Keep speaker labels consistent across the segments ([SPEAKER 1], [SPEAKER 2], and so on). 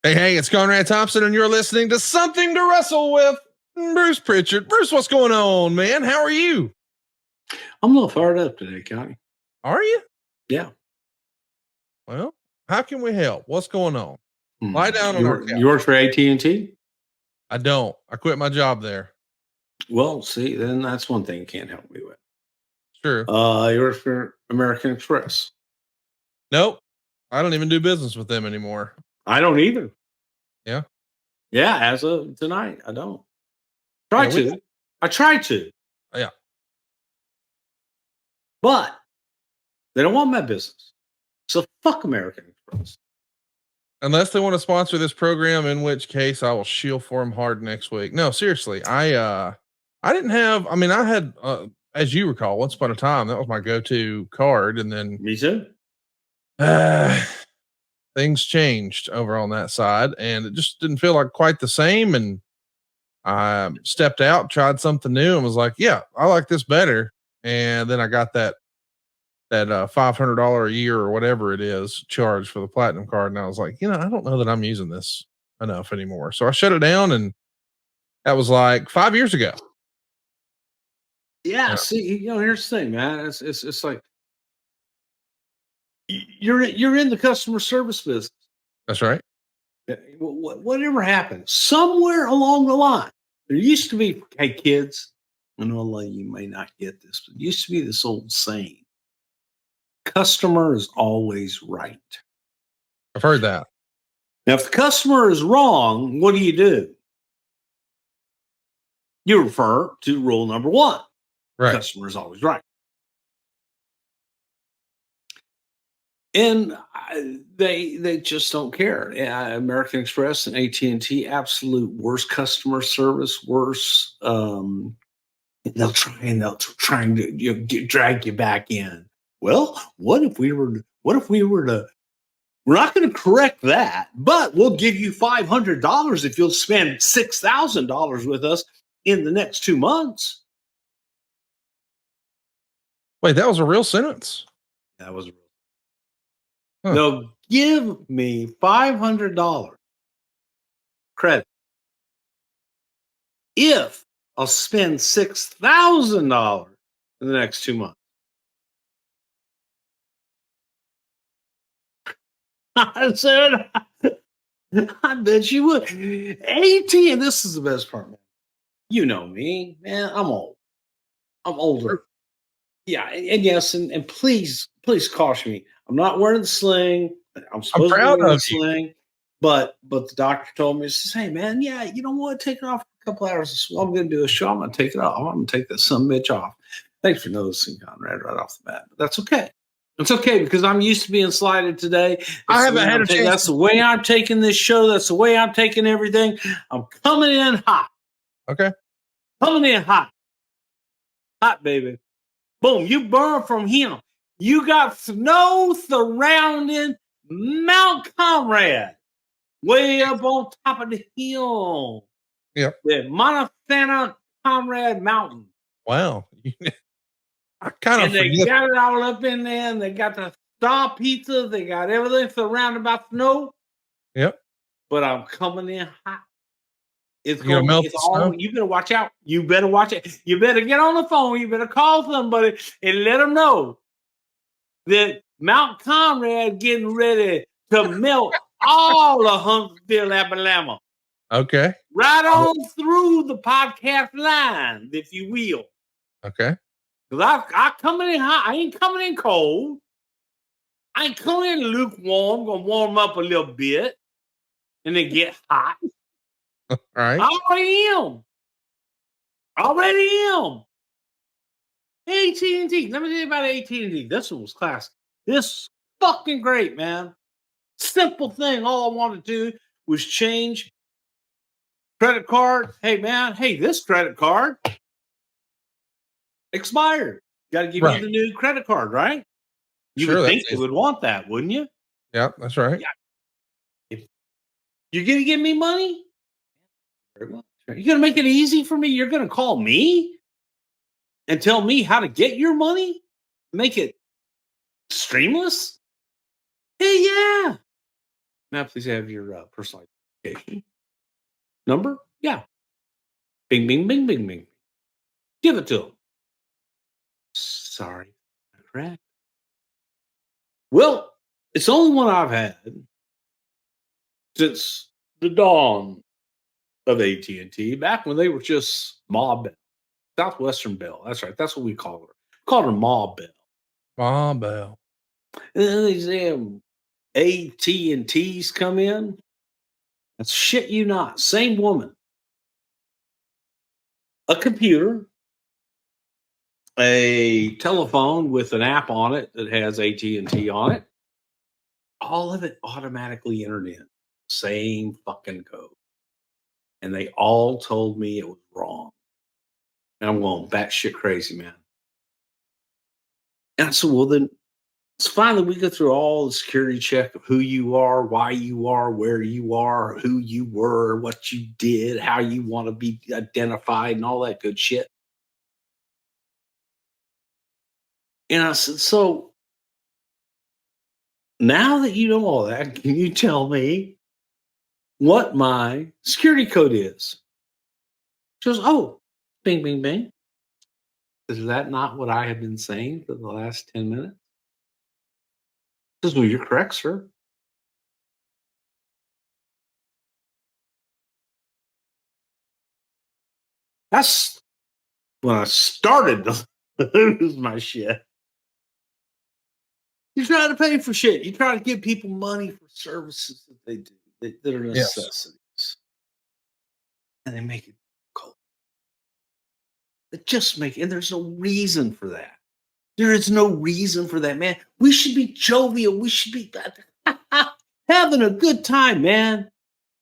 [SPEAKER 1] Hey, it's Conrad Thompson, and you're listening to Something to Wrestle with Bruce Prichard. Bruce, what's going on, man? How are you?
[SPEAKER 2] I'm a little fired up today, Connie.
[SPEAKER 1] Are you?
[SPEAKER 2] Yeah.
[SPEAKER 1] Well, how can we help? What's going on? Lie down on our couch.
[SPEAKER 2] You work for AT&T?
[SPEAKER 1] I don't. I quit my job there.
[SPEAKER 2] Well, see, then that's one thing you can't help me with.
[SPEAKER 1] Sure.
[SPEAKER 2] You work for American Express?
[SPEAKER 1] Nope. I don't even do business with them anymore.
[SPEAKER 2] I don't either.
[SPEAKER 1] Yeah.
[SPEAKER 2] Yeah, as of tonight, I don't. I tried to.
[SPEAKER 1] Yeah.
[SPEAKER 2] But they don't want my business. So fuck American Express.
[SPEAKER 1] Unless they want to sponsor this program, in which case I will shield for them hard next week. No, seriously. I didn't have, I had, as you recall, once upon a time, that was my go-to card. And then
[SPEAKER 2] me too.
[SPEAKER 1] Things changed over on that side, and it just didn't feel like quite the same. And I stepped out, tried something new, and was like, yeah, I like this better. And then I got that $500 a year or whatever it is charge for the platinum card. And I was like, I don't know that I'm using this enough anymore. So I shut it down, and that was like 5 years ago.
[SPEAKER 2] Yeah. See, here's the thing, man. It's like you're in the customer service business.
[SPEAKER 1] That's right.
[SPEAKER 2] Whatever happened somewhere along the line, there used to be, hey kids, I know a lot of you may not get this, but it used to be this old saying, customer is always right.
[SPEAKER 1] I've heard that.
[SPEAKER 2] Now, if the customer is wrong, what do? You refer to rule number one.
[SPEAKER 1] Right.
[SPEAKER 2] The customer is always right. And they just don't care. American Express and AT&T, absolute worst customer service, worse. They'll try and drag you back in. Well, what if we were to? We're not going to correct that, but we'll give you $500 if you'll spend $6,000 with us in the next 2 months.
[SPEAKER 1] Wait, that was a real sentence.
[SPEAKER 2] That was real. Huh. No, give me $500 credit if I'll spend $6,000 in the next 2 months. I said, I bet you would. And this is the best part, man. You know me, man. I'm old. I'm older. Yeah, and yes, and please caution me. I'm not wearing the sling. I'm supposed to be wearing the sling. But the doctor told me, he says, hey, man, yeah, you know what? Take it off for a couple hours. Well, I'm going to do a show. I'm going to take it off. I'm going to take that son of a bitch off. Thanks for noticing, Conrad, right off the bat. But that's okay. It's okay because I'm used to being slighted today.
[SPEAKER 1] I haven't had a chance.
[SPEAKER 2] That's the way I'm taking this show. That's the way I'm taking everything. I'm coming in hot.
[SPEAKER 1] Okay.
[SPEAKER 2] Coming in hot. Hot, baby. Boom. You burn from him. You got snow surrounding Mount Conrad. Way up on top of the hill.
[SPEAKER 1] Yep.
[SPEAKER 2] The Montana Conrad Mountain.
[SPEAKER 1] Wow. I kind of
[SPEAKER 2] forget. They got it all up in there, and they got the star pizza. They got everything surrounded by snow.
[SPEAKER 1] Yep.
[SPEAKER 2] But I'm coming in hot. It's
[SPEAKER 1] going to melt the snow?
[SPEAKER 2] You better watch out. You better watch it. You better get on the phone. You better call somebody and let them know that Mount Conrad getting ready to melt all of Huntsville, Alabama.
[SPEAKER 1] Okay.
[SPEAKER 2] Right on through the podcast line, if you will.
[SPEAKER 1] Okay.
[SPEAKER 2] Because I coming in hot. I ain't coming in cold. I ain't coming in lukewarm. Gonna warm up a little bit and then get hot.
[SPEAKER 1] All right.
[SPEAKER 2] I already am. AT&T. Let me tell you about AT&T. This one was classic. This fucking great, man. Simple thing. All I wanted to do was change credit card. Hey, man. Hey, this credit card expired. Got to give you the new credit card, right? You would think they would want that, wouldn't you?
[SPEAKER 1] Yeah, that's right.
[SPEAKER 2] Yeah. If you're going to give me money? You're going to make it easy for me? You're going to call me and tell me how to get your money? Make it streamless? Hey, yeah. May I please have your personal identification number? Yeah. Bing, bing, bing, bing, bing. Give it to him. Sorry. Correct. Well, it's the only one I've had since the dawn of AT&T, back when they were just Ma Bell, Southwestern Bell. That's right. That's what we call her. Called her Ma Bell.
[SPEAKER 1] Ma Bell.
[SPEAKER 2] And then these damn AT&Ts come in. That's shit you not. Same woman. A computer, a telephone with an app on it that has AT&T on it. All of it automatically entered in. Same fucking code. And they all told me it was wrong. And I'm going batshit crazy, man. And I said, well, then so finally we go through all the security check of who you are, why you are, where you are, who you were, what you did, how you want to be identified, and all that good shit. And I said, so now that you know all that, can you tell me what my security code is? She goes, oh, bing, bing, bing. Is that not what I have been saying for the last 10 minutes? She says, well, you're correct, sir. That's when I started to lose my shit. You try to pay for shit. You try to give people money for services that they do that are necessities. Yes. And they make it cold. They just make it, and there's no reason for that. There is no reason for that, man. We should be jovial. We should be having a good time, man.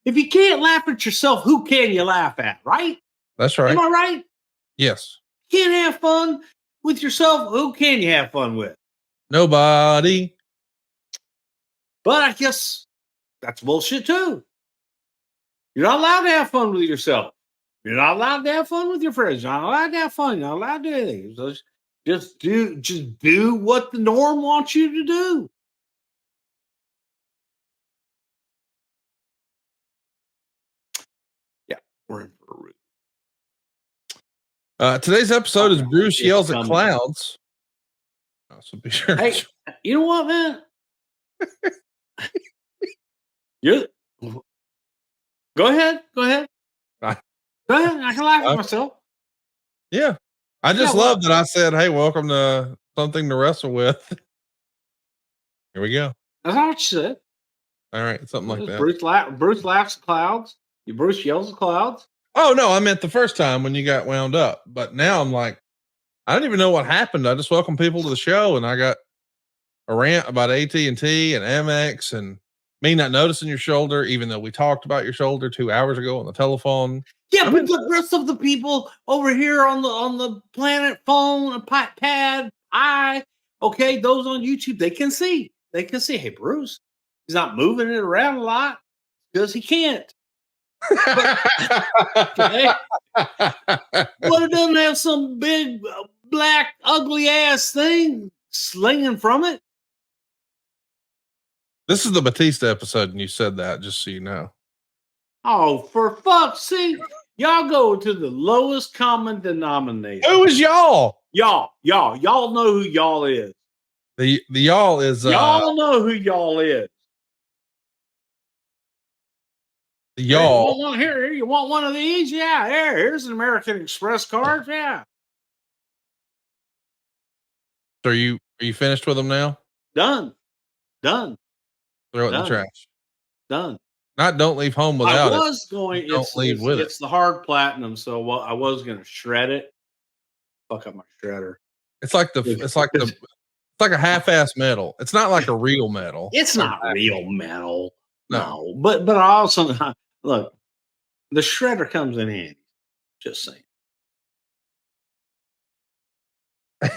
[SPEAKER 2] If you can't laugh at yourself, who can you laugh at, right?
[SPEAKER 1] That's right.
[SPEAKER 2] Am I right?
[SPEAKER 1] Yes.
[SPEAKER 2] Can't have fun with yourself. Who can you have fun with?
[SPEAKER 1] Nobody.
[SPEAKER 2] But I guess that's bullshit too. You're not allowed to have fun with yourself. You're not allowed to have fun with your friends. You're not allowed to have fun. You're not allowed to do anything. So just do what the norm wants you to do. Yeah, we're in for a root.
[SPEAKER 1] Today's episode is Bruce Yells at Clouds. So be sure.
[SPEAKER 2] Hey, you know what, man? Go ahead. Go ahead. I can laugh at myself.
[SPEAKER 1] Yeah. I just love that I said, hey, welcome to Something to Wrestle With. Here we go.
[SPEAKER 2] That's not what you said.
[SPEAKER 1] All right. Something like that.
[SPEAKER 2] Bruce laughs at clouds. Bruce yells at clouds.
[SPEAKER 1] Oh, no. I meant the first time when you got wound up. But now I'm like, I don't even know what happened. I just welcomed people to the show and I got a rant about AT&T and Amex and me not noticing your shoulder, even though we talked about your shoulder 2 hours ago on the telephone.
[SPEAKER 2] Yeah, but the rest of the people over here on the planet phone, pad, okay, those on YouTube, they can see. They can see, hey, Bruce, he's not moving it around a lot because he can't. Okay. But it doesn't have some big, black, ugly ass thing slinging from it.
[SPEAKER 1] This is the Batista episode, and you said that, just so you know.
[SPEAKER 2] Oh, for fuck's sake. Y'all go to the lowest common denominator.
[SPEAKER 1] Who is y'all?
[SPEAKER 2] Y'all know who y'all is.
[SPEAKER 1] The y'all is
[SPEAKER 2] y'all know who y'all is.
[SPEAKER 1] The y'all.
[SPEAKER 2] You want one of these? Yeah, here's an American Express card. Yeah.
[SPEAKER 1] So are you finished with them now?
[SPEAKER 2] Done.
[SPEAKER 1] Throw it in the trash.
[SPEAKER 2] Done.
[SPEAKER 1] Not don't leave home without it.
[SPEAKER 2] I was going.
[SPEAKER 1] Don't leave with it.
[SPEAKER 2] It's the hard platinum, so I was going to shred it. Fuck up my shredder.
[SPEAKER 1] It's like a half-ass metal. It's not like a real metal.
[SPEAKER 2] It's not real metal. No. But I also look. The shredder comes in handy. Just saying.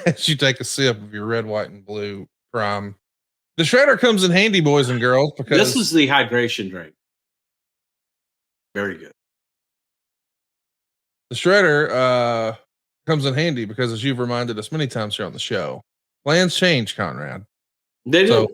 [SPEAKER 1] As you take a sip of your red, white, and blue prime. The shredder comes in handy, boys and girls, because
[SPEAKER 2] this is the hydration drink. Very good.
[SPEAKER 1] The shredder comes in handy because, as you've reminded us many times here on the show, plans change, Conrad.
[SPEAKER 2] They do.
[SPEAKER 1] So,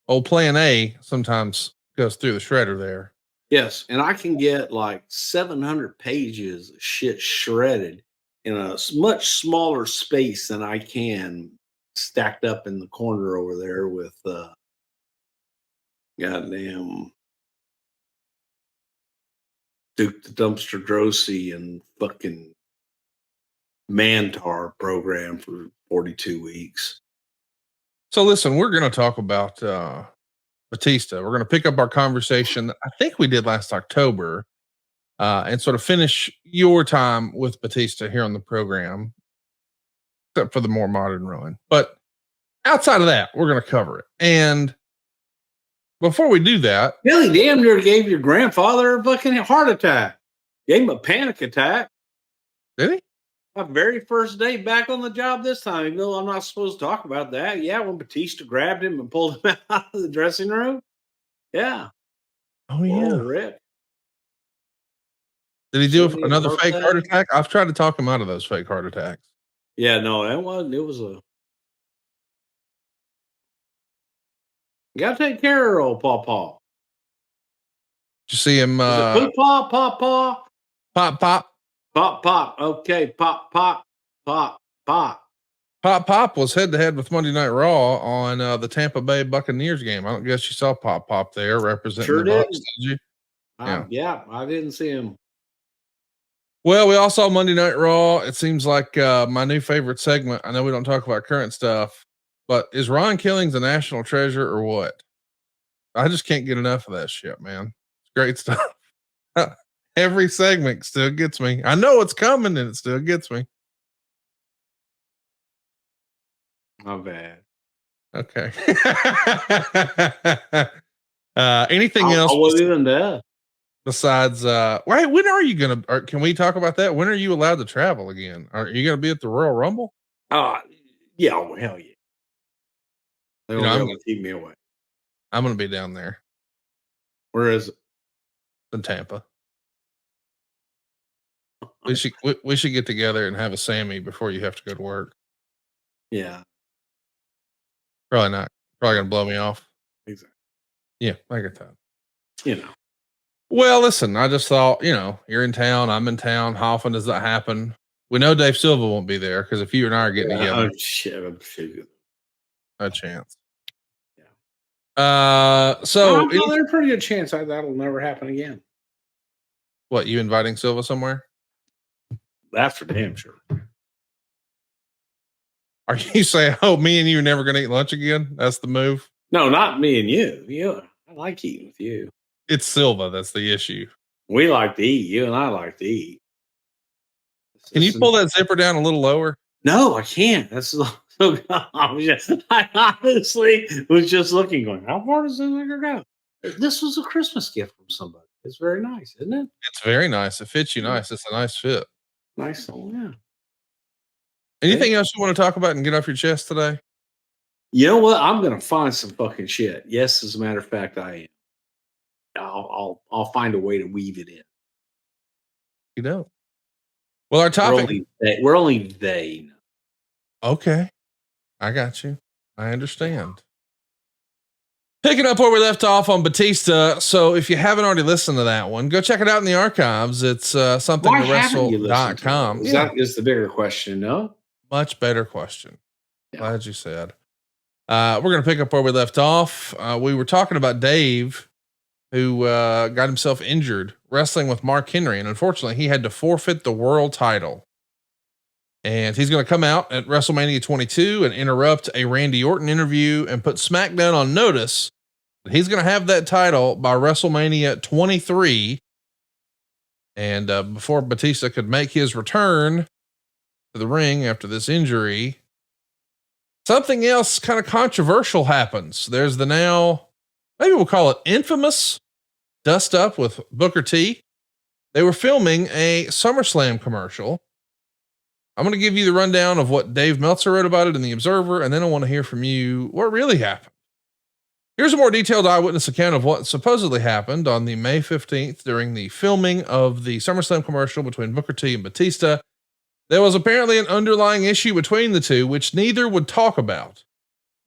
[SPEAKER 1] old plan A sometimes goes through the shredder there.
[SPEAKER 2] Yes, and I can get like 700 pages of shit shredded in a much smaller space than I can stacked up in the corner over there with goddamn Duke the Dumpster Drosy and fucking Mantar program for 42 weeks.
[SPEAKER 1] So listen, we're going to talk about Batista. We're going to pick up our conversation I think we did last October and sort of finish your time with Batista here on the program, except for the more modern run. But outside of that, we're going to cover it. And before we do that,
[SPEAKER 2] Billy damn near gave your grandfather a fucking heart attack. Gave him a panic attack.
[SPEAKER 1] did he?
[SPEAKER 2] My very first day back on the job this time. Even though I'm not supposed to talk about that. Yeah, when Batista grabbed him and pulled him out of the dressing room. Yeah.
[SPEAKER 1] Oh, yeah.
[SPEAKER 2] Oh, Rick.
[SPEAKER 1] Did he do another fake heart attack? I've tried to talk him out of those fake heart attacks.
[SPEAKER 2] Yeah, no, that wasn't. It was a. You gotta take care of old Pawpaw.
[SPEAKER 1] Did you see him?
[SPEAKER 2] Pawpaw, Pawpaw.
[SPEAKER 1] Pop, pop.
[SPEAKER 2] Pop, pop. Okay, pop, pop, pop, pop.
[SPEAKER 1] Pop Pop was head to head with Monday Night Raw on the Tampa Bay Buccaneers game. I don't guess you saw Pop Pop there representing
[SPEAKER 2] Sure
[SPEAKER 1] the Bucs,
[SPEAKER 2] did.
[SPEAKER 1] did you?
[SPEAKER 2] Yeah, I didn't see him.
[SPEAKER 1] Well, we all saw Monday Night Raw. It seems like my new favorite segment. I know we don't talk about current stuff, but is Ron Killings a national treasure or what? I just can't get enough of that shit, man. It's great stuff. Every segment still gets me. I know it's coming and it still gets me.
[SPEAKER 2] My bad.
[SPEAKER 1] Okay. Anything else?
[SPEAKER 2] I wasn't even there.
[SPEAKER 1] Besides, wait, when are you gonna? Can we talk about that? When are you allowed to travel again? Are you gonna be at the Royal Rumble?
[SPEAKER 2] Yeah, oh, hell yeah. They're gonna keep me away.
[SPEAKER 1] I'm gonna be down there.
[SPEAKER 2] Where is it?
[SPEAKER 1] In Tampa. We should get together and have a Sammy before you have to go to work.
[SPEAKER 2] Yeah.
[SPEAKER 1] Probably not. Probably gonna blow me off.
[SPEAKER 2] Exactly.
[SPEAKER 1] Yeah, I get that.
[SPEAKER 2] You know.
[SPEAKER 1] Well, listen, I just thought, you're in town, I'm in town. How often does that happen? We know Dave Silva won't be there because if you and I are getting together,
[SPEAKER 2] oh shit, I'm sure.
[SPEAKER 1] No chance.
[SPEAKER 2] Yeah.
[SPEAKER 1] So
[SPEAKER 2] there's a pretty good chance that'll never happen again.
[SPEAKER 1] What, you inviting Silva somewhere?
[SPEAKER 2] That's for damn sure.
[SPEAKER 1] Are you saying, oh, me and you are never going to eat lunch again? That's the move?
[SPEAKER 2] No, not me and you. I like eating with you.
[SPEAKER 1] It's Silva. That's the issue.
[SPEAKER 2] We like to eat. You and I like to eat.
[SPEAKER 1] Can you pull that zipper down a little lower?
[SPEAKER 2] No, I can't. That's so. I honestly was just looking, going, how far does this thing go? This was a Christmas gift from somebody. It's very nice, isn't it?
[SPEAKER 1] It's very nice. It fits you nice. It's a nice fit.
[SPEAKER 2] Nice. Oh, yeah.
[SPEAKER 1] Anything else you want to talk about and get off your chest today?
[SPEAKER 2] You know what? I'm going to find some fucking shit. Yes, as a matter of fact, I am. I'll find a way to weave it in.
[SPEAKER 1] You know. Well, our topic.
[SPEAKER 2] We're only they.
[SPEAKER 1] Okay. I got you. I understand. Picking up where we left off on Batista. So if you haven't already listened to that one, go check it out in the archives. It's something to wrestle.com.
[SPEAKER 2] That is the bigger question, no?
[SPEAKER 1] Much better question. Yeah. Glad you said. We're going to pick up where we left off. We were talking about Dave, who got himself injured wrestling with Mark Henry. And unfortunately, he had to forfeit the world title. And he's going to come out at WrestleMania 22 and interrupt a Randy Orton interview and put SmackDown on notice that he's going to have that title by WrestleMania 23. And before Batista could make his return to the ring after this injury, something else kind of controversial happens. There's the now, maybe we'll call it infamous dust up with Booker T. They were filming a SummerSlam commercial. I'm going to give you the rundown of what Dave Meltzer wrote about it in the Observer, and then I want to hear from you what really happened. Here's a more detailed eyewitness account of what supposedly happened on the May 15th during the filming of the SummerSlam commercial between Booker T and Batista. There was apparently an underlying issue between the two, which neither would talk about.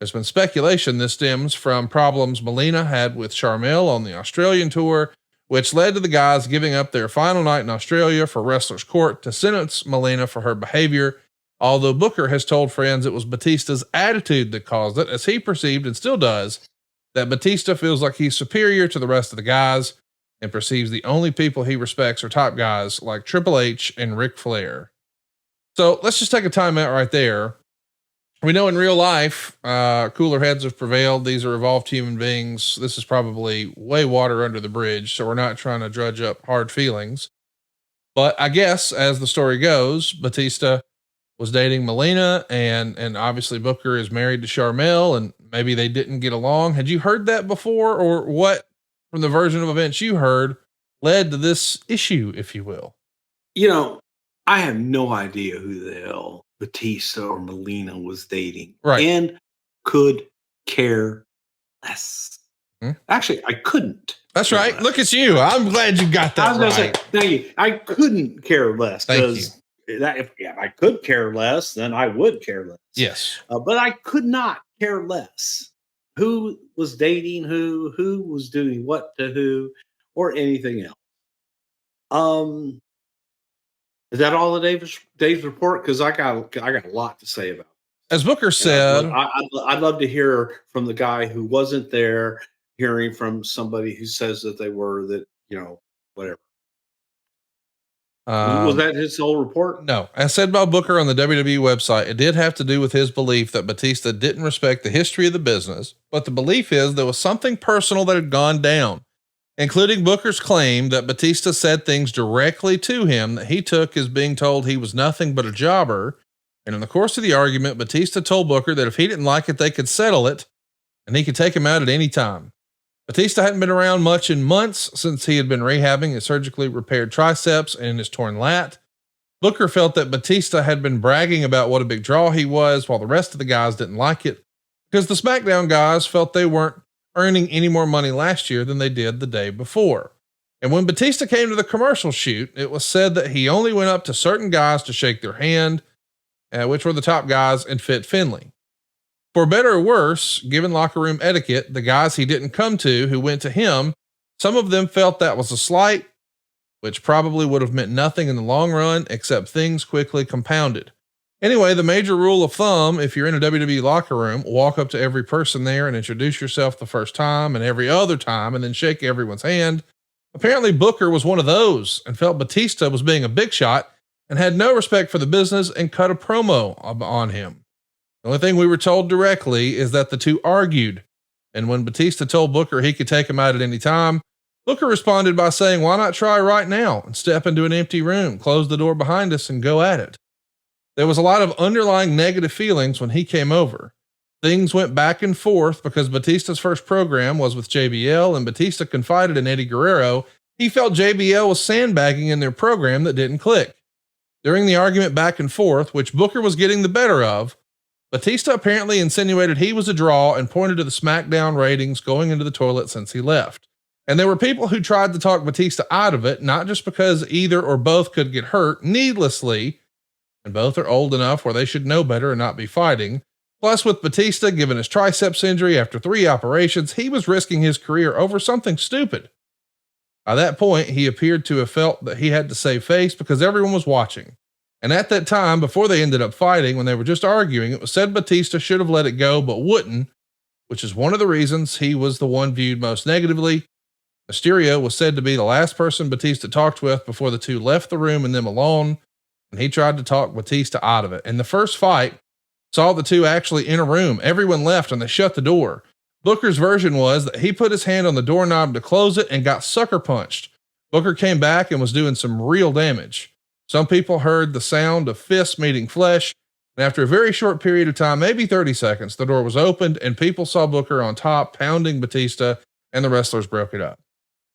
[SPEAKER 1] There's been speculation this stems from problems Melina had with Charmel on the Australian tour, which led to the guys giving up their final night in Australia for Wrestler's Court to sentence Melina for her behavior. Although Booker has told friends it was Batista's attitude that caused it, as he perceived and still does that Batista feels like he's superior to the rest of the guys and perceives the only people he respects are top guys like Triple H and Ric Flair. So let's just take a time out right there. We know in real life, cooler heads have prevailed. These are evolved human beings. This is probably way water under the bridge. So we're not trying to drudge up hard feelings, but I guess as the story goes, Batista was dating Melina and obviously Booker is married to Charmel and maybe they didn't get along. Had you heard that before, or what from the version of events you heard led to this issue, if you will?
[SPEAKER 2] I have no idea who the hell Batista or Melina was dating.
[SPEAKER 1] Right.
[SPEAKER 2] And could care less. Actually, I couldn't.
[SPEAKER 1] That's right. Less. Look at you. I'm glad you got that. I was going to say,
[SPEAKER 2] thank you. I couldn't care less.
[SPEAKER 1] Thank you.
[SPEAKER 2] If I could care less, then I would care less.
[SPEAKER 1] Yes.
[SPEAKER 2] But I could not care less who was dating who was doing what to who, or anything else. Is that all the Dave's report? Because I got a lot to say about it.
[SPEAKER 1] As Booker said,
[SPEAKER 2] I'd love to hear from the guy who wasn't there, hearing from somebody who says that they were, whatever. Was that his whole report?
[SPEAKER 1] No. As said by Booker on the WWE website, it did have to do with his belief that Batista didn't respect the history of the business, but the belief is there was something personal that had gone down, including Booker's claim that Batista said things directly to him that he took as being told he was nothing but a jobber. And in the course of the argument, Batista told Booker that if he didn't like it, they could settle it and he could take him out at any time. Batista hadn't been around much in months since he had been rehabbing his surgically repaired triceps and his torn lat. Booker felt that Batista had been bragging about what a big draw he was, while the rest of the guys didn't like it because the SmackDown guys felt they weren't earning any more money last year than they did the day before. And when Batista came to the commercial shoot, it was said that he only went up to certain guys to shake their hand, which were the top guys and Fit Finlay. For better or worse, given locker room etiquette, the guys he didn't come to who went to him, some of them felt that was a slight, which probably would have meant nothing in the long run, except things quickly compounded. Anyway, the major rule of thumb, if you're in a WWE locker room, walk up to every person there and introduce yourself the first time and every other time and then shake everyone's hand. Apparently Booker was one of those and felt Batista was being a big shot and had no respect for the business and cut a promo on him. The only thing we were told directly is that the two argued, and when Batista told Booker he could take him out at any time, Booker responded by saying, "Why not try right now and step into an empty room, close the door behind us and go at it?" There was a lot of underlying negative feelings when he came over. Things went back and forth because Batista's first program was with JBL and Batista confided in Eddie Guerrero. He felt JBL was sandbagging in their program that didn't click. During the argument back and forth, which Booker was getting the better of, Batista apparently insinuated he was a draw and pointed to the SmackDown ratings going into the toilet since he left. And there were people who tried to talk Batista out of it, not just because either or both could get hurt needlessly, and both are old enough where they should know better and not be fighting. Plus, with Batista, given his triceps injury after 3 operations, he was risking his career over something stupid. By that point, he appeared to have felt that he had to save face because everyone was watching. And at that time, before they ended up fighting, when they were just arguing, it was said Batista should have let it go, but wouldn't, which is one of the reasons he was the one viewed most negatively. Mysterio was said to be the last person Batista talked with before the two left the room and them alone, and he tried to talk Batista out of it. And the first fight saw the two actually in a room. Everyone left and they shut the door. Booker's version was that he put his hand on the doorknob to close it and got sucker punched. Booker came back and was doing some real damage. Some people heard the sound of fists meeting flesh, and after a very short period of time, maybe 30 seconds, the door was opened and people saw Booker on top pounding Batista, and the wrestlers broke it up.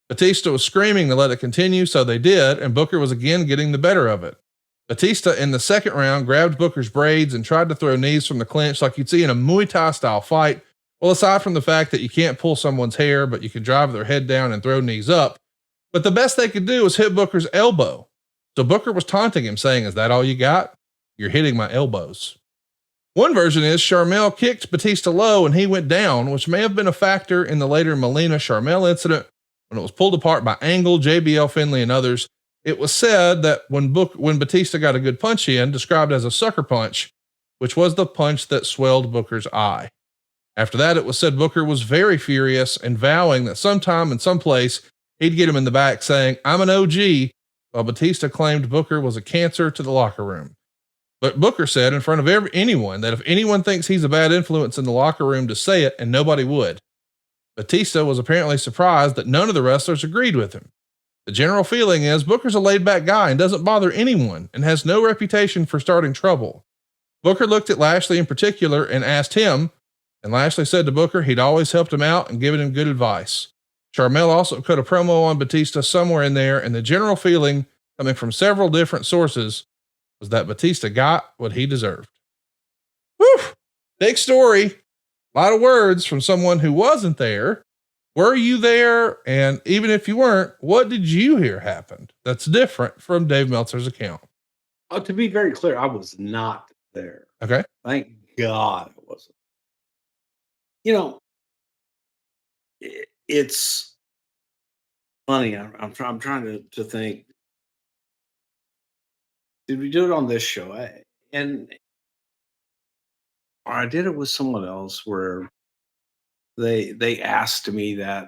[SPEAKER 1] Batista was screaming to let it continue, so they did, and Booker was again getting the better of it. Batista in the second round grabbed Booker's braids and tried to throw knees from the clinch like you'd see in a Muay Thai style fight. Well, aside from the fact that you can't pull someone's hair, but you can drive their head down and throw knees up. But the best they could do was hit Booker's elbow. So Booker was taunting him, saying, "Is that all you got? You're hitting my elbows." One version is Charmel kicked Batista low and he went down, which may have been a factor in the later Melina Charmel incident when it was pulled apart by Angle, JBL Finley, and others. It was said that when Batista got a good punch in, described as a sucker punch, which was the punch that swelled Booker's eye. After that, it was said Booker was very furious and vowing that sometime in some place he'd get him in the back, saying, "I'm an OG," while Batista claimed Booker was a cancer to the locker room. But Booker said in front of anyone that if anyone thinks he's a bad influence in the locker room, to say it, and nobody would. Batista was apparently surprised that none of the wrestlers agreed with him. The general feeling is Booker's a laid back guy and doesn't bother anyone and has no reputation for starting trouble. Booker looked at Lashley in particular and asked him, and Lashley said to Booker he'd always helped him out and given him good advice. Charmel also cut a promo on Batista somewhere in there, and the general feeling coming from several different sources was that Batista got what he deserved. Whew! Big story. A lot of words from someone who wasn't there. Were you there? And even if you weren't, what did you hear happened that's different from Dave Meltzer's account?
[SPEAKER 2] Oh, to be very clear, I was not there.
[SPEAKER 1] Okay.
[SPEAKER 2] Thank God I wasn't. You know, it's funny. I'm trying to think. Did we do it on this show? Or I did it with someone else where they asked me that,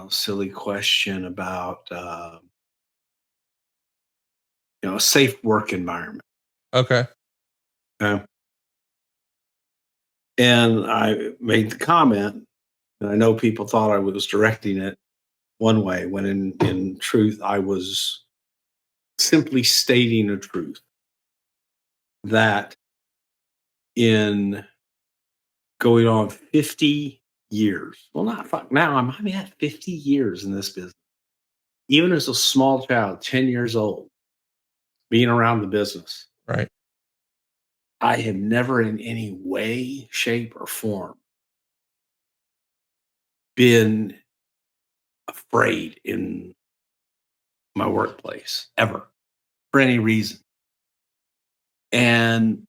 [SPEAKER 2] silly question about a safe work environment.
[SPEAKER 1] Okay.
[SPEAKER 2] And I made the comment, and I know people thought I was directing it one way, when in truth I was simply stating a truth that in going on 50 years, well, not fuck now, I'm at 50 years in this business. Even as a small child, 10 years old, being around the business,
[SPEAKER 1] Right.
[SPEAKER 2] I have never in any way, shape, or form been afraid in my workplace ever for any reason. And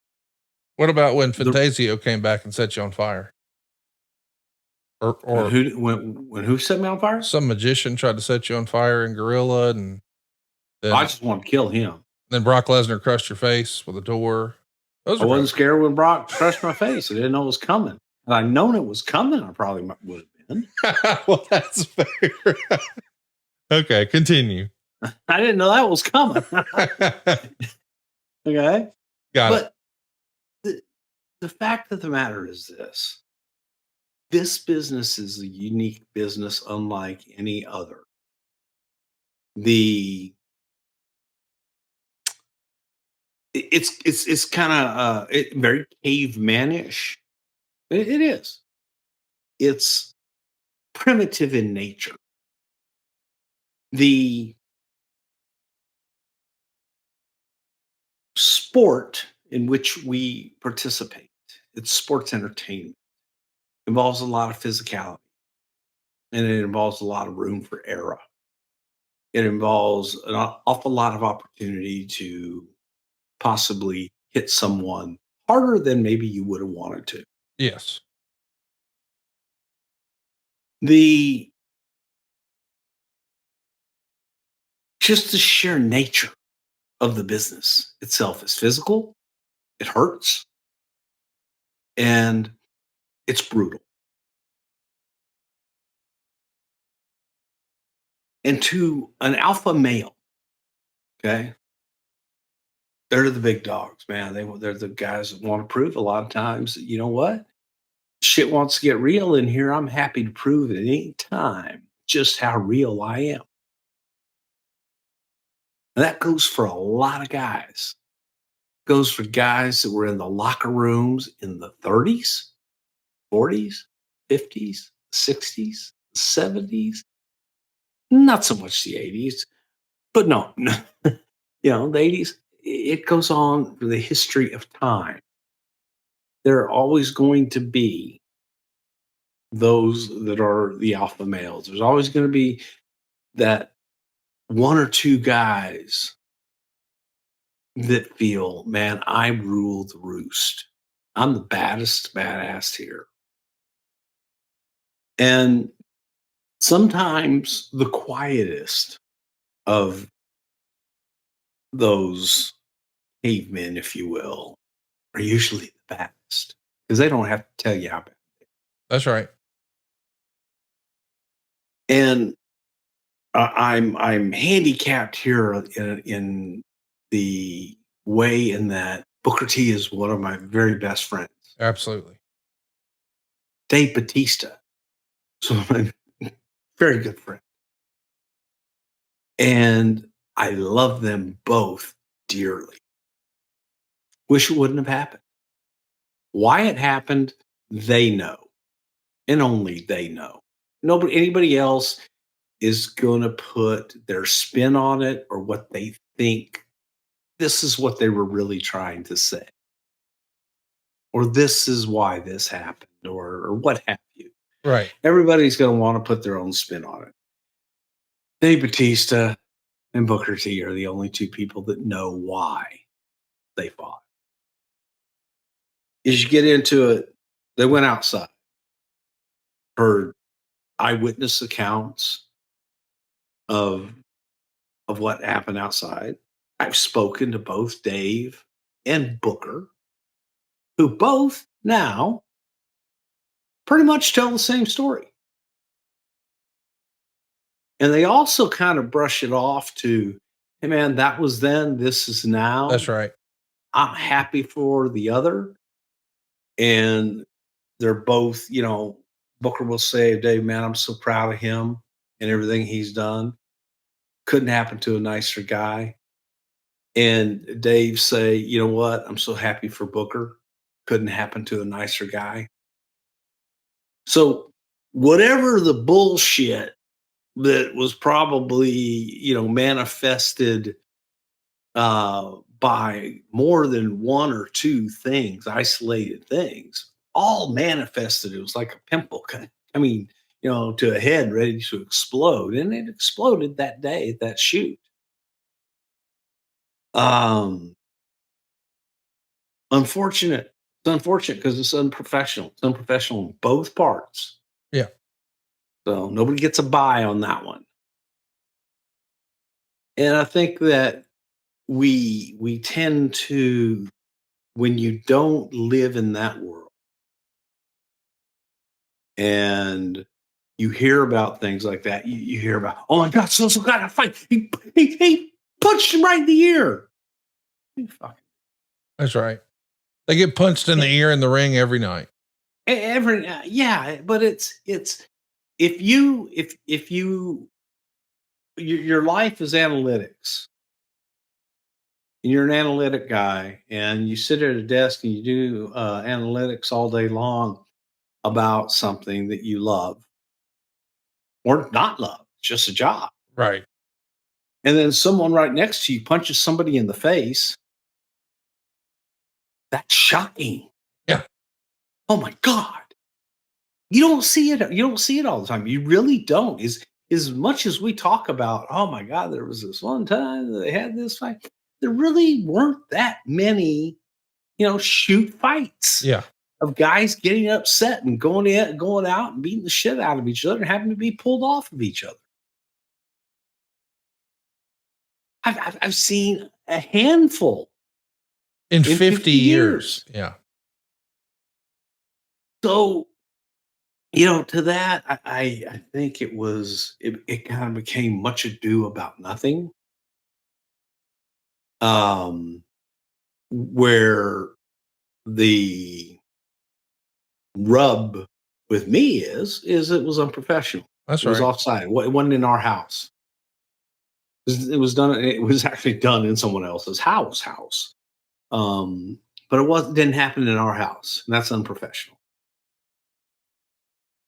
[SPEAKER 1] what about when Fantasio came back and set you on fire? Or
[SPEAKER 2] when who set me on fire?
[SPEAKER 1] Some magician tried to set you on fire in Gorilla, and then
[SPEAKER 2] I just want to kill him.
[SPEAKER 1] Then Brock Lesnar crushed your face with a door.
[SPEAKER 2] I wasn't scared when Brock crushed my face. I didn't know it was coming. If I'd known it was coming, I probably would have been.
[SPEAKER 1] Well, that's fair. Okay, continue.
[SPEAKER 2] I didn't know that was coming. Okay.
[SPEAKER 1] Got
[SPEAKER 2] it. The fact of the matter is this. This business is a unique business unlike any other. It's kind of very cavemanish. It is. It's primitive in nature. The sport in which we participate, it's sports entertainment, involves a lot of physicality, and it involves a lot of room for error. It involves an awful lot of opportunity to possibly hit someone harder than maybe you would have wanted to.
[SPEAKER 1] Yes.
[SPEAKER 2] Just the sheer nature of the business itself is physical, it hurts, and it's brutal. And to an alpha male, okay, they're the big dogs, man. They're the guys that want to prove a lot of times that, you know what? Shit wants to get real in here. I'm happy to prove at any time just how real I am. And that goes for a lot of guys. It goes for guys that were in the locker rooms in the 30s, 40s, 50s, 60s, 70s. Not so much the 80s, but no. The 80s, it goes on for the history of time. There are always going to be those that are the alpha males. There's always going to be that one or two guys that feel, man, I rule the roost. I'm the baddest badass here. And sometimes the quietest of those cavemen, if you will, are usually the baddest because they don't have to tell you how bad.
[SPEAKER 1] That's right.
[SPEAKER 2] And I'm handicapped here in the way in that Booker T is one of my very best friends.
[SPEAKER 1] Absolutely.
[SPEAKER 2] Dave Batista, so my very good friend, and I love them both dearly. Wish it wouldn't have happened. Why it happened, they know, and only they know. Nobody, anybody else is going to put their spin on it or what they think this is what they were really trying to say, or this is why this happened, or what have you.
[SPEAKER 1] Right.
[SPEAKER 2] Everybody's going to want to put their own spin on it. Dave Batista and Booker T are the only two people that know why they fought. As you get into it, they went outside, heard eyewitness accounts of what happened outside. I've spoken to both Dave and Booker, who both now pretty much tell the same story. And they also kind of brush it off to, hey man, that was then, this is now.
[SPEAKER 1] That's right.
[SPEAKER 2] I'm happy for the other. And they're both, Booker will say, Dave, man, I'm so proud of him and everything he's done. Couldn't happen to a nicer guy. And Dave say, you know what? I'm so happy for Booker. Couldn't happen to a nicer guy. So whatever the bullshit that was probably, manifested by more than one or two things, isolated things, all manifested. It was like a pimple coming, to a head ready to explode. And it exploded that day at that shoot. Um, unfortunate. It's unfortunate because it's unprofessional. It's unprofessional in both parts.
[SPEAKER 1] Yeah.
[SPEAKER 2] So nobody gets a buy on that one. And I think that we tend to, when you don't live in that world and you hear about things like that, you hear about, oh my God, so got a fight. He punched him right in the ear.
[SPEAKER 1] That's right. They get punched in the ear in the ring every night.
[SPEAKER 2] Yeah, but it's if your life is analytics and you're an analytic guy and you sit at a desk and you do analytics all day long about something that you love or not love, it's just a job.
[SPEAKER 1] Right.
[SPEAKER 2] And then someone right next to you punches somebody in the face. That's shocking.
[SPEAKER 1] Yeah.
[SPEAKER 2] Oh my God. You don't see it. You don't see it all the time. You really don't. As much as we talk about, oh my God, there was this one time that they had this fight. There really weren't that many, shoot fights
[SPEAKER 1] Yeah.
[SPEAKER 2] of guys getting upset and going out and beating the shit out of each other and having to be pulled off of each other. I've seen a handful
[SPEAKER 1] In
[SPEAKER 2] in
[SPEAKER 1] 50 years. Yeah.
[SPEAKER 2] So, to that, I think it kind of became much ado about nothing. Where the rub with me is it was unprofessional.
[SPEAKER 1] That's
[SPEAKER 2] It was
[SPEAKER 1] right.
[SPEAKER 2] offside. It wasn't in our house. It was done. It was actually done in someone else's house. But didn't happen in our house, and that's unprofessional.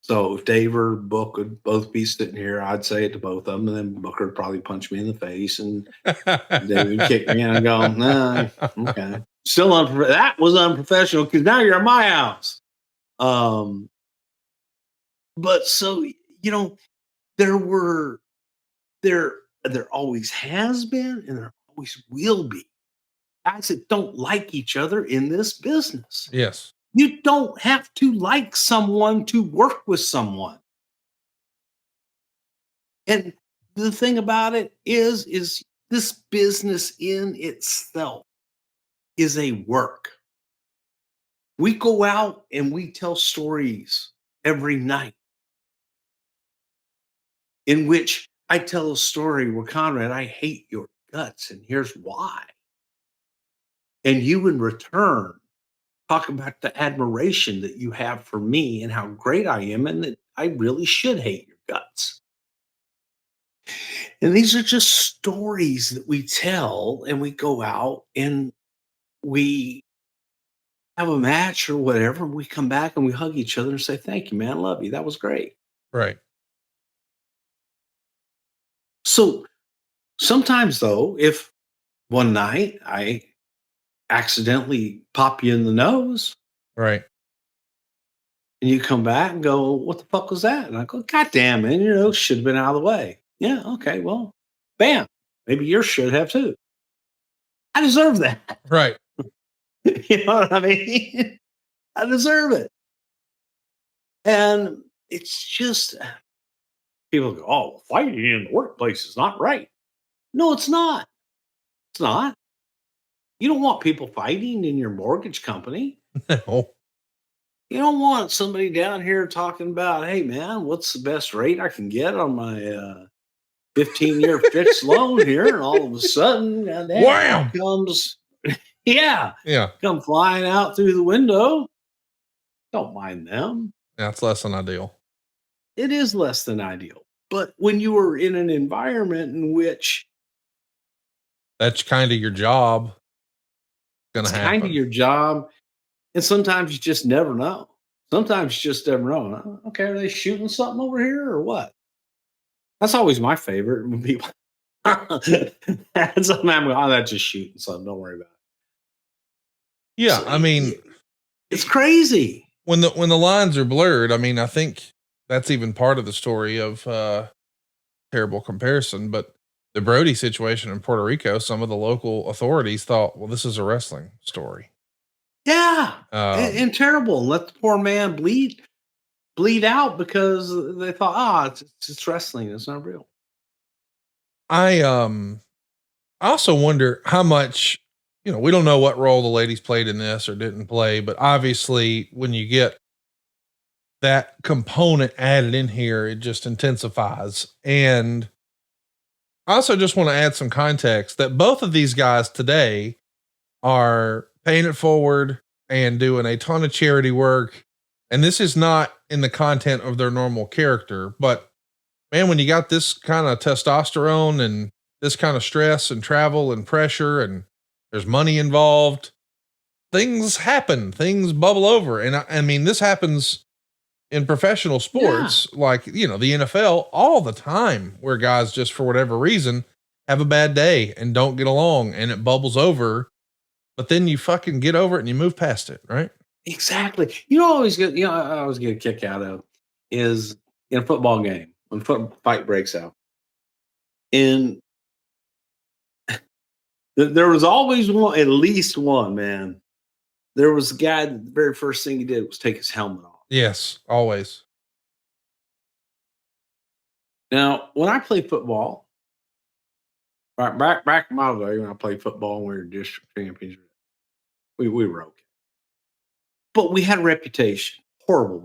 [SPEAKER 2] So if Dave or Book would both be sitting here, I'd say it to both of them, and then Booker would probably punch me in the face, and Dave would kick me, and I'd go, "Nah, okay." Still that was unprofessional because now you're at my house. Um, but so there were there always has been, and there always will be guys that don't like each other in this business.
[SPEAKER 1] Yes.
[SPEAKER 2] You don't have to like someone to work with someone. And the thing about it is this business in itself is a work. We go out and we tell stories every night in which I tell a story where Conrad, I hate your guts, and here's why. And you in return talk about the admiration that you have for me and how great I am, and that I really should hate your guts. And these are just stories that we tell, and we go out and we have a match or whatever. And we come back and we hug each other and say, "Thank you, man. Love you. That was great."
[SPEAKER 1] Right.
[SPEAKER 2] So sometimes, though, if one night I accidentally pop you in the nose
[SPEAKER 1] Right.
[SPEAKER 2] and you come back and go, "What the fuck was that?" And I go, "God damn, man, your nose should have been out of the way." Yeah, okay, well, bam. Maybe yours should have too. I deserve that.
[SPEAKER 1] Right.
[SPEAKER 2] You know what I mean? I deserve it. And it's just people go, "Oh, fighting in the workplace is not right." No, it's not. It's not. You don't want people fighting in your mortgage company.
[SPEAKER 1] No.
[SPEAKER 2] You don't want somebody down here talking about, "Hey, man, what's the best rate I can get on my 15-year fixed loan here?" And all of a sudden, goddamn,
[SPEAKER 1] Wham!
[SPEAKER 2] comes, yeah,
[SPEAKER 1] Yeah.
[SPEAKER 2] come flying out through the window. Don't mind them.
[SPEAKER 1] That's less than ideal.
[SPEAKER 2] It is less than ideal. But when you are in an environment in which
[SPEAKER 1] That's kind of your job. Gonna
[SPEAKER 2] it's kind of
[SPEAKER 1] happen.
[SPEAKER 2] your job, and sometimes you just never know. Sometimes you just never know. Okay, are they shooting something over here or what? That's always my favorite when people. That's something I'm going, "Oh, that's just shooting something. Don't worry about it."
[SPEAKER 1] Yeah.
[SPEAKER 2] So,
[SPEAKER 1] I mean,
[SPEAKER 2] it's crazy.
[SPEAKER 1] when the lines are blurred, I mean, I think that's even part of the story of terrible comparison, but the Brody situation in Puerto Rico, some of the local authorities thought, well, this is a wrestling story.
[SPEAKER 2] Yeah,
[SPEAKER 1] Um,
[SPEAKER 2] and terrible. And let the poor man bleed out because they thought, it's wrestling. It's not real.
[SPEAKER 1] I I also wonder how much, we don't know what role the ladies played in this or didn't play, but obviously when you get that component added in here, it just intensifies. And I also just want to add some context that both of these guys today are paying it forward and doing a ton of charity work. And this is not in the content of their normal character, but man, when you got this kind of testosterone and this kind of stress and travel and pressure and there's money involved, things happen, things bubble over. And I mean, this happens in professional
[SPEAKER 2] Yeah,
[SPEAKER 1] sports, like, the NFL all the time, where guys just for whatever reason have a bad day and don't get along and it bubbles over, but then you fucking get over it and you move past it. Right.
[SPEAKER 2] exactly. I always get a kick out of is in a football game when fight breaks out. And there was always one, at least one, man. There was a guy that the very first thing he did was take his helmet off.
[SPEAKER 1] Yes. Always.
[SPEAKER 2] Now, when I played football, right back in my day when I played football and we were district champions, we were okay. But we had a reputation, horrible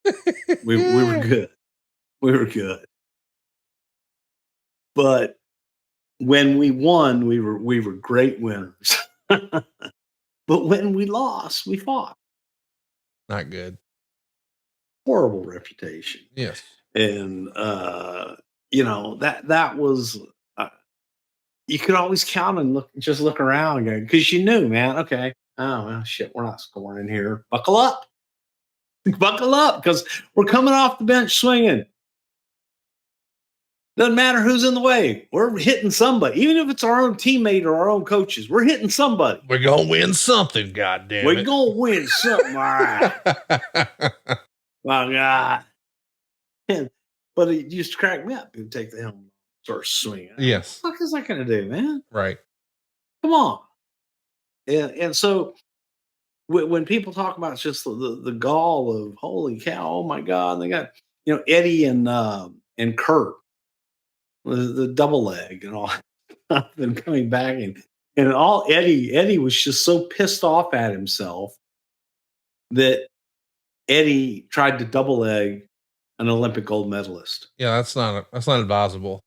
[SPEAKER 2] reputation. We were good. We were good. But when we won, we were great winners. But when we lost, we fought.
[SPEAKER 1] Not good.
[SPEAKER 2] Horrible reputation.
[SPEAKER 1] Yes.
[SPEAKER 2] And that was you could always count and look around because you knew, man, okay, oh well shit, we're not scoring in here. Buckle up. Buckle up, because we're coming off the bench swinging. Doesn't matter who's in the way. We're hitting somebody, even if it's our own teammate or our own coaches. We're hitting somebody.
[SPEAKER 1] We're going to win something. God damn
[SPEAKER 2] We're
[SPEAKER 1] it.
[SPEAKER 2] going to win something. All right. My God. But it used to crack me up. He'd take the helmet, start swinging.
[SPEAKER 1] Yes.
[SPEAKER 2] What the fuck is that going to do, man?
[SPEAKER 1] Right.
[SPEAKER 2] Come on. And so when people talk about just the gall of holy cow, oh my God, they got Eddie and Kurt, the double leg and all stuff, and coming back and all Eddie was just so pissed off at himself that Eddie tried to double leg an Olympic gold medalist.
[SPEAKER 1] Yeah, that's not advisable.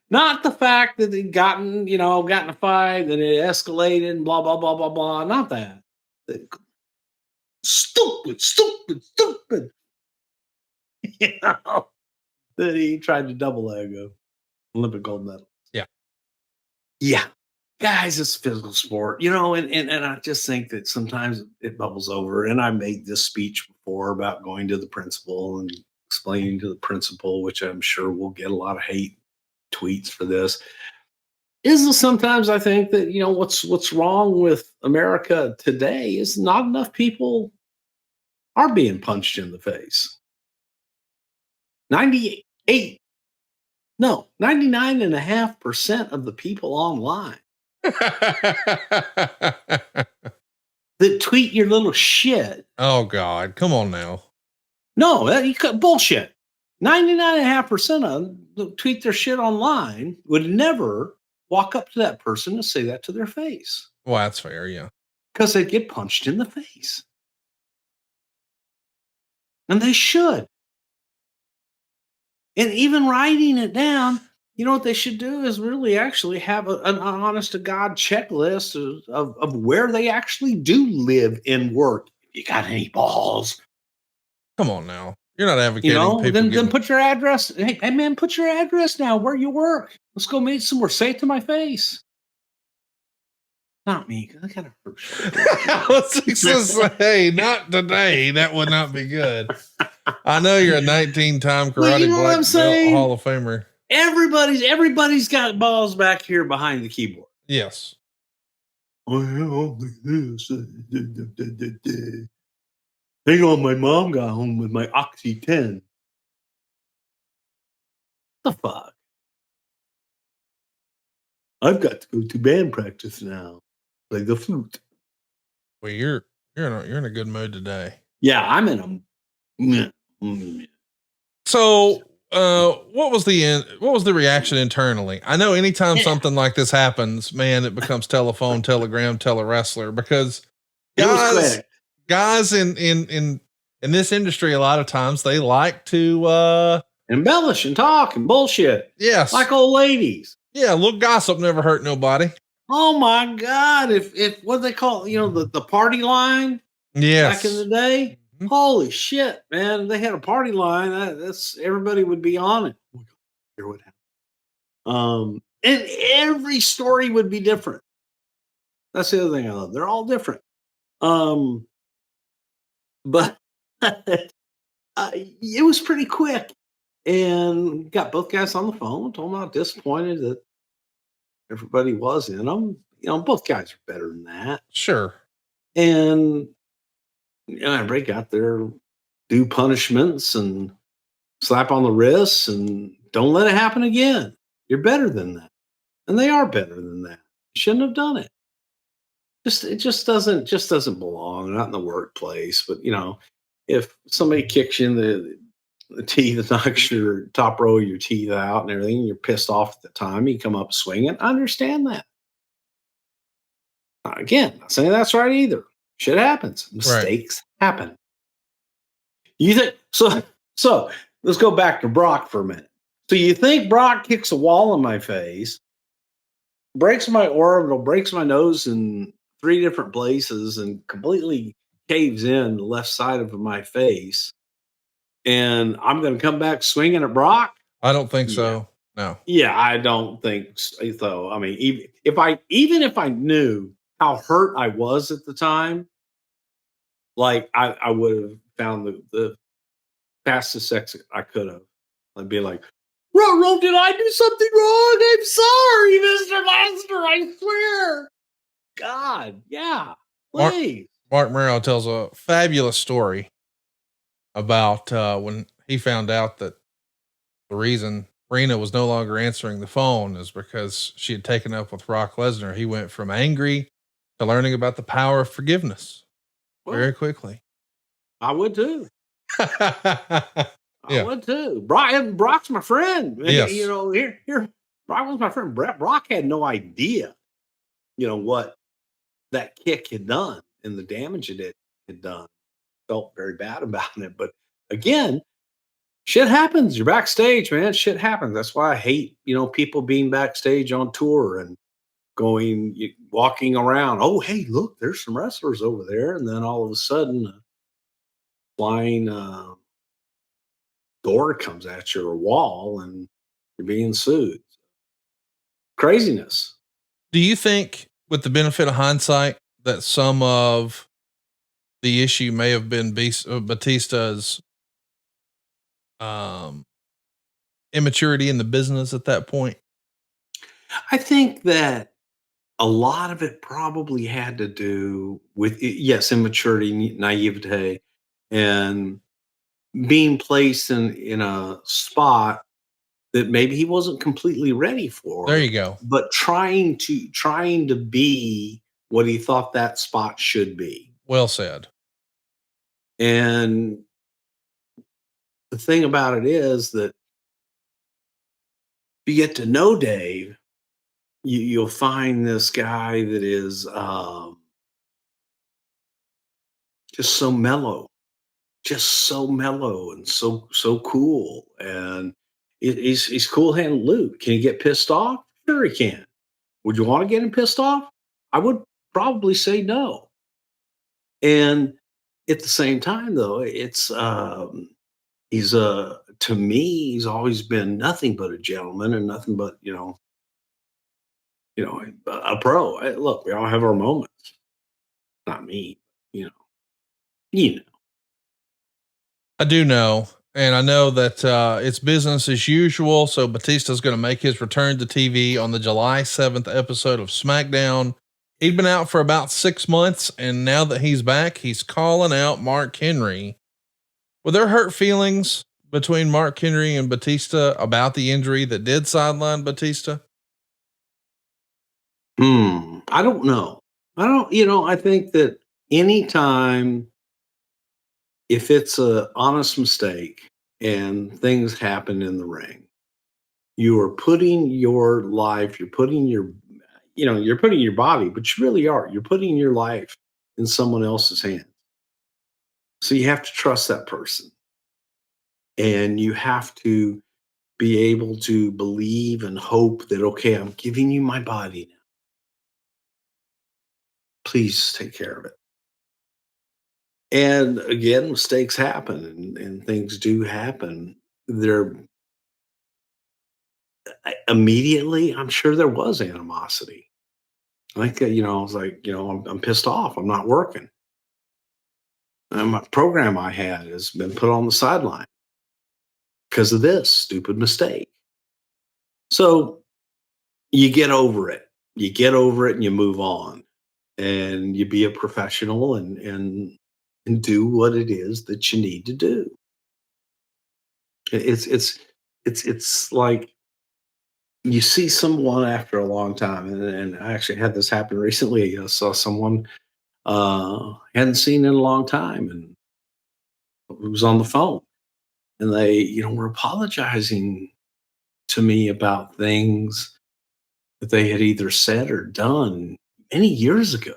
[SPEAKER 2] Not the fact that they got in a fight, that it escalated, and blah blah blah blah blah. Not that. Stupid, stupid, stupid. you know, that he tried to double leg a Olympic gold medal.
[SPEAKER 1] Yeah.
[SPEAKER 2] Yeah. Guys, it's a physical sport, and I just think that sometimes it bubbles over. And I made this speech before about going to the principal and explaining to the principal, which I'm sure we'll get a lot of hate tweets for this. Is that sometimes I think that what's wrong with America today is not enough people are being punched in the face. 99.5% of the people online that tweet your little shit.
[SPEAKER 1] Oh God, come on now.
[SPEAKER 2] No, you cut bullshit. 99.5% of them that tweet their shit online would never walk up to that person and say that to their face.
[SPEAKER 1] Well, that's fair, yeah.
[SPEAKER 2] Because they'd get punched in the face. And they should. And even writing it down, what they should do is really actually have an honest to God checklist of where they actually do live and work. If you got any balls.
[SPEAKER 1] Come on now. You're not advocating people.
[SPEAKER 2] Then put your address. Hey man, put your address now where you work. Let's go meet somewhere. Say it to my face. Not me, because I kind of hurt.
[SPEAKER 1] I was just say, not today. That would not be good. I know you're a 19-time karate black belt Hall of Famer.
[SPEAKER 2] Everybody's got balls back here behind the keyboard.
[SPEAKER 1] Yes.
[SPEAKER 2] Hang on, my mom got home with my Oxy 10. The fuck? I've got to go to band practice now. Play the flute.
[SPEAKER 1] Well, you're in a good mood today.
[SPEAKER 2] Yeah, I'm in a.
[SPEAKER 1] So, what was the reaction internally? I know anytime something like this happens, man, it becomes telephone, telegram, telewrestler, because guys in this industry, a lot of times they like to
[SPEAKER 2] embellish and talk and bullshit.
[SPEAKER 1] Yes,
[SPEAKER 2] like old ladies.
[SPEAKER 1] Yeah, a little gossip never hurt nobody.
[SPEAKER 2] Oh my God! If what they call the party line,
[SPEAKER 1] yes,
[SPEAKER 2] back in the day. Holy shit, man! If they had a party line, that's everybody would be on it. Hear what happened. And every story would be different. That's the other thing I love. They're all different. But it was pretty quick, and got both guys on the phone. Told them how disappointed that everybody was in them. Both guys are better than that.
[SPEAKER 1] Sure.
[SPEAKER 2] And everybody got their due punishments and slap on the wrists and don't let it happen again. You're better than that. And they are better than that. You shouldn't have done it. It just doesn't belong, not in the workplace. But if somebody kicks you in the teeth, knocks your top row of your teeth out and everything, and you're pissed off at the time, you come up swinging. I understand that. Again, not saying that's right either. Shit happens. Mistakes happen. You think so? Let's go back to Brock for a minute. So you think Brock kicks a wall in my face, breaks my orbital, breaks my nose in 3 different places, and completely caves in the left side of my face, and I'm going to come back swinging at Brock?
[SPEAKER 1] I don't think so. No.
[SPEAKER 2] Yeah, I don't think so. I mean, even if I knew how hurt I was at the time, like I would have found the fastest exit I could have. I'd be like, Ro, did I do something wrong? I'm sorry, Mr. Master, I swear. God, yeah, please.
[SPEAKER 1] Mark Merrow tells a fabulous story about when he found out that the reason Rena was no longer answering the phone is because she had taken up with Brock Lesnar. He went from angry To learning about the power of forgiveness
[SPEAKER 2] Well,
[SPEAKER 1] very quickly.
[SPEAKER 2] I would too. I
[SPEAKER 1] Yeah.
[SPEAKER 2] would too. Brock's my friend.
[SPEAKER 1] Yes.
[SPEAKER 2] You know, here, Brock was my friend. Brock had no idea, what that kick had done and the damage it had done. Felt very bad about it. But again, shit happens. You're backstage, man. Shit happens. That's why I hate, people being backstage on tour and walking around. Oh, hey, look, there's some wrestlers over there. And then all of a sudden, a flying door comes at you or wall and you're being sued. Craziness.
[SPEAKER 1] Do you think, with the benefit of hindsight, that some of the issue may have been Batista's um, immaturity in the business at that point?
[SPEAKER 2] I think that a lot of it probably had to do with, yes, immaturity, naivete, and being placed in a spot that maybe he wasn't completely ready
[SPEAKER 1] There
[SPEAKER 2] for,
[SPEAKER 1] you go.
[SPEAKER 2] but trying to be what he thought that spot should be.
[SPEAKER 1] Well said.
[SPEAKER 2] And the thing about it is that if you get to know Dave, you'll find this guy that is just so mellow, and so cool, and he's cool handled Luke. Can he get pissed off? Sure, he can. Would you want to get him pissed off? I would probably say no. And at the same time, though, it's he's to me, he's always been nothing but a gentleman and nothing but a pro. Look, we all have our moments. Not me, you know. You know.
[SPEAKER 1] I do know. And I know that it's business as usual. So Batista's going to make his return to TV on the July 7th episode of SmackDown. He'd been out for about 6 months. And now that he's back, he's calling out Mark Henry. Were there hurt feelings between Mark Henry and Batista about the injury that did sideline Batista?
[SPEAKER 2] I don't know. I think that anytime, if it's a honest mistake and things happen in the ring, you are putting your life, you're putting your body, but you really are. You're putting your life in someone else's hands. So you have to trust that person. And you have to be able to believe and hope that, okay, I'm giving you my body now. Please take care of it. And again, mistakes happen and things do happen. Immediately, I'm sure there was animosity. Like, I was like, I'm pissed off. I'm not working. And my program I had has been put on the sideline because of this stupid mistake. So you get over it. You get over it and you move on. And you be a professional and do what it is that you need to do. It's like you see someone after a long time, and I actually had this happen recently. I saw someone hadn't seen in a long time, and it was on the phone, and they were apologizing to me about things that they had either said or done many years ago.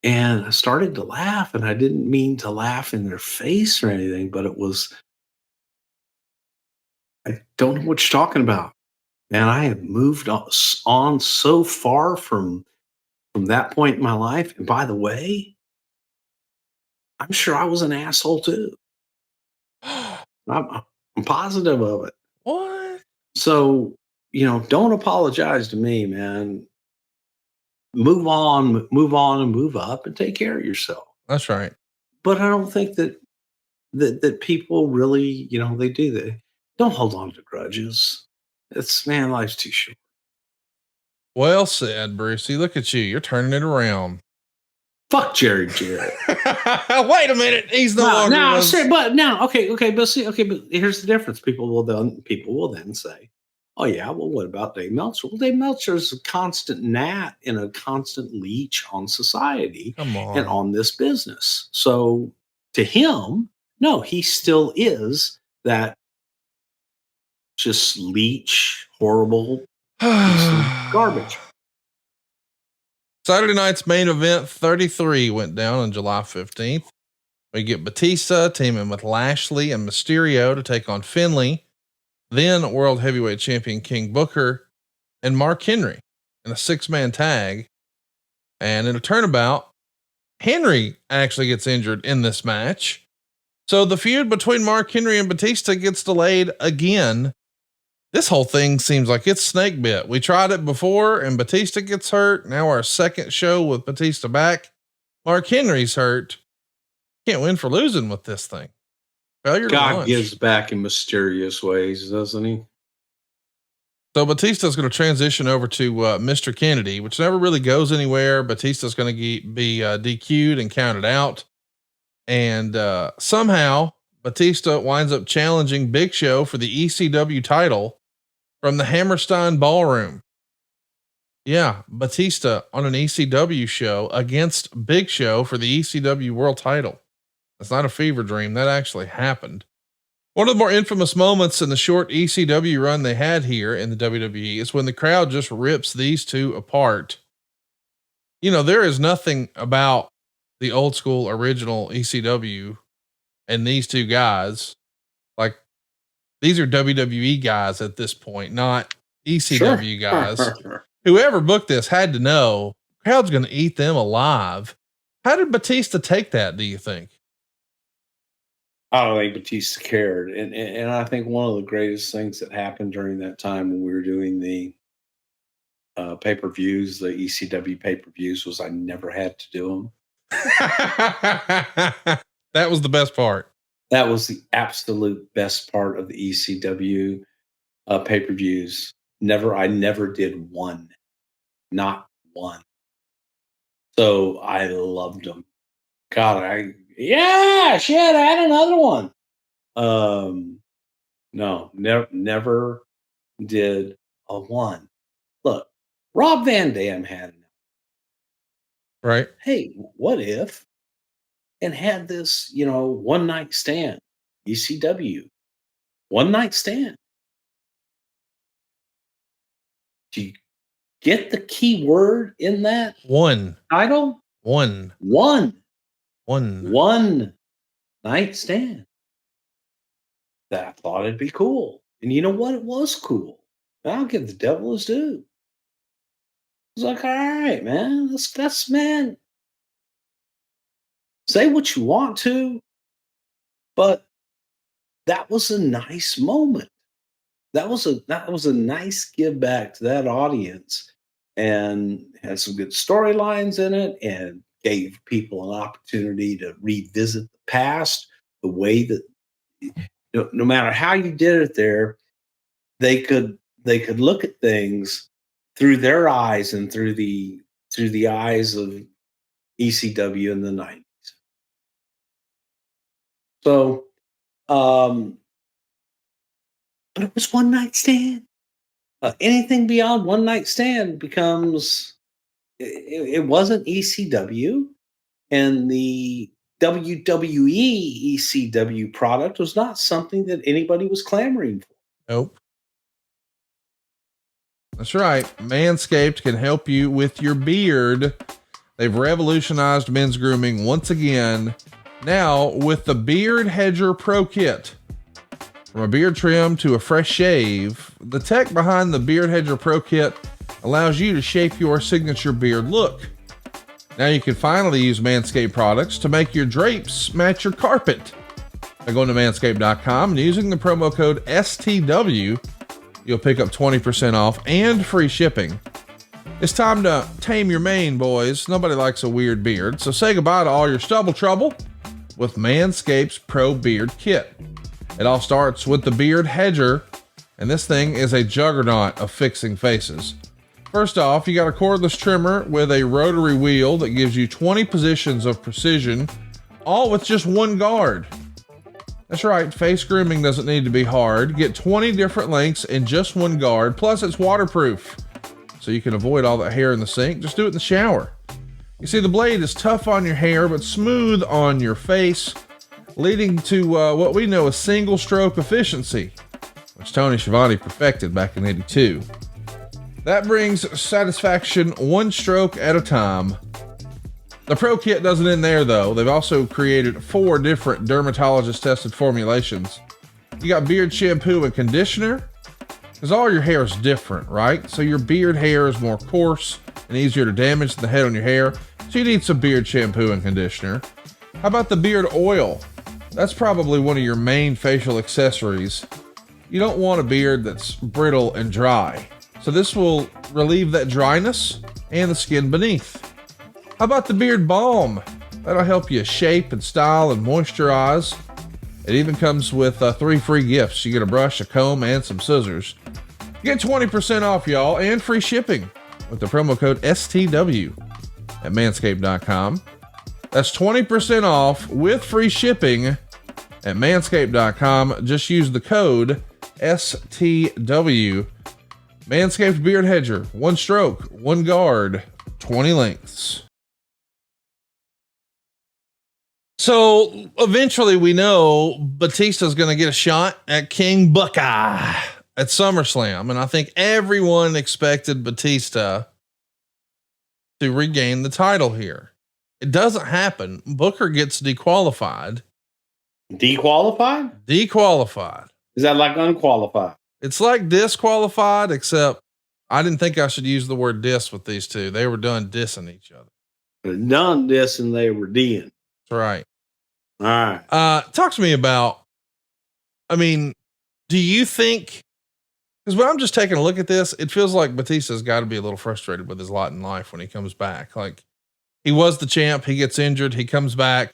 [SPEAKER 2] And I started to laugh, and I didn't mean to laugh in their face or anything, but it was, I don't know what you're talking about. And I have moved on so far from that point in my life. And by the way, I'm sure I was an asshole too. I'm positive of it.
[SPEAKER 1] What?
[SPEAKER 2] So, don't apologize to me, man. Move on, and move up and take care of yourself.
[SPEAKER 1] That's right.
[SPEAKER 2] But I don't think that people really, they do that. Don't hold on to grudges. Life's too short.
[SPEAKER 1] Well said, Brucey. Look at you. You're turning it around.
[SPEAKER 2] Fuck Jerry Jarrett.
[SPEAKER 1] Wait a minute. He's no longer.
[SPEAKER 2] But here's the difference. People will then say, Oh yeah, well, what about Dave Meltzer? Well, Dave Meltzer is a constant gnat and a constant leech on society
[SPEAKER 1] Come
[SPEAKER 2] and
[SPEAKER 1] on.
[SPEAKER 2] on this business. So to him, no, he still is that just leech, horrible piece of garbage.
[SPEAKER 1] Saturday night's main event 33 went down on July 15th. We get Batista teaming with Lashley and Mysterio to take on Finlay, then World Heavyweight Champion King Booker and Mark Henry in a 6-man tag. And in a turnabout, Henry actually gets injured in this match. So the feud between Mark Henry and Batista gets delayed again. This whole thing seems like it's snake bit. We tried it before and Batista gets hurt. Now our second show with Batista back. Mark Henry's hurt. Can't win for losing with this thing. Failure to
[SPEAKER 2] God
[SPEAKER 1] launch.
[SPEAKER 2] gives back in mysterious ways, doesn't he?
[SPEAKER 1] So Batista's going to transition over to Mr. Kennedy, which never really goes anywhere. Batista's going to be DQ'd and counted out. And somehow Batista winds up challenging Big Show for the ECW title from the Hammerstein Ballroom. Yeah, Batista on an ECW show against Big Show for the ECW world title. That's not a fever dream. That actually happened. One of the more infamous moments in the short ECW run they had here in the WWE is when the crowd just rips these two apart. You know, there is nothing about the old school original ECW and these two guys. Like, these are WWE guys at this point, not ECW guys. Whoever booked this had to know crowd's going to eat them alive. How did Batista take that, do you think?
[SPEAKER 2] I don't think Batista cared. And I think one of the greatest things that happened during that time when we were doing the pay-per-views, the ECW pay-per-views, was I never had to do them.
[SPEAKER 1] That was the best part.
[SPEAKER 2] That was the absolute best part of the ECW pay-per-views. I never did one, not one. So I loved them. God, shit, I had another one. No, never did a one. Look, Rob Van Dam had it.
[SPEAKER 1] Right.
[SPEAKER 2] Hey, what if? And had this, one night stand, ECW, one night stand. Do you get the key word in that
[SPEAKER 1] One
[SPEAKER 2] title?
[SPEAKER 1] One
[SPEAKER 2] night stand. That I thought it'd be cool. And you know what? It was cool. I'll give the devil his due. It's like, all right, man, that's man. Say what you want to, but that was a nice moment. That was a nice give back to that audience, and had some good storylines in it, and gave people an opportunity to revisit the past, the way that no matter how you did it there, they could look at things through their eyes and through the eyes of ECW in the 90s. So, but it was one night stand. Anything beyond one night stand becomes, it wasn't ECW, and the WWE ECW product was not something that anybody was clamoring for.
[SPEAKER 1] Nope. That's right. Manscaped can help you with your beard. They've revolutionized men's grooming once again. Now with the Beard Hedger Pro Kit. From a beard trim to a fresh shave, the tech behind the Beard Hedger Pro Kit allows you to shape your signature beard look. Now you can finally use Manscaped products to make your drapes match your carpet. By going to manscaped.com and using the promo code STW, you'll pick up 20% off and free shipping. It's time to tame your mane, boys. Nobody likes a weird beard, so say goodbye to all your stubble trouble with Manscaped's Pro Beard Kit. It all starts with the Beard Hedger, and this thing is a juggernaut of fixing faces. First off, you got a cordless trimmer with a rotary wheel that gives you 20 positions of precision, all with just one guard. That's right, face grooming doesn't need to be hard. Get 20 different lengths in just one guard, plus it's waterproof, so you can avoid all that hair in the sink. Just do it in the shower. You see, the blade is tough on your hair, but smooth on your face, leading to what we know as single stroke efficiency, which Tony Schiavone perfected back in '82. That brings satisfaction one stroke at a time. The Pro Kit doesn't end there, though. They've also created 4 different dermatologist-tested formulations. You got beard shampoo and conditioner, because all your hair is different, right? So your beard hair is more coarse and easier to damage than the head on your hair, so you need some beard shampoo and conditioner. How about the beard oil? That's probably one of your main facial accessories. You don't want a beard that's brittle and dry, so this will relieve that dryness and the skin beneath. How about the beard balm? That'll help you shape and style and moisturize. It even comes with 3 free gifts. You get a brush, a comb, and some scissors. Get 20% off, y'all, and free shipping with the promo code STW at manscaped.com. That's 20% off with free shipping at manscaped.com. Just use the code STW. Manscaped Beard Hedger. 1 stroke, 1 guard, 20 lengths. So eventually we know Batista's going to get a shot at King Buckeye at SummerSlam. And I think everyone expected Batista to regain the title here. It doesn't happen. Booker gets dequalified.
[SPEAKER 2] Dequalified?
[SPEAKER 1] Dequalified.
[SPEAKER 2] Is that like unqualified?
[SPEAKER 1] It's like disqualified, except I didn't think I should use the word diss with these two. They were done dissing each other.
[SPEAKER 2] They're done this and they were D'ing.
[SPEAKER 1] That's right.
[SPEAKER 2] All right.
[SPEAKER 1] Talk to me about, I mean, do you think, because when I'm just taking a look at this, it feels like Batista's got to be a little frustrated with his lot in life when he comes back. Like, he was the champ, he gets injured, he comes back.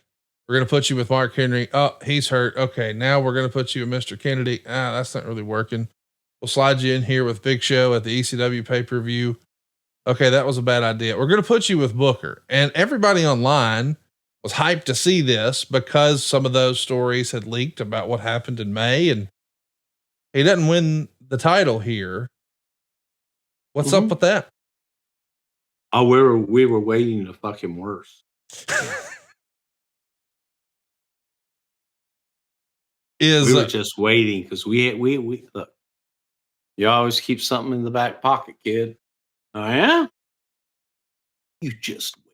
[SPEAKER 1] We're going to put you with Mark Henry. Oh, he's hurt. Okay, now we're going to put you with Mr. Kennedy. That's not really working. We'll slide you in here with Big Show at the ECW pay-per-view. Okay, that was a bad idea. We're going to put you with Booker. And everybody online was hyped to see this because some of those stories had leaked about what happened in May, and he doesn't win the title here. What's up with that?
[SPEAKER 2] Oh, we were waiting to fucking worse. We were just waiting because we look. You always keep something in the back pocket, kid. Oh yeah, you just wait.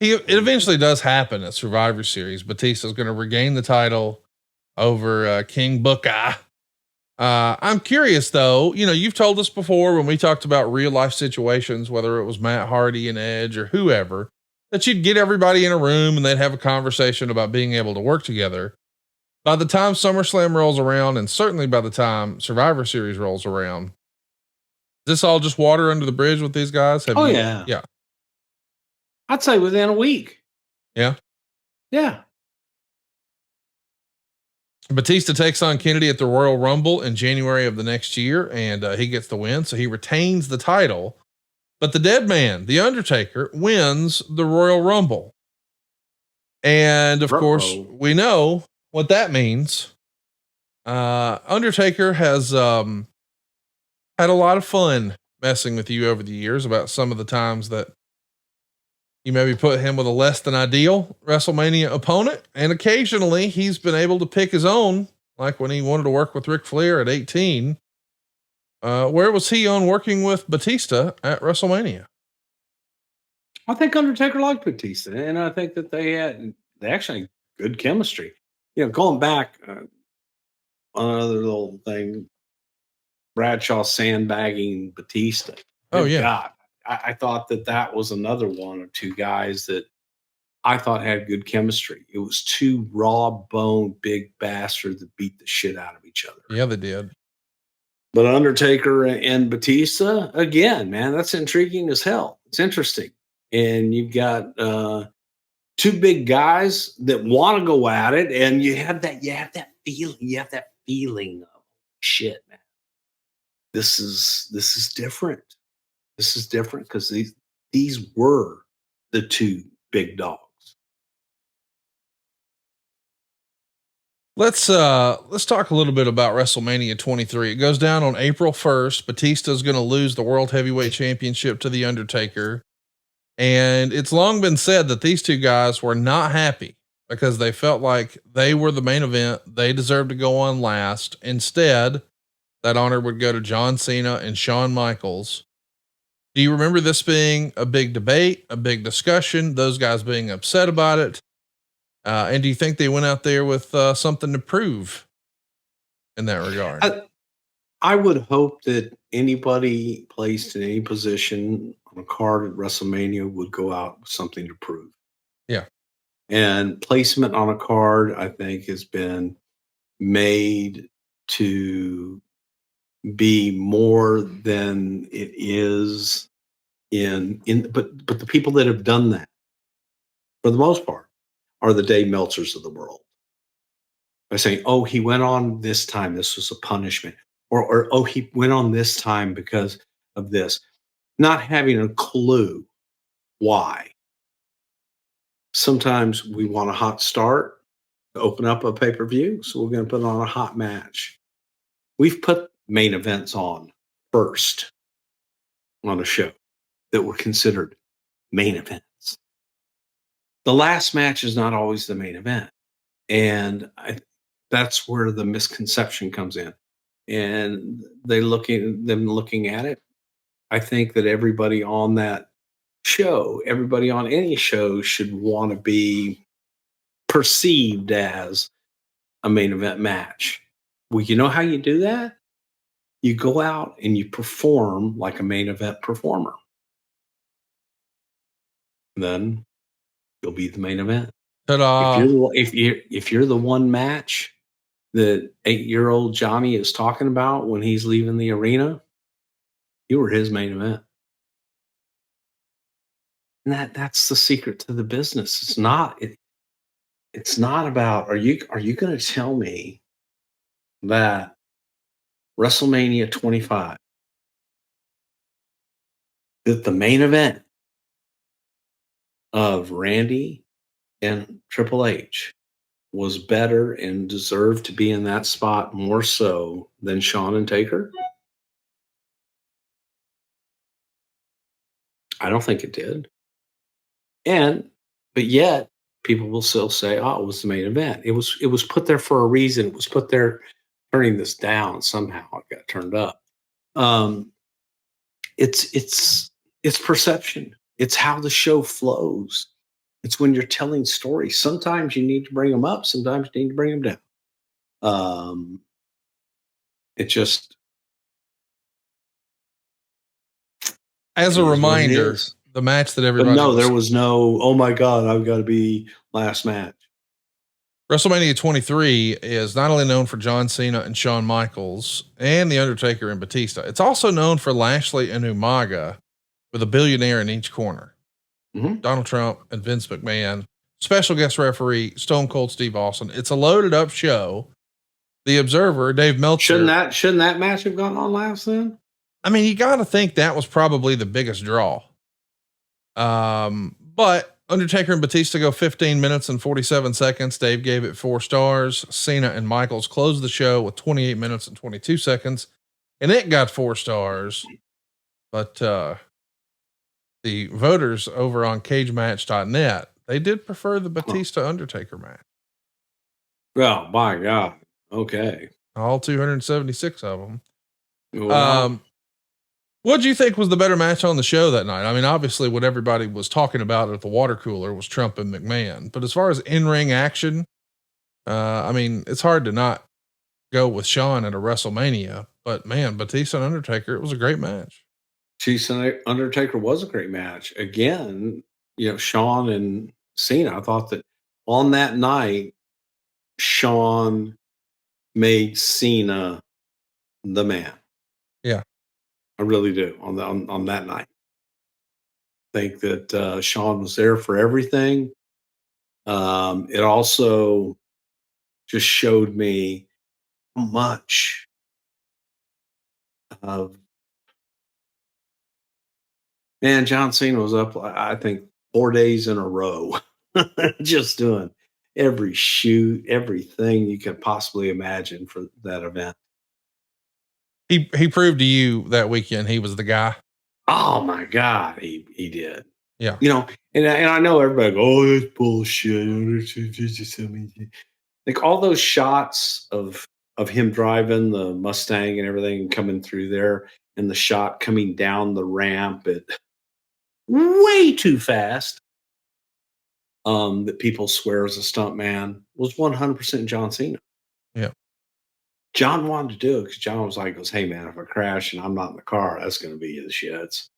[SPEAKER 1] It eventually does happen at Survivor Series. Batista's going to regain the title over King Buckeye. I'm curious though, you know, you've told us before when we talked about real life situations, whether it was Matt Hardy and Edge or whoever, that you'd get everybody in a room and they'd have a conversation about being able to work together. By the time SummerSlam rolls around, and certainly by the time Survivor Series rolls around, is this all just water under the bridge with these guys?
[SPEAKER 2] Yeah.
[SPEAKER 1] Yeah.
[SPEAKER 2] I'd say within a week.
[SPEAKER 1] Yeah.
[SPEAKER 2] Yeah.
[SPEAKER 1] Batista takes on Kennedy at the Royal Rumble in January of the next year, and he gets the win. So he retains the title, but the dead man, the Undertaker, wins the Royal Rumble. And of course we know what that means. Undertaker has, had a lot of fun messing with you over the years about some of the times that you maybe put him with a less than ideal WrestleMania opponent. And occasionally he's been able to pick his own, like when he wanted to work with Ric Flair at 18. Where was he on working with Batista at WrestleMania?
[SPEAKER 2] I think Undertaker liked Batista, and I think that they actually had good chemistry. You know, going back, another little thing, Bradshaw sandbagging Batista.
[SPEAKER 1] Oh yeah.
[SPEAKER 2] God, I thought that was another one or two guys that I thought had good chemistry. It was 2 raw boned big bastards that beat the shit out of each other.
[SPEAKER 1] Yeah, they did.
[SPEAKER 2] But Undertaker and Batista, again, man, that's intriguing as hell. It's interesting. And you've got 2 big guys that want to go at it, and you have that feeling of shit, man. This is different. This is different because these were the 2 big dogs.
[SPEAKER 1] Let's talk a little bit about WrestleMania 23. It goes down on April 1st. Batista is going to lose the World Heavyweight Championship to The Undertaker. And it's long been said that these two guys were not happy because they felt like they were the main event. They deserved to go on last. Instead, that honor would go to John Cena and Shawn Michaels. Do you remember this being a big debate, a big discussion, those guys being upset about it? And do you think they went out there with something to prove in that regard?
[SPEAKER 2] I would hope that anybody placed in any position on a card at WrestleMania would go out with something to prove.
[SPEAKER 1] Yeah.
[SPEAKER 2] And placement on a card, I think, has been made to be more than it is but the people that have done that, for the most part, are the Dave Meltzers of the world. By saying, oh, he went on this time, this was a punishment. Or oh, he went on this time because of this. Not having a clue why. Sometimes we want a hot start to open up a pay-per-view, so we're going to put on a hot match. We've put main events on first on a show that were considered main events. The last match is not always the main event. And that's where the misconception comes in. And them looking at it, I think that everybody on that show, everybody on any show should want to be perceived as a main event match. Well, you know how you do that? You go out and you perform like a main event performer. Then you'll be the main event.
[SPEAKER 1] Ta-da.
[SPEAKER 2] If you're the one match that 8-year-old Johnny is talking about when he's leaving the arena, you were his main event. And that's the secret to the business. It's not about, are you going to tell me that WrestleMania 25, that the main event of Randy and Triple H was better and deserved to be in that spot more so than Shawn and Taker? I don't think it did. But yet people will still say, oh, it was the main event. It was put there for a reason. It was put there. Turning this down somehow, it got turned up. It's perception. It's how the show flows. It's when you're telling stories. Sometimes you need to bring them up. Sometimes you need to bring them down. It just,
[SPEAKER 1] as a reminder, the match that everybody.
[SPEAKER 2] But no, there was no, oh my God, I've got to be last match.
[SPEAKER 1] WrestleMania 23 is not only known for John Cena and Shawn Michaels and The Undertaker and Batista, it's also known for Lashley and Umaga with a billionaire in each corner.
[SPEAKER 2] Mm-hmm.
[SPEAKER 1] Donald Trump and Vince McMahon, special guest referee, Stone Cold Steve Austin. It's a loaded up show. The Observer, Dave Meltzer.
[SPEAKER 2] Shouldn't that match have gone on last then?
[SPEAKER 1] I mean, you got to think that was probably the biggest draw. But Undertaker and Batista go 15 minutes and 47 seconds. Dave gave it 4 stars. Cena and Michaels closed the show with 28 minutes and 22 seconds, and it got 4 stars. But the voters over on cagematch.net, they did prefer the Batista Undertaker match.
[SPEAKER 2] Oh my God. Okay.
[SPEAKER 1] All 276 of them.
[SPEAKER 2] Well,
[SPEAKER 1] what do you think was the better match on the show that night? I mean, obviously what everybody was talking about at the water cooler was Trump and McMahon, but as far as in-ring action, I mean, it's hard to not go with Shawn at a WrestleMania, but man, Batista and Undertaker, it was a great match.
[SPEAKER 2] Batista and Undertaker was a great match. Again, Shawn and Cena, I thought that on that night, Shawn made Cena the man.
[SPEAKER 1] Yeah.
[SPEAKER 2] I really do on that night. I think that Shawn was there for everything. It also just showed me how much of John Cena was up, I think, 4 days in a row, just doing every shoot, everything you could possibly imagine for that event.
[SPEAKER 1] He proved to you that weekend he was the guy.
[SPEAKER 2] Oh my God, he did.
[SPEAKER 1] Yeah.
[SPEAKER 2] You know, and I know everybody go, oh, that's bullshit. Like all those shots of him driving the Mustang and everything coming through there, and the shot coming down the ramp at way too fast. That people swear is a stunt man was 100% John Cena.
[SPEAKER 1] Yeah.
[SPEAKER 2] John wanted to do it because John was like, hey man, if I crash and I'm not in the car, that's going to be the shits.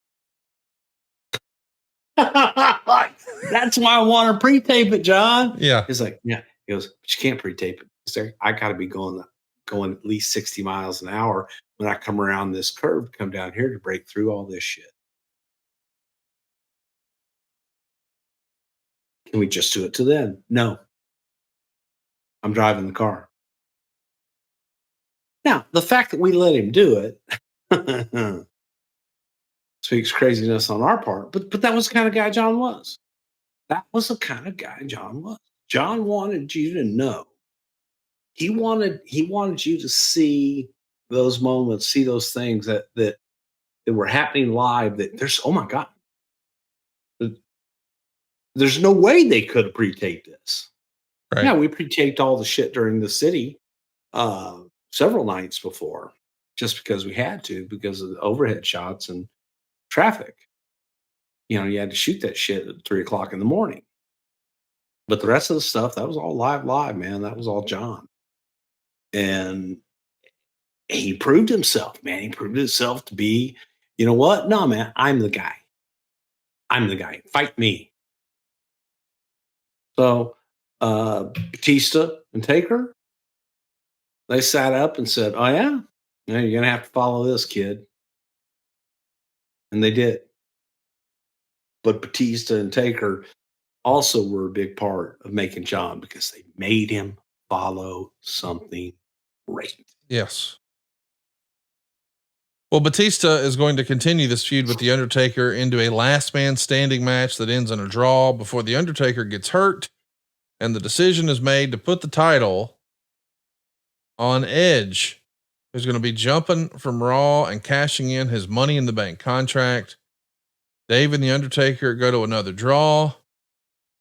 [SPEAKER 2] That's why I want to pre-tape it, John.
[SPEAKER 1] Yeah.
[SPEAKER 2] He's like, yeah. He goes, but you can't pre-tape it. I got to be going at least 60 miles an hour when I come around this curve, come down here to break through all this shit. Can we just do it to then? No. I'm driving the car. Now, the fact that we let him do it speaks craziness on our part, but that was the kind of guy John was. That was the kind of guy John was. John wanted you to know. He wanted you to see those moments, see those things that were happening live. That there's, oh my God, there's no way they could have pre-taped this.
[SPEAKER 1] Right.
[SPEAKER 2] Yeah, we pre-taped all the shit during the city several nights before, just because we had to, because of the overhead shots and traffic. You know, you had to shoot that shit at 3:00 in the morning. But the rest of the stuff, that was all live, man. That was all John. And he proved himself, man. He proved himself to be, you know what? No, man, I'm the guy. I'm the guy. Fight me. So Batista and Taker, they sat up and said, oh, yeah? You're going to have to follow this, kid. And they did. But Batista and Taker also were a big part of making John, because they made him follow something great.
[SPEAKER 1] Yes. Well, Batista is going to continue this feud with The Undertaker into a last man standing match that ends in a draw before The Undertaker gets hurt. And the decision is made to put the title on Edge, who's going to be jumping from Raw and cashing in his Money in the Bank contract. Dave and The Undertaker go to another draw.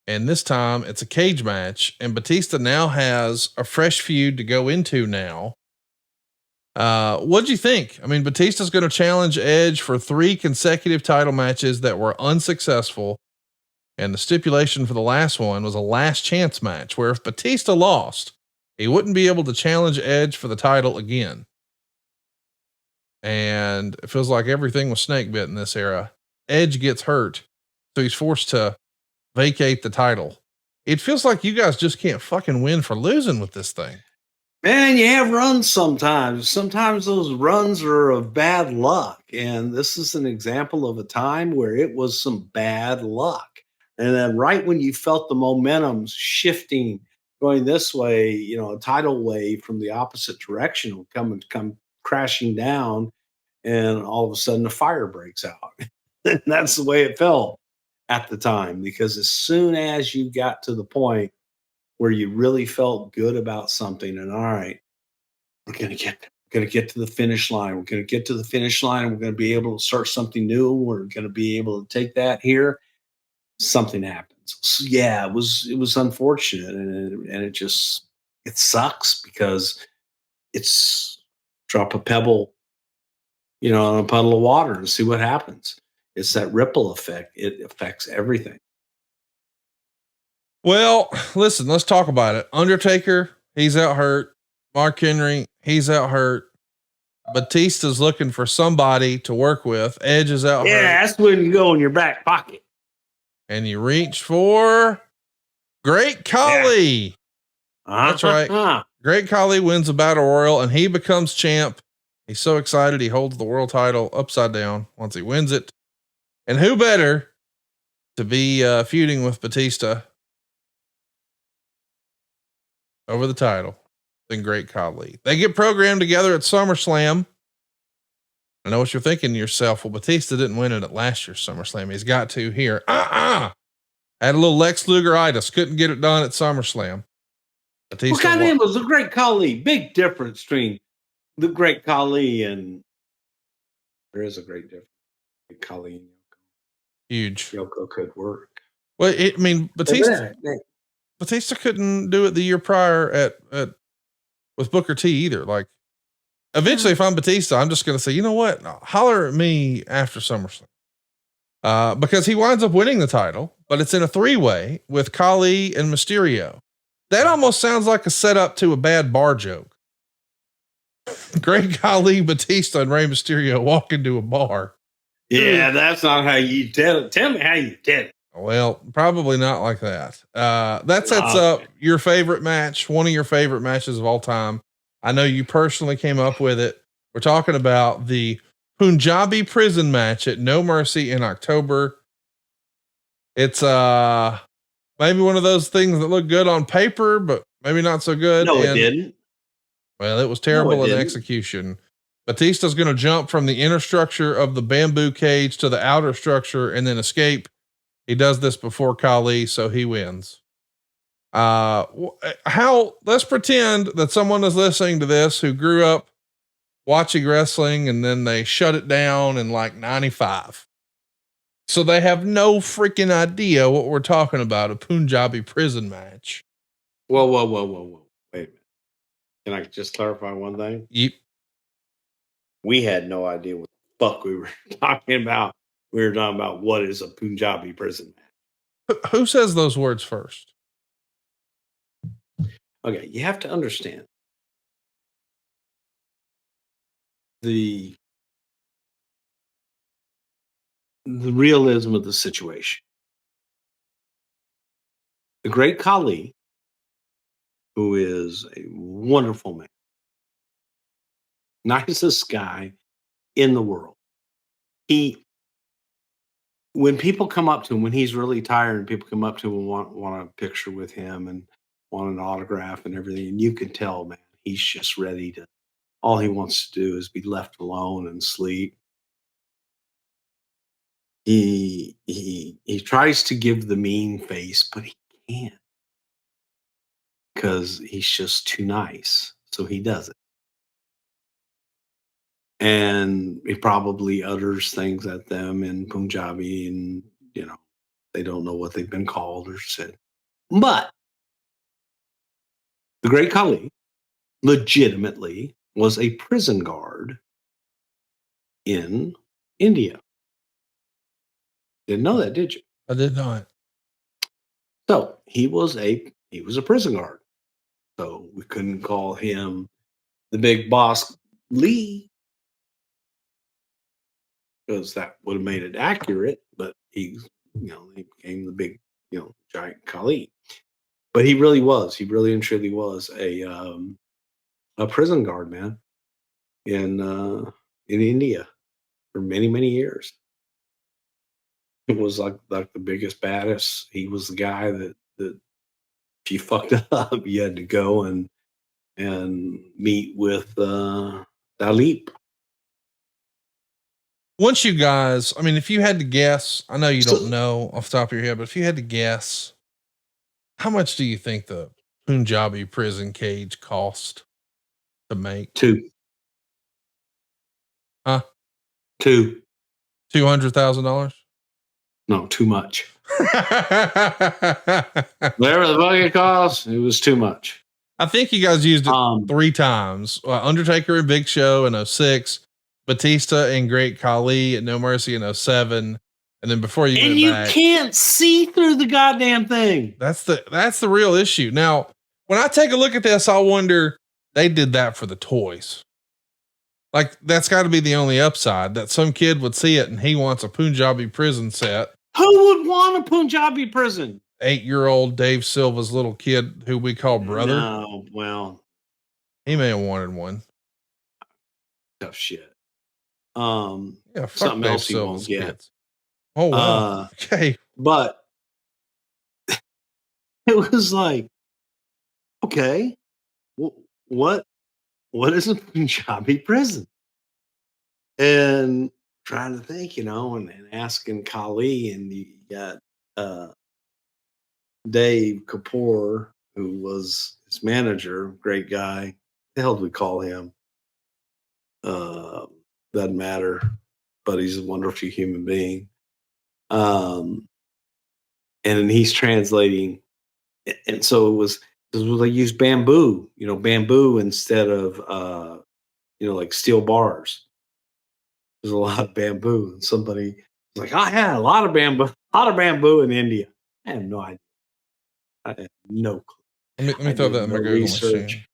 [SPEAKER 1] And this time it's a cage match, and Batista now has a fresh feud to go into now. What'd you think? I mean, Batista's going to challenge Edge for 3 consecutive title matches that were unsuccessful. And the stipulation for the last one was a last chance match, where if Batista lost, he wouldn't be able to challenge Edge for the title again. And it feels like everything was snake bit in this era. Edge gets hurt, so he's forced to vacate the title. It feels like you guys just can't fucking win for losing with this thing.
[SPEAKER 2] Man, you have runs sometimes. Sometimes those runs are of bad luck. And this is an example of a time where it was some bad luck. And then right when you felt the momentum shifting, going this way, you know, a tidal wave from the opposite direction will come crashing down, and all of a sudden a fire breaks out. And that's the way it felt at the time, because as soon as you got to the point where you really felt good about something, and all right, we're going to get to the finish line. We're going to get to the finish line. We're going to be able to start something new. We're going to be able to take that here. Something happens. So yeah, it was unfortunate, and it sucks, because it's drop a pebble, you know, on a puddle of water and see what happens. It's that ripple effect. It affects everything.
[SPEAKER 1] Well, listen, let's talk about it. Undertaker, he's out hurt. Mark Henry, he's out hurt. Batista's looking for somebody to work with. Edge is out hurt.
[SPEAKER 2] Yeah, that's when you go in your back pocket.
[SPEAKER 1] And you reach for Great Khali. Yeah. That's right. Great Khali wins the Battle Royal, and he becomes champ. He's so excited. He holds the world title upside down once he wins it. And who better to be feuding with Batista over the title than Great Khali? They get programmed together at SummerSlam. I know what you're thinking to yourself. Well, Batista didn't win it at last year's SummerSlam. He's got to here. Had a little Lex Luger-itis. Couldn't get it done at SummerSlam.
[SPEAKER 2] Well,
[SPEAKER 1] Batista
[SPEAKER 2] goddamn, it was the Great Khali. Big difference between the Great Khali and there is a great difference. Khali and
[SPEAKER 1] huge.
[SPEAKER 2] Yoko could work.
[SPEAKER 1] Well, I mean, Batista couldn't do it the year prior at with Booker T either. Like, eventually, if I'm Batista, I'm just going to say, you know what? Holler at me after SummerSlam. Because he winds up winning the title, but it's in a 3-way with Khali and Mysterio. That almost sounds like a setup to a bad bar joke. Great Khali, Batista, and Rey Mysterio walk into a bar.
[SPEAKER 2] Yeah, that's not how you tell it. Tell me how you tell it.
[SPEAKER 1] Well, probably not like that. That sets up your favorite match, one of your favorite matches of all time. I know you personally came up with it. We're talking about the Punjabi prison match at No Mercy in October. It's maybe one of those things that look good on paper, but maybe not so good.
[SPEAKER 2] No, it didn't.
[SPEAKER 1] Well, it was terrible in execution. Batista's going to jump from the inner structure of the bamboo cage to the outer structure and then escape. He does this before Khali, so he wins. Let's pretend that someone is listening to this who grew up watching wrestling and then they shut it down in like 95. So they have no freaking idea what we're talking about, a Punjabi prison match.
[SPEAKER 2] Whoa. Wait a minute. Can I just clarify one thing?
[SPEAKER 1] Yep.
[SPEAKER 2] We had no idea what the fuck we were talking about. We were talking about what is a Punjabi prison match.
[SPEAKER 1] Who says those words first?
[SPEAKER 2] Okay, you have to understand the realism of the situation. The Great Khali, who is a wonderful man, nicest guy in the world. When people come up to him, when he's really tired and people come up to him and want a picture with him and want an autograph and everything, and you can tell, man, he's just ready to, all he wants to do is be left alone and sleep. He tries to give the mean face, but he can't because he's just too nice. So he does it. And he probably utters things at them in Punjabi and, they don't know what they've been called or said. But the Great Khali legitimately was a prison guard in India. Didn't know that, did you?
[SPEAKER 1] I did not.
[SPEAKER 2] So he was a prison guard. So we couldn't call him the big boss Lee, because that would have made it accurate, but he became the big, giant Khali. But he really and truly was a prison guard, man, in India for many, many years. It was like the biggest, baddest. He was the guy that if you fucked up, you had to go and meet with Dalip.
[SPEAKER 1] Once you guys, I mean, if you had to guess, I know you don't know off the top of your head, but if you had to guess, how much do you think the Punjabi prison cage cost to make?
[SPEAKER 2] $2.
[SPEAKER 1] Huh?
[SPEAKER 2] $200,000? No, too much. Whatever the fuck it cost, it was too much.
[SPEAKER 1] I think you guys used it 3 times. Undertaker and Big Show in 06, Batista and Great Khali at No Mercy in 07. And then before you
[SPEAKER 2] and you back, can't see through the goddamn thing.
[SPEAKER 1] That's the real issue. Now, when I take a look at this, I'll wonder, they did that for the toys. Like, that's got to be the only upside, that some kid would see it and he wants a Punjabi prison set.
[SPEAKER 2] Who would want a Punjabi prison?
[SPEAKER 1] 8-year-old Dave Silva's little kid, who we call brother.
[SPEAKER 2] No, well,
[SPEAKER 1] he may have wanted one.
[SPEAKER 2] Tough shit.
[SPEAKER 1] Yeah,
[SPEAKER 2] something Dave else he won't get.
[SPEAKER 1] Kids. Oh, wow. Okay.
[SPEAKER 2] But it was like, okay, what is a Punjabi prison? And trying to think, and asking Khali, and you got Dave Kapoor, who was his manager, great guy. The hell do we call him? Doesn't matter, but he's a wonderful human being. And then he's translating, and so it was they used bamboo, bamboo instead of like steel bars. There's a lot of bamboo, and somebody was like, "I had a lot of bamboo in India." I have no idea. I have no clue.
[SPEAKER 1] Let me
[SPEAKER 2] I
[SPEAKER 1] throw
[SPEAKER 2] did
[SPEAKER 1] that in my
[SPEAKER 2] no
[SPEAKER 1] Google
[SPEAKER 2] research.
[SPEAKER 1] machine.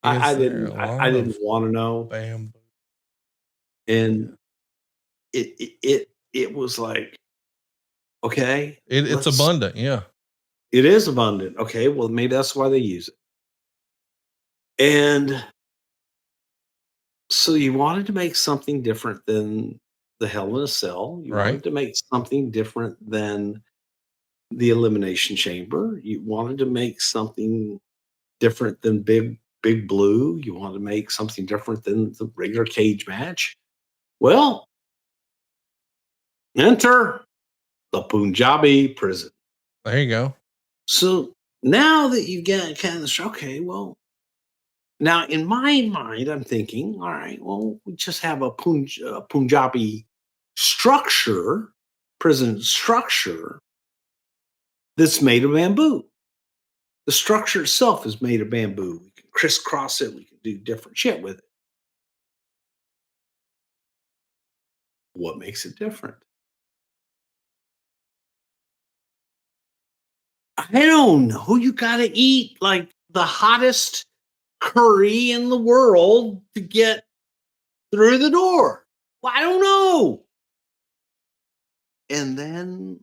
[SPEAKER 2] I
[SPEAKER 1] Is there
[SPEAKER 2] didn't.
[SPEAKER 1] a
[SPEAKER 2] I
[SPEAKER 1] lot
[SPEAKER 2] didn't
[SPEAKER 1] of
[SPEAKER 2] want to know,
[SPEAKER 1] bamboo?
[SPEAKER 2] and it was like, okay,
[SPEAKER 1] It's abundant. Yeah.
[SPEAKER 2] it is abundant. Okay, well, maybe that's why they use it. And so you wanted to make something different than the Hell in a Cell. You
[SPEAKER 1] Right.
[SPEAKER 2] wanted to make something different than the Elimination Chamber. You wanted to make something different than Big Blue. You wanted to make something different than the regular cage match. Well, enter the Punjabi prison.
[SPEAKER 1] There you go.
[SPEAKER 2] So now that you get kind of okay, well, now in my mind, I'm thinking, all right, well, we just have a Punjabi structure, prison structure that's made of bamboo. The structure itself is made of bamboo. We can crisscross it. We can do different shit with it. What makes it different? I don't know. You got to eat like the hottest curry in the world to get through the door. Well, I don't know. And then,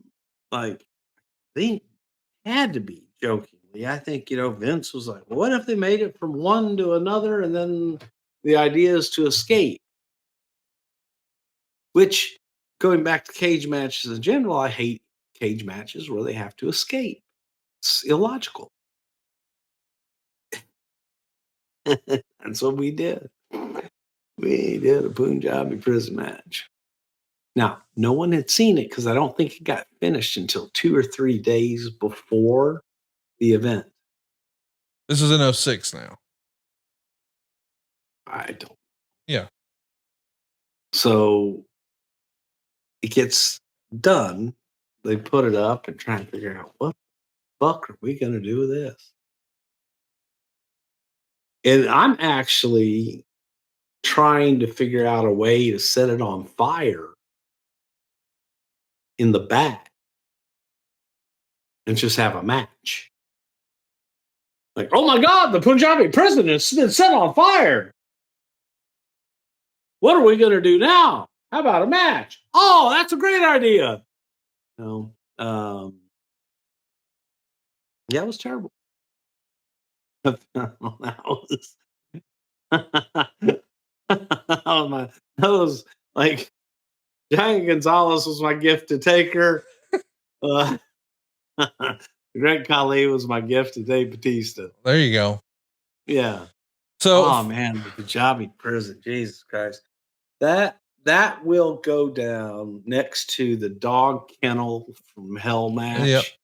[SPEAKER 2] like, they had to be jokingly. I think, Vince was like, what if they made it from one to another and then the idea is to escape? Which, going back to cage matches in general, I hate cage matches where they have to escape. It's illogical. That's what we did. We did a Punjabi prison match. Now, no one had seen it because I don't think it got finished until 2 or 3 days before the event.
[SPEAKER 1] This is in 06 now.
[SPEAKER 2] I don't.
[SPEAKER 1] Yeah.
[SPEAKER 2] So it gets done. They put it up and try and figure out what the fuck are we going to do with this? And I'm actually trying to figure out a way to set it on fire in the back and just have a match. Like, oh my God, the Punjabi prison has been set on fire. What are we going to do now? How about a match? Oh, that's a great idea. No, yeah, it was terrible. that was that was like Giant Gonzalez was my gift to Taker. Greg Khali was my gift to Dave Batista.
[SPEAKER 1] There you go.
[SPEAKER 2] Yeah.
[SPEAKER 1] So,
[SPEAKER 2] oh man, the Punjabi prison, Jesus Christ, that will go down next to the dog kennel from Hell match.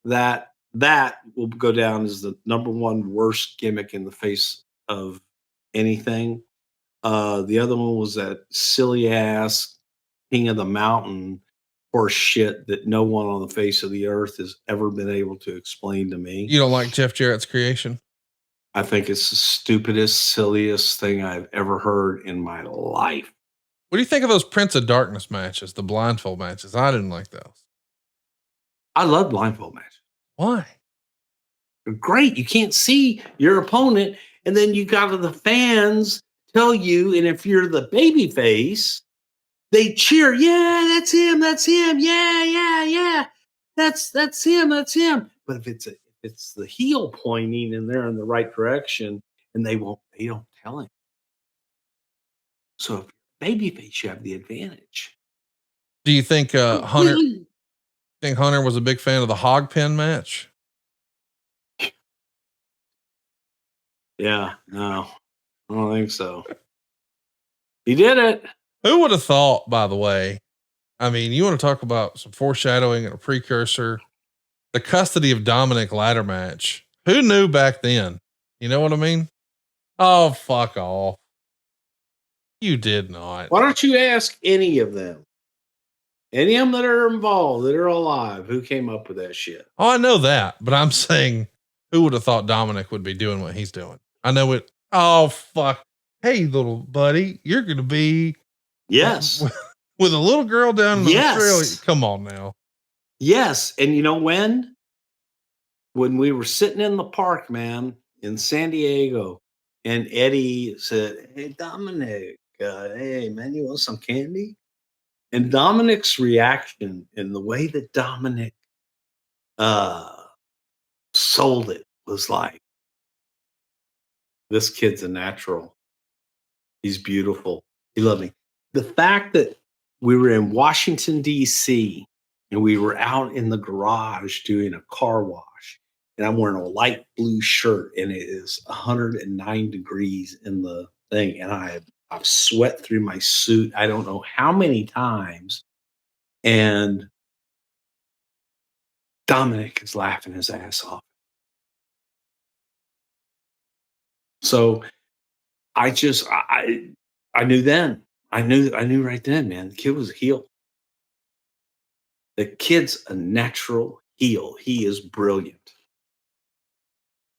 [SPEAKER 1] Yep.
[SPEAKER 2] That will go down as the number one worst gimmick in the face of anything. The other one was that silly ass King of the Mountain horse shit that no one on the face of the earth has ever been able to explain to me.
[SPEAKER 1] You don't like Jeff Jarrett's creation?
[SPEAKER 2] I think it's the stupidest, silliest thing I've ever heard in my life.
[SPEAKER 1] What do you think of those Prince of Darkness matches, the blindfold matches? I didn't like those.
[SPEAKER 2] I love blindfold matches.
[SPEAKER 1] Why?
[SPEAKER 2] They're great. You can't see your opponent, and then you got the fans tell you, and if you're the baby face, they cheer, yeah, that's him, yeah, that's him. But if it's the heel pointing and they're in the right direction, and they don't tell him. So if you're babyface, you have the advantage.
[SPEAKER 1] Do you think Hunter was a big fan of the hog pen match?
[SPEAKER 2] Yeah, no, I don't think so. He did it.
[SPEAKER 1] Who would have thought, by the way? I mean, you want to talk about some foreshadowing and a precursor. the custody of Dominic ladder match. Who knew back then? You know what I mean? Oh, fuck off. You did not.
[SPEAKER 2] Why don't you ask any of them? Any of them that are involved, that are alive, who came up with that shit?
[SPEAKER 1] Oh, I know that, but I'm saying who would have thought Dominic would be doing what he's doing? I know it. Oh, fuck. Hey, little buddy, you're going to be.
[SPEAKER 2] Yes.
[SPEAKER 1] With a little girl down in
[SPEAKER 2] Yes.
[SPEAKER 1] Australia. Come on now.
[SPEAKER 2] Yes. And you know when? When we were sitting in the park, man, in San Diego, and Eddie said, "Hey, Dominic, hey, man, you want some candy?" And Dominic's reaction and the way that Dominic sold it was like, this kid's a natural. He's beautiful. He loved me. The fact that we were in Washington, D.C., and we were out in the garage doing a car wash, and I'm wearing a light blue shirt, and it is 109 degrees in the thing, and I've sweat through my suit. I don't know how many times. And Dominic is laughing his ass off. So I knew then. I knew right then, man. The kid was a heel. The kid's a natural heel. He is brilliant.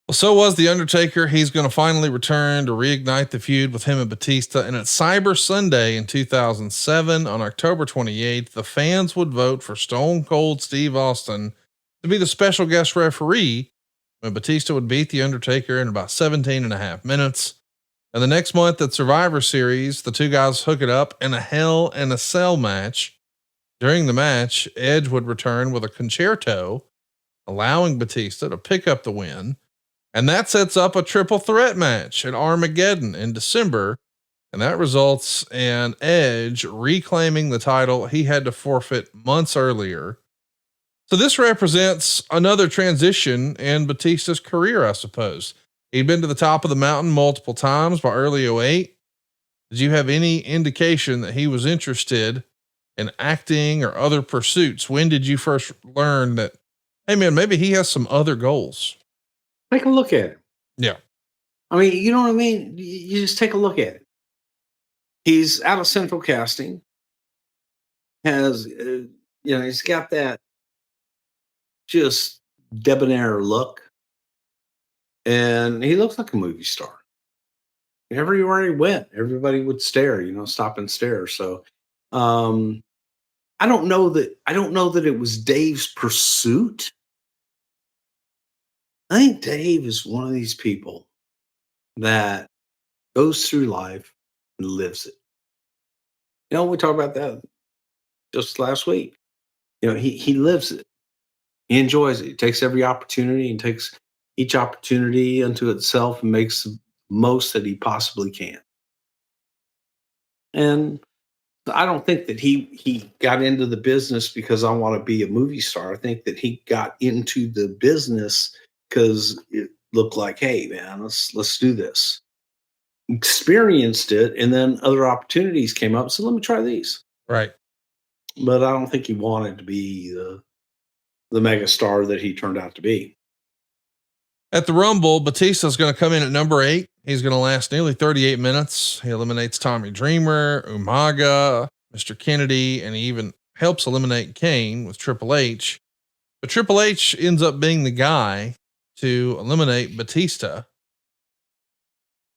[SPEAKER 1] Well, so was The Undertaker. He's going to finally return to reignite the feud with him and Batista. And at Cyber Sunday in 2007, on October 28th, the fans would vote for Stone Cold Steve Austin to be the special guest referee when Batista would beat The Undertaker in about 17 and a half minutes. And the next month at Survivor Series, the two guys hook it up in a Hell in a Cell match. During the match, Edge would return with a concerto, allowing Batista to pick up the win. And that sets up a triple threat match at Armageddon in December. And that results in Edge reclaiming the title he had to forfeit months earlier. So this represents another transition in Batista's career, I suppose. He'd been to the top of the mountain multiple times by early 2008. Did you have any indication that he was interested in acting or other pursuits? When did you first learn that, hey man, maybe he has some other goals?
[SPEAKER 2] Take a look at it.
[SPEAKER 1] Yeah.
[SPEAKER 2] I mean, you know what I mean? You just take a look at it. He's out of central casting. Has, he's got that just debonair look. And he looks like a movie star. Everywhere he went, everybody would stare, stop and stare. So, I don't know that it was Dave's pursuit. I think Dave is one of these people that goes through life and lives it. We talked about that just last week. He lives it. He enjoys it. He takes every opportunity and takes each opportunity unto itself and makes the most that he possibly can. And I don't think that he got into the business because I want to be a movie star. I think that he got into the business because it looked like, hey man, let's do this. Experienced it, and then other opportunities came up. So let me try these.
[SPEAKER 1] Right.
[SPEAKER 2] But I don't think he wanted to be the mega star that he turned out to be.
[SPEAKER 1] At the Rumble, Batista's going to come in at number 8. He's going to last nearly 38 minutes. He eliminates Tommy Dreamer, Umaga, Mr. Kennedy, and he even helps eliminate Kane with Triple H. But Triple H ends up being the guy to eliminate Batista.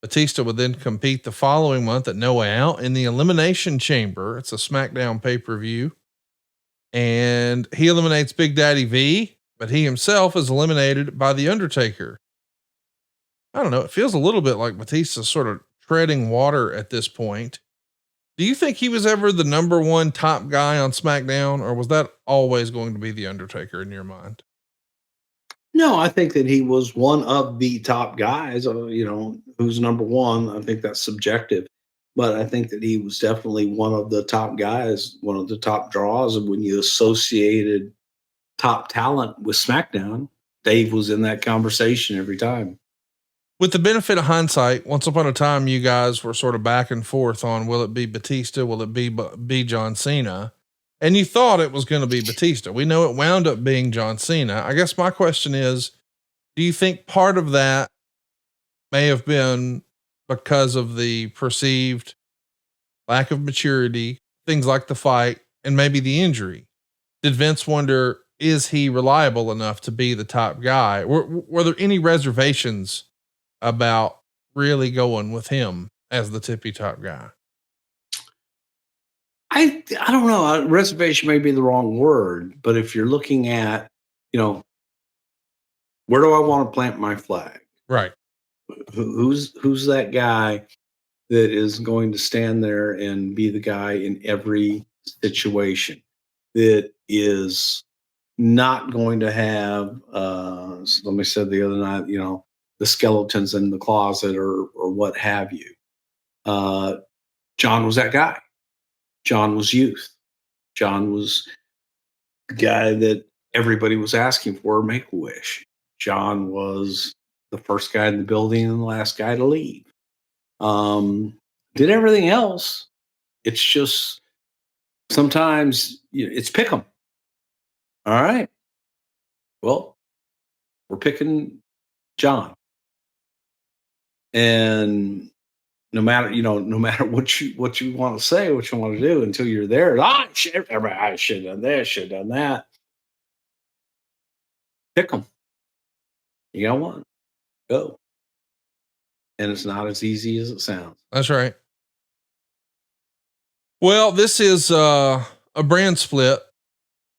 [SPEAKER 1] Batista would then compete the following month at No Way Out in the Elimination Chamber. It's a SmackDown pay-per-view. And he eliminates Big Daddy V, but he himself is eliminated by The Undertaker. I don't know. It feels a little bit like Batista's sort of treading water at this point. Do you think he was ever the number one top guy on SmackDown, or was that always going to be The Undertaker in your mind?
[SPEAKER 2] No, I think that he was one of the top guys, who's number one. I think that's subjective, but I think that he was definitely one of the top guys, one of the top draws. And when you associated top talent with SmackDown, Dave was in that conversation every time.
[SPEAKER 1] With the benefit of hindsight, once upon a time, you guys were sort of back and forth on, will it be Batista? Will it be John Cena? and you thought it was going to be Batista. We know it wound up being John Cena. I guess my question is, do you think part of that may have been because of the perceived lack of maturity, things like the fight, and maybe the injury? Did Vince wonder, is he reliable enough to be the top guy? Were there any reservations about really going with him as the tippy top guy?
[SPEAKER 2] I don't know. Reservation may be the wrong word, but if you're looking at, you know, where do I want to plant my flag?
[SPEAKER 1] Right.
[SPEAKER 2] Who's that guy that is going to stand there and be the guy in every situation, that is not going to have, somebody said the other night, you know, the skeletons in the closet or what have you. John was that guy. John was youth. John was the guy that everybody was asking for a Make-A-Wish. John was the first guy in the building and the last guy to leave. Did everything else. It's just sometimes it's pick 'em. All right. Well, we're picking John. And no matter, no matter what you want to say, what you want to do, until you're there, I should have done this, should have done that. Pick them. You got one. Go. And it's not as easy as it sounds.
[SPEAKER 1] That's right. Well, this is a brand split,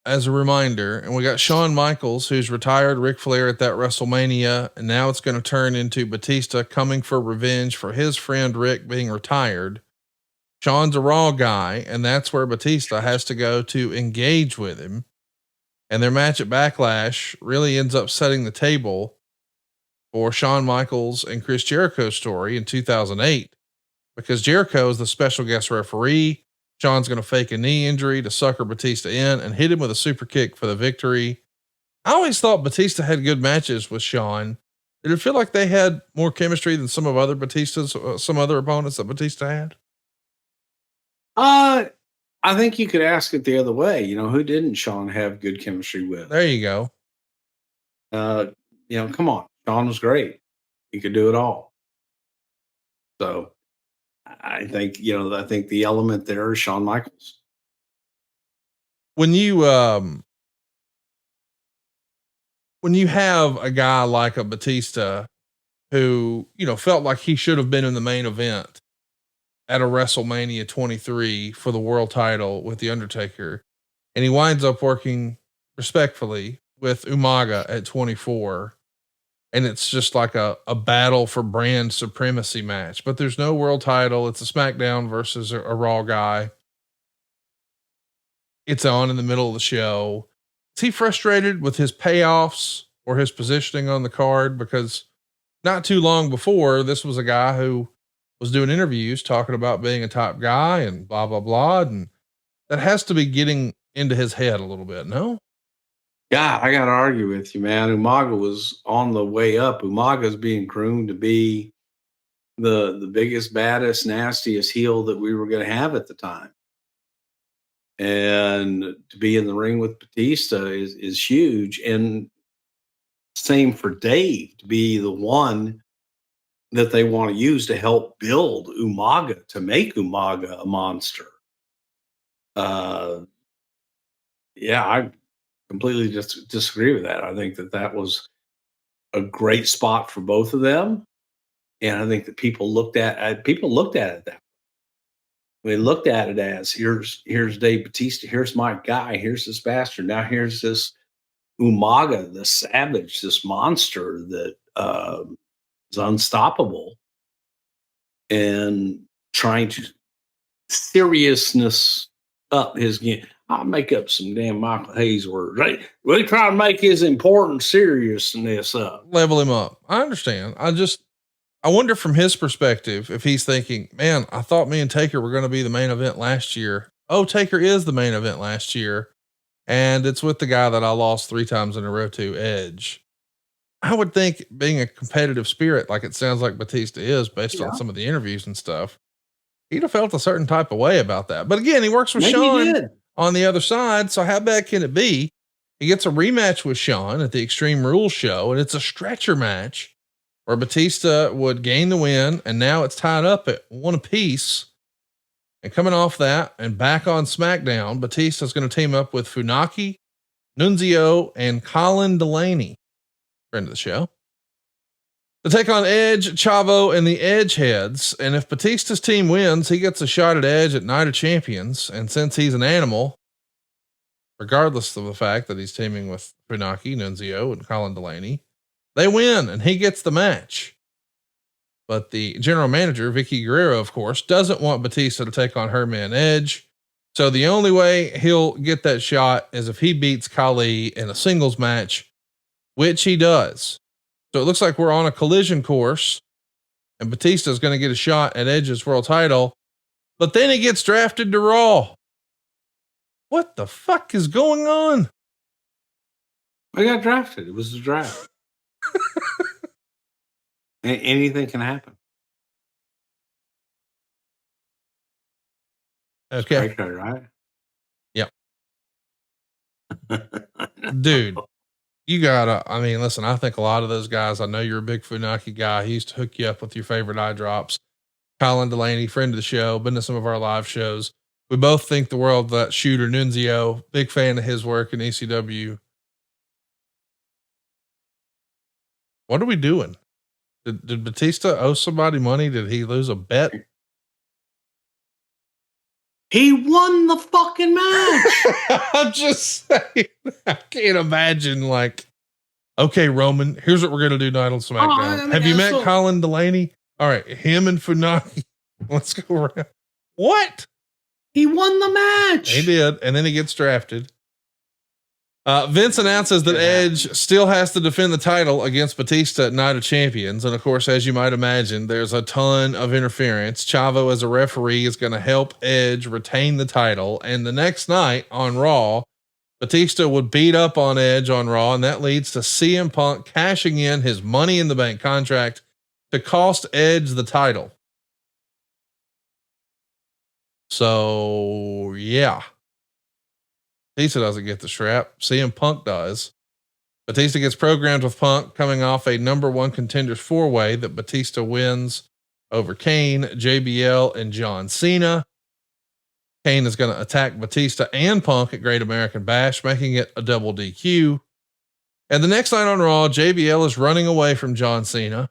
[SPEAKER 1] as a reminder, and we got Shawn Michaels, who's retired Ric Flair at that WrestleMania, and now it's going to turn into Batista coming for revenge for his friend Rick being retired. Shawn's a Raw guy, and that's where Batista has to go to engage with him. And their match at Backlash really ends up setting the table for Shawn Michaels and Chris Jericho's story in 2008, because Jericho is the special guest referee. Shawn's going to fake a knee injury to sucker Batista in and hit him with a super kick for the victory. I always thought Batista had good matches with Shawn. Did it feel like they had more chemistry than some other opponents that Batista had?
[SPEAKER 2] I think you could ask it the other way. Who didn't Shawn have good chemistry with?
[SPEAKER 1] There you go.
[SPEAKER 2] Come on. Shawn was great. He could do it all. So I think, I think the element there is Shawn Michaels.
[SPEAKER 1] When you have a guy like a Batista who, felt like he should have been in the main event at a WrestleMania 23 for the world title with The Undertaker, and he winds up working respectfully with Umaga at 24. And it's just like a battle for brand supremacy match, but there's no world title. It's a SmackDown versus a Raw guy. It's on in the middle of the show. Is he frustrated with his payoffs or his positioning on the card? Because not too long before, this was a guy who was doing interviews talking about being a top guy and blah, blah, blah. And that has to be getting into his head a little bit. No?
[SPEAKER 2] Yeah, I got to argue with you, man. Umaga was on the way up. Umaga's being groomed to be the biggest, baddest, nastiest heel that we were going to have at the time. And to be in the ring with Batista is huge. And same for Dave, to be the one that they want to use to help build Umaga, to make Umaga a monster. I completely disagree with that. I think that was a great spot for both of them. And I think that people looked at it that way. They looked at it as, here's Dave Batista, here's my guy, here's this bastard. Now here's this Umaga, the savage, this monster that is unstoppable, and trying to seriousness up his game. I'll make up some damn Michael Hayes words. They try to make his important seriousness up.
[SPEAKER 1] Level him up. I understand. I wonder from his perspective, if he's thinking, man, I thought me and Taker were going to be the main event last year. Oh, Taker is the main event last year. And it's with the guy that I lost 3 times in a row to, Edge. I would think, being a competitive spirit, like it sounds like Batista is based on some of the interviews and stuff, he'd have felt a certain type of way about that. But again, he works with
[SPEAKER 2] Maybe
[SPEAKER 1] Shawn. on the other side. So how bad can it be? He gets a rematch with Shawn at the Extreme Rules show, and it's a stretcher match where Batista would gain the win, and now it's tied up at 1 apiece. And coming off that and back on SmackDown, Batista's going to team up with Funaki, Nunzio, and Colin Delaney, friend of the show, to take on Edge, Chavo, and the Edge Heads. And if Batista's team wins, he gets a shot at Edge at Night of Champions. And since he's an animal, regardless of the fact that he's teaming with Funaki, Nunzio, and Colin Delaney, they win and he gets the match. But the general manager, Vicky Guerrero, of course, doesn't want Batista to take on her man Edge. So the only way he'll get that shot is if he beats Khali in a singles match, which he does. So it looks like we're on a collision course, and Batista is going to get a shot at Edge's world title, but then he gets drafted to Raw. What the fuck is going on?
[SPEAKER 2] I got drafted. It was a draft. Anything can happen.
[SPEAKER 1] Okay.
[SPEAKER 2] Prichard, right?
[SPEAKER 1] Yep. Dude, you gotta, I mean, listen, I think a lot of those guys, I know you're a big Funaki guy. He used to hook you up with your favorite eye drops. Colin Delaney, friend of the show, been to some of our live shows. We both think the world of that shooter Nunzio, big fan of his work in ECW. What are we doing? Did Batista owe somebody money? Did he lose a bet?
[SPEAKER 2] He won the fucking match.
[SPEAKER 1] I'm just saying, I can't imagine like, okay, Roman, here's what we're going to do tonight on SmackDown. Have you met Colin Delaney? All right. Him and Funaki. Let's go around. What?
[SPEAKER 2] He won the match.
[SPEAKER 1] He did. And then he gets drafted. Vince announces that Edge still has to defend the title against Batista at Night of Champions. And of course, as you might imagine, there's a ton of interference. Chavo as a referee is going to help Edge retain the title. And the next night on Raw, Batista would beat up on Edge on Raw. And that leads to CM Punk cashing in his Money in the Bank contract to cost Edge the title. So yeah. Batista doesn't get the strap. CM Punk does. Batista gets programmed with Punk coming off a number 1 contenders 4-way that Batista wins over Kane, JBL, and John Cena. Kane is going to attack Batista and Punk at Great American Bash, making it a double DQ. And the next night on Raw, JBL is running away from John Cena.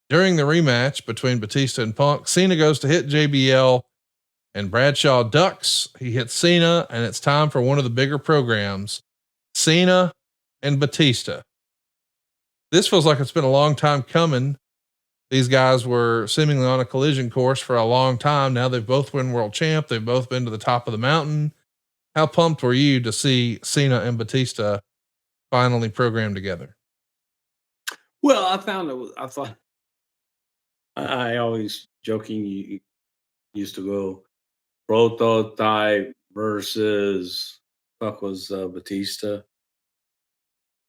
[SPEAKER 1] During the rematch between Batista and Punk, Cena goes to hit JBL, and Bradshaw ducks. He hits Cena, and it's time for one of the bigger programs, Cena and Batista. This feels like it's been a long time coming. These guys were seemingly on a collision course for a long time. Now they've both been world champ. They've both been to the top of the mountain. How pumped were you to see Cena and Batista finally programmed together?
[SPEAKER 2] Well, I always joking used to go Prototype versus Batista.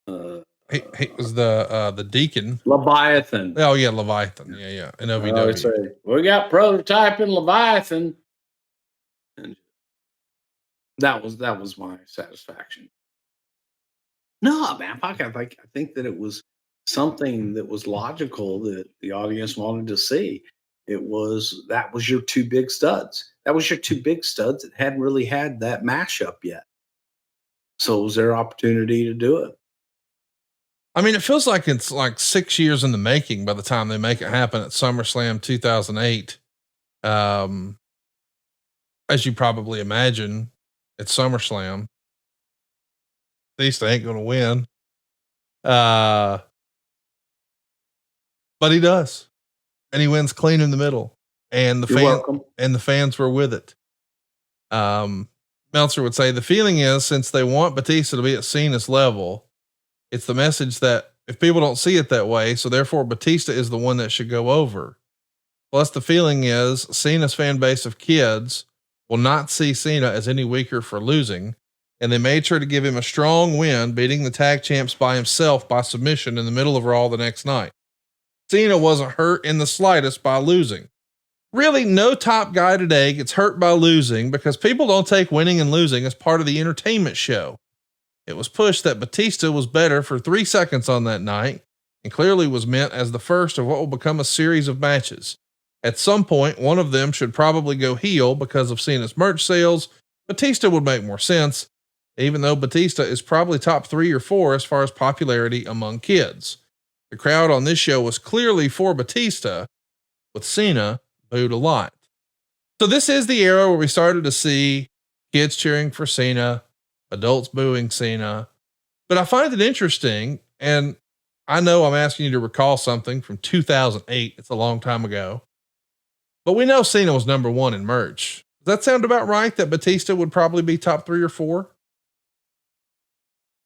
[SPEAKER 1] He was the Deacon.
[SPEAKER 2] Leviathan.
[SPEAKER 1] Oh yeah, Leviathan. Yeah. In OVW.
[SPEAKER 2] We got Prototype and Leviathan. And that was my satisfaction. No, man, I think that it was something that was logical that the audience wanted to see. That was your 2 big studs. That was your 2 big studs that hadn't really had that mashup yet. So it was their opportunity to do it.
[SPEAKER 1] I mean, it feels like it's like 6 years in the making by the time they make it happen at SummerSlam 2008. As you probably imagine, it's SummerSlam. Batista ain't going to win. But he does. And he wins clean in the middle, and the fans were with it. Meltzer would say the feeling is, since they want Batista to be at Cena's level, it's the message that if people don't see it that way, so therefore Batista is the one that should go over. Plus the feeling is Cena's fan base of kids will not see Cena as any weaker for losing. And they made sure to give him a strong win, beating the tag champs by himself by submission in the middle of Raw the next night. Cena wasn't hurt in the slightest by losing. Really, no top guy today gets hurt by losing because people don't take winning and losing as part of the entertainment show. It was pushed that Batista was better for 3 seconds on that night and clearly was meant as the first of what will become a series of matches. At some point, one of them should probably go heel because of Cena's merch sales. Batista would make more sense, even though Batista is probably top 3 or 4 as far as popularity among kids. The crowd on this show was clearly for Batista, with Cena booed a lot. So this is the era where we started to see kids cheering for Cena, adults booing Cena. But I find it interesting, and I know I'm asking you to recall something from 2008. It's a long time ago. But we know Cena was number 1 in merch. Does that sound about right, that Batista would probably be top 3 or 4?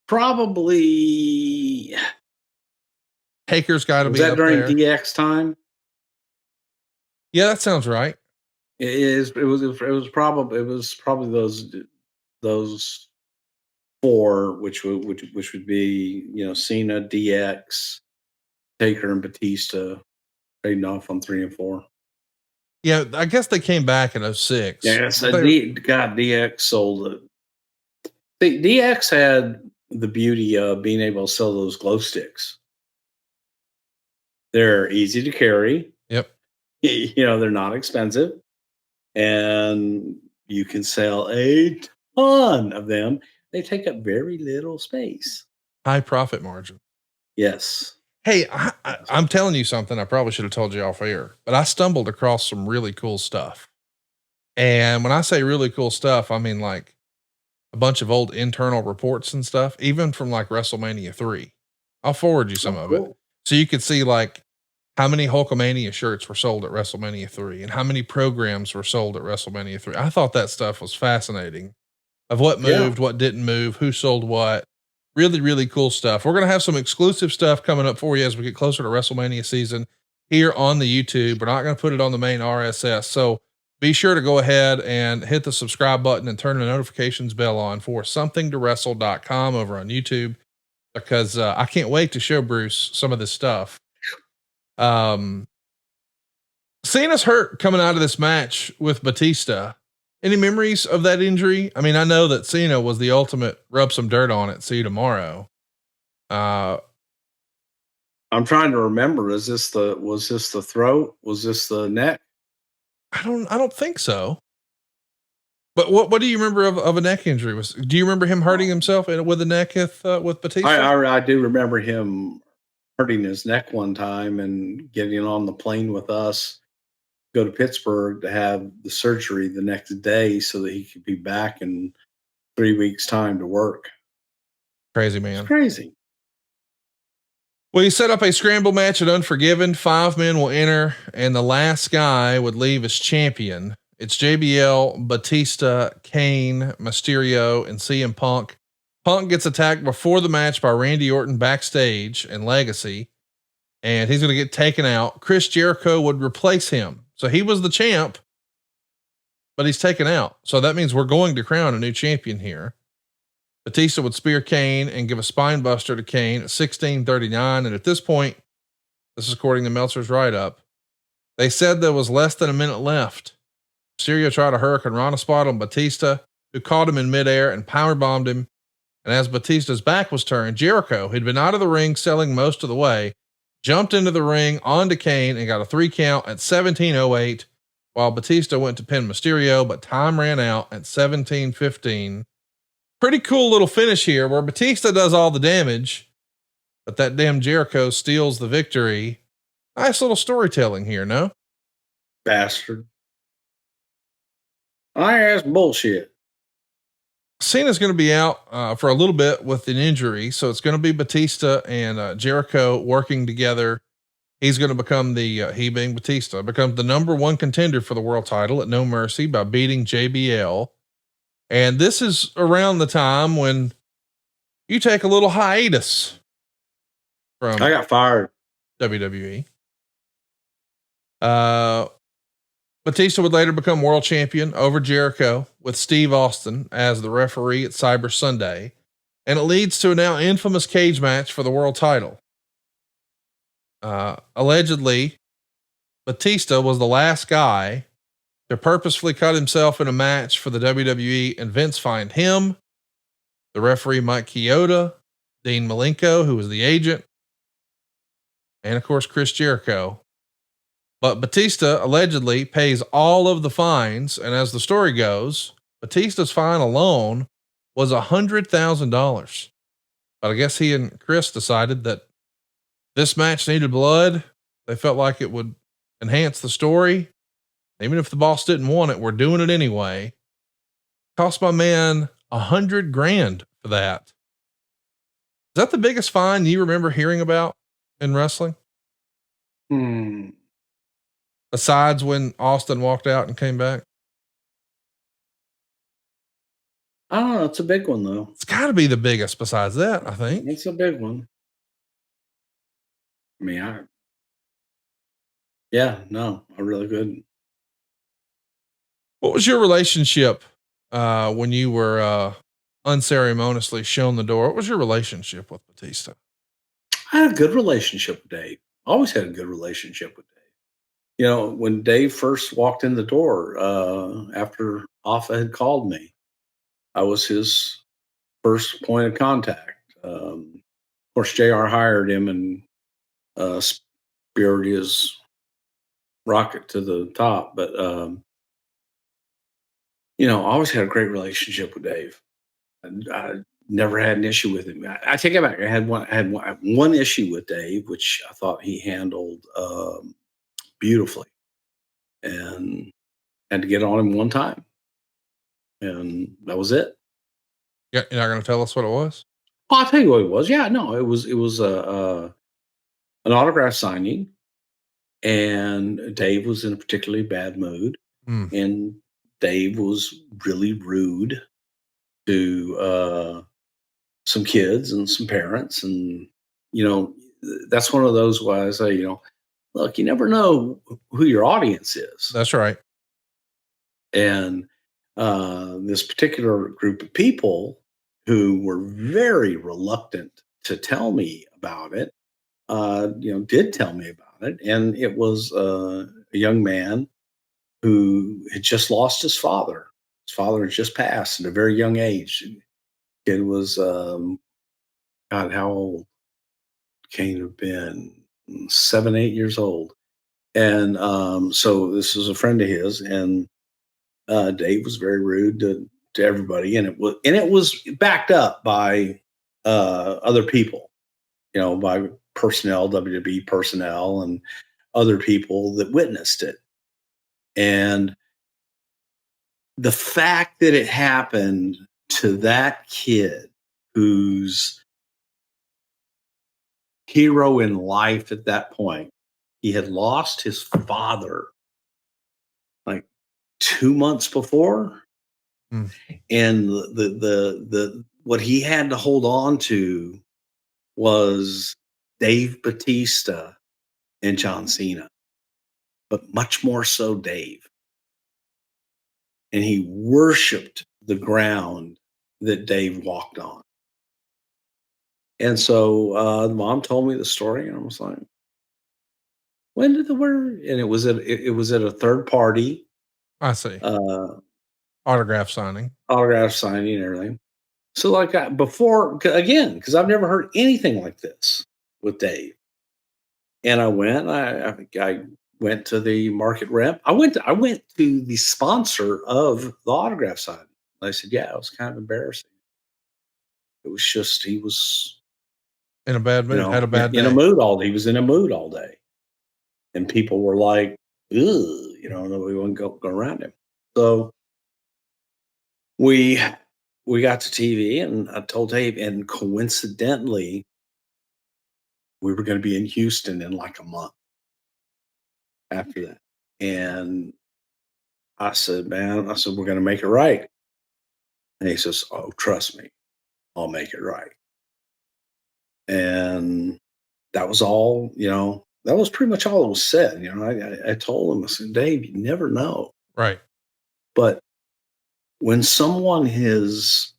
[SPEAKER 2] Probably.
[SPEAKER 1] Taker's got to be
[SPEAKER 2] that
[SPEAKER 1] up
[SPEAKER 2] during
[SPEAKER 1] there.
[SPEAKER 2] DX time?
[SPEAKER 1] Yeah, that sounds right.
[SPEAKER 2] It is. It was probably those 4, which would be, you know, Cena, DX, Taker, and Batista, trading off on 3 and 4.
[SPEAKER 1] Yeah, I guess they came back in 06.
[SPEAKER 2] Yeah, so DX sold it. DX had the beauty of being able to sell those glow sticks. They're easy to carry.
[SPEAKER 1] Yep.
[SPEAKER 2] You know, they're not expensive, and you can sell a ton of them. They take up very little space.
[SPEAKER 1] High profit margin.
[SPEAKER 2] Yes.
[SPEAKER 1] Hey, I'm telling you something I probably should have told you off air, but I stumbled across some really cool stuff. And when I say really cool stuff, I mean like a bunch of old internal reports and stuff, even from like WrestleMania 3. I'll forward you some of it. So you could see like how many Hulkamania shirts were sold at WrestleMania 3 and how many programs were sold at WrestleMania 3. I thought that stuff was fascinating, of what moved, what didn't move, who sold what. Really, really cool stuff. We're going to have some exclusive stuff coming up for you as we get closer to WrestleMania season here on the YouTube. We're not going to put it on the main RSS. So be sure to go ahead and hit the subscribe button and turn the notifications bell on for somethingtowrestle.com over on YouTube, because I can't wait to show Bruce some of this stuff. Cena's hurt coming out of this match with Batista. Any memories of that injury? I mean, I know that Cena was the ultimate rub some dirt on it, see you tomorrow.
[SPEAKER 2] I'm trying to remember. Was this the throat? Was this the neck?
[SPEAKER 1] I don't think so. But what do you remember of a neck injury? Do you remember him hurting himself with the neck with Batista?
[SPEAKER 2] I do remember him hurting his neck one time and getting on the plane with us, go to Pittsburgh to have the surgery the next day so that he could be back in 3 weeks' time to work.
[SPEAKER 1] Crazy, man.
[SPEAKER 2] It's crazy.
[SPEAKER 1] Well, you set up a scramble match at Unforgiven. 5 men will enter, and the last guy would leave as champion. It's JBL, Batista, Kane, Mysterio, and CM Punk. Punk gets attacked before the match by Randy Orton backstage and Legacy, and he's going to get taken out. Chris Jericho would replace him. So he was the champ, but he's taken out. So that means we're going to crown a new champion here. Batista would spear Kane and give a spine buster to Kane at 16:39. And at this point, this is according to Meltzer's write-up, they said there was less than a minute left. Mysterio tried a Hurricane Rana spot on Batista, who caught him in midair and powerbombed him. And as Batista's back was turned, Jericho, who'd been out of the ring selling most of the way, jumped into the ring onto Kane and got a 3 count at 17:08, while Batista went to pin Mysterio, but time ran out at 17:15. Pretty cool little finish here where Batista does all the damage, but that damn Jericho steals the victory. Nice little storytelling here, no?
[SPEAKER 2] Bastard. That's bullshit.
[SPEAKER 1] Cena's going to be out for a little bit with an injury. So it's going to be Batista and Jericho working together. He's going to become he being Batista, becomes the number 1 contender for the world title at No Mercy by beating JBL. And this is around the time when you take a little hiatus from
[SPEAKER 2] I got fired.
[SPEAKER 1] WWE. Batista would later become world champion over Jericho with Steve Austin as the referee at Cyber Sunday. And it leads to a now infamous cage match for the world title. Allegedly, Batista was the last guy to purposefully cut himself in a match for the WWE, and Vince fined him, the referee Mike Chioda, Dean Malenko, who was the agent, and of course Chris Jericho. But Batista allegedly pays all of the fines, and as the story goes, Batista's fine alone was $100,000. But I guess he and Chris decided that this match needed blood. They felt like it would enhance the story. Even if the boss didn't want it, we're doing it anyway. Cost my man $100,000 for that. Is that the biggest fine you remember hearing about in wrestling? Besides when Austin walked out and came back?
[SPEAKER 2] I don't know. It's a big one, though.
[SPEAKER 1] It's got to be the biggest besides that, I think.
[SPEAKER 2] It's a big one. I mean, I really couldn't.
[SPEAKER 1] What was your relationship when you were unceremoniously shown the door? What was your relationship with Batista?
[SPEAKER 2] I had a good relationship with Dave. Always had a good relationship with Dave. You know, when Dave first walked in the door, after Alpha had called me, I was his first point of contact. Of course, JR hired him and speared his rocket to the top. But, I always had a great relationship with Dave. I never had an issue with him. I take it back. I had one issue with Dave, which I thought he handled beautifully, and had to get on him one time, and that was it.
[SPEAKER 1] Yeah, you're not going to tell us what it was?
[SPEAKER 2] Oh, I'll tell you what it was. Yeah, no, it was an autograph signing, and Dave was in a particularly bad mood, and Dave was really rude to some kids and some parents, and that's one of those why I say, look, you never know who your audience is.
[SPEAKER 1] That's right.
[SPEAKER 2] And this particular group of people who were very reluctant to tell me about it, did tell me about it. And it was a young man who had just lost his father. His father had just passed at a very young age. It was, God, how old? Can't have been 7, 8 years old. And so this was a friend of his, and Dave was very rude to everybody, and it was backed up by other people, by personnel, WWE personnel, and other people that witnessed it. And the fact that it happened to that kid whose hero in life at that point, he had lost his father like 2 months before. And the what he had to hold on to was Dave Batista and John Cena, but much more so Dave. And he worshiped the ground that Dave walked on. And so the mom told me the story, and I was like, when did the word? And it was at a third party.
[SPEAKER 1] I see. Autograph signing
[SPEAKER 2] And everything. So like before, again, because I've never heard anything like this with Dave. And I went. I went to the market rep. I went to the sponsor of the autograph signing. I said, "Yeah, it was kind of embarrassing. It was just he was
[SPEAKER 1] in a bad mood. Had a bad day.
[SPEAKER 2] In a mood all day. He was in a mood all day, and people were like, ugh, nobody want to go around him." So we got to TV, and I told Dave, and coincidentally, we were going to be in Houston in like a month after that. And I said, man, we're going to make it right. And he says, oh, trust me, I'll make it right. And that was all, that was pretty much all that was said. I told him, I said, Dave, you never know.
[SPEAKER 1] Right.
[SPEAKER 2] But when someone has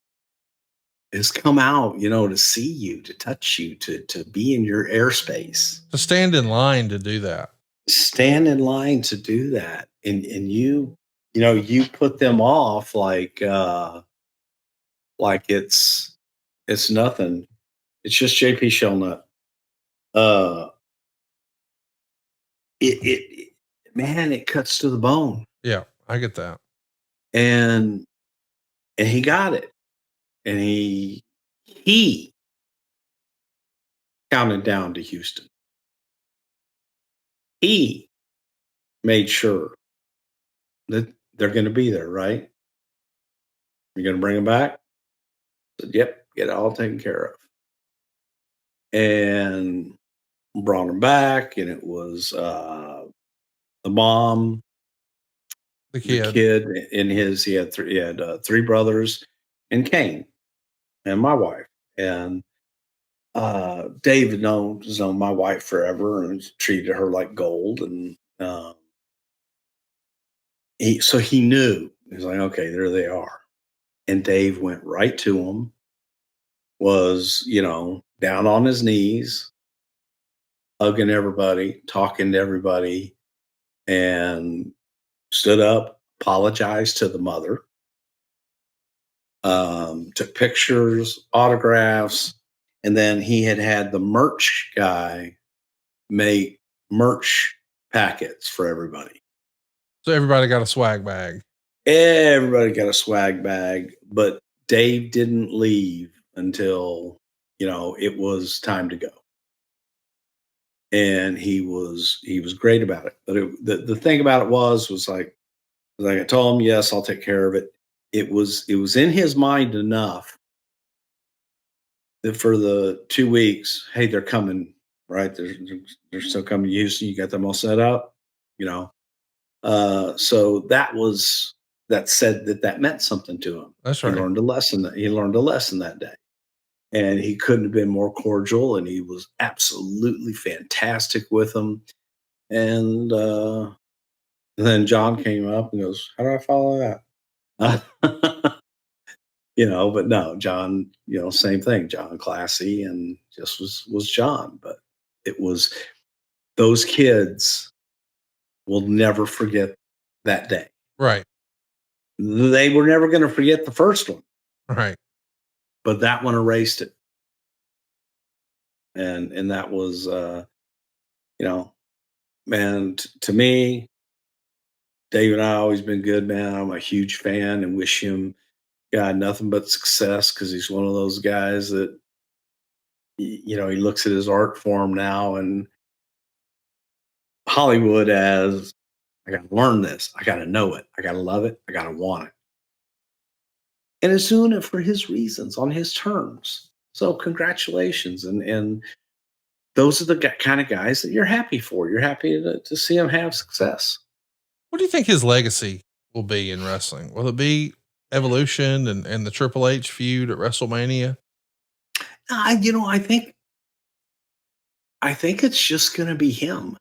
[SPEAKER 2] come out, to see you, to touch you, to be in your airspace,
[SPEAKER 1] to stand in line to do that.
[SPEAKER 2] stand in line to do that, and you put them off like it's nothing. It's just JP Shellnut. Uh, it man, it cuts to the bone,
[SPEAKER 1] Yeah, I get that.
[SPEAKER 2] and he got it, and he counted down to Houston. He made sure that they're going to be there, right? You're going to bring them back. Said, yep, get it all taken care of, and brought them back, and it was the mom,
[SPEAKER 1] The
[SPEAKER 2] the
[SPEAKER 1] kid.
[SPEAKER 2] kid, in his. He had three brothers, and Kane, and my wife, and David known my wife forever and treated her like gold, and he knew. He's like, okay, there they are, and Dave went right to him, was down on his knees, hugging everybody, talking to everybody, and stood up, apologized to the mother, took pictures, autographs, and then he had the merch guy make merch packets for everybody.
[SPEAKER 1] So everybody got a swag bag.
[SPEAKER 2] Everybody got a swag bag, but Dave didn't leave until it was time to go, and he was great about it. But the thing about it was like I told him, yes, I'll take care of it. It was in his mind enough that for the 2 weeks, hey, they're coming, right? They're still coming to Houston. You got them all set up, you know. So that said that meant something to him.
[SPEAKER 1] That's
[SPEAKER 2] He
[SPEAKER 1] right.
[SPEAKER 2] learned a lesson that day, and he couldn't have been more cordial. And he was absolutely fantastic with them. And then John came up and goes, "How do I follow that?" But no, John, same thing. John classy and just was John. But it was those kids will never forget that day.
[SPEAKER 1] Right.
[SPEAKER 2] They were never going to forget the first one,
[SPEAKER 1] Right.
[SPEAKER 2] but that one erased it. And that was you know, man, to me, Dave and I always been good, man. I'm a huge fan and wish him God nothing but success, because he's one of those guys that he looks at his art form now and Hollywood as, I got to learn this, I got to know it, I got to love it, I got to want it, and is doing it for his reasons on his terms. So congratulations, and those are the kind of guys that you're happy for. You're happy to see them have success.
[SPEAKER 1] What do you think his legacy will be in wrestling? Will it be Evolution and the Triple H feud at WrestleMania?
[SPEAKER 2] I think it's just going to be him.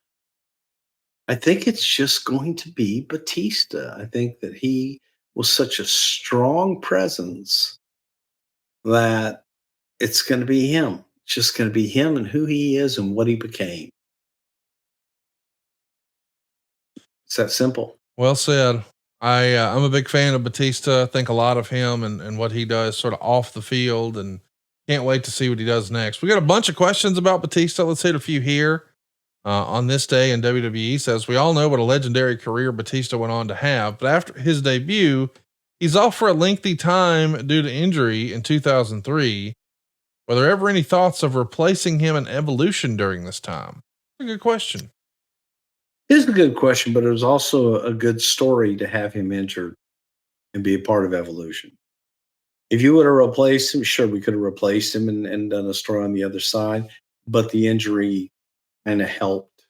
[SPEAKER 2] I think it's just going to be Batista. I think that he was such a strong presence that it's going to be him. It's just going to be him and who he is and what he became. It's that simple.
[SPEAKER 1] Well said. I'm a big fan of Batista. I think a lot of him and what he does sort of off the field, and can't wait to see what he does next. We got a bunch of questions about Batista. Let's hit a few here. On this day in WWE says, we all know what a legendary career Batista went on to have, but after his debut, he's off for a lengthy time due to injury in 2003. Were there ever any thoughts of replacing him in Evolution during this time? That's a good question.
[SPEAKER 2] It's a good question, but it was also a good story to have him injured and be a part of Evolution. If you would have replaced him, sure, we could have replaced him and done a story on the other side, but the injury kind of helped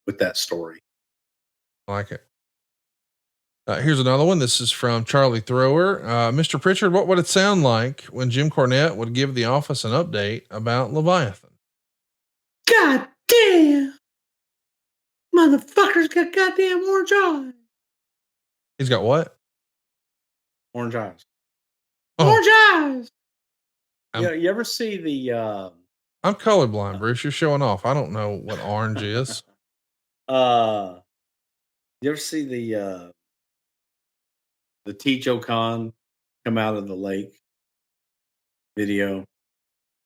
[SPEAKER 2] with that story.
[SPEAKER 1] I like it. Here's another one. This is from Charlie Thrower. Mr. Prichard, what would it sound like when Jim Cornette would give the office an update about Leviathan?
[SPEAKER 2] God damn! Motherfucker's got goddamn orange eyes.
[SPEAKER 1] He's got what?
[SPEAKER 2] Orange eyes.
[SPEAKER 1] Oh,
[SPEAKER 2] Orange eyes.
[SPEAKER 1] I'm-
[SPEAKER 2] You ever see the
[SPEAKER 1] I'm colorblind, Bruce. You're showing off. I don't know what orange is.
[SPEAKER 2] Uh, you ever see the Tejo Khan come out of the lake video?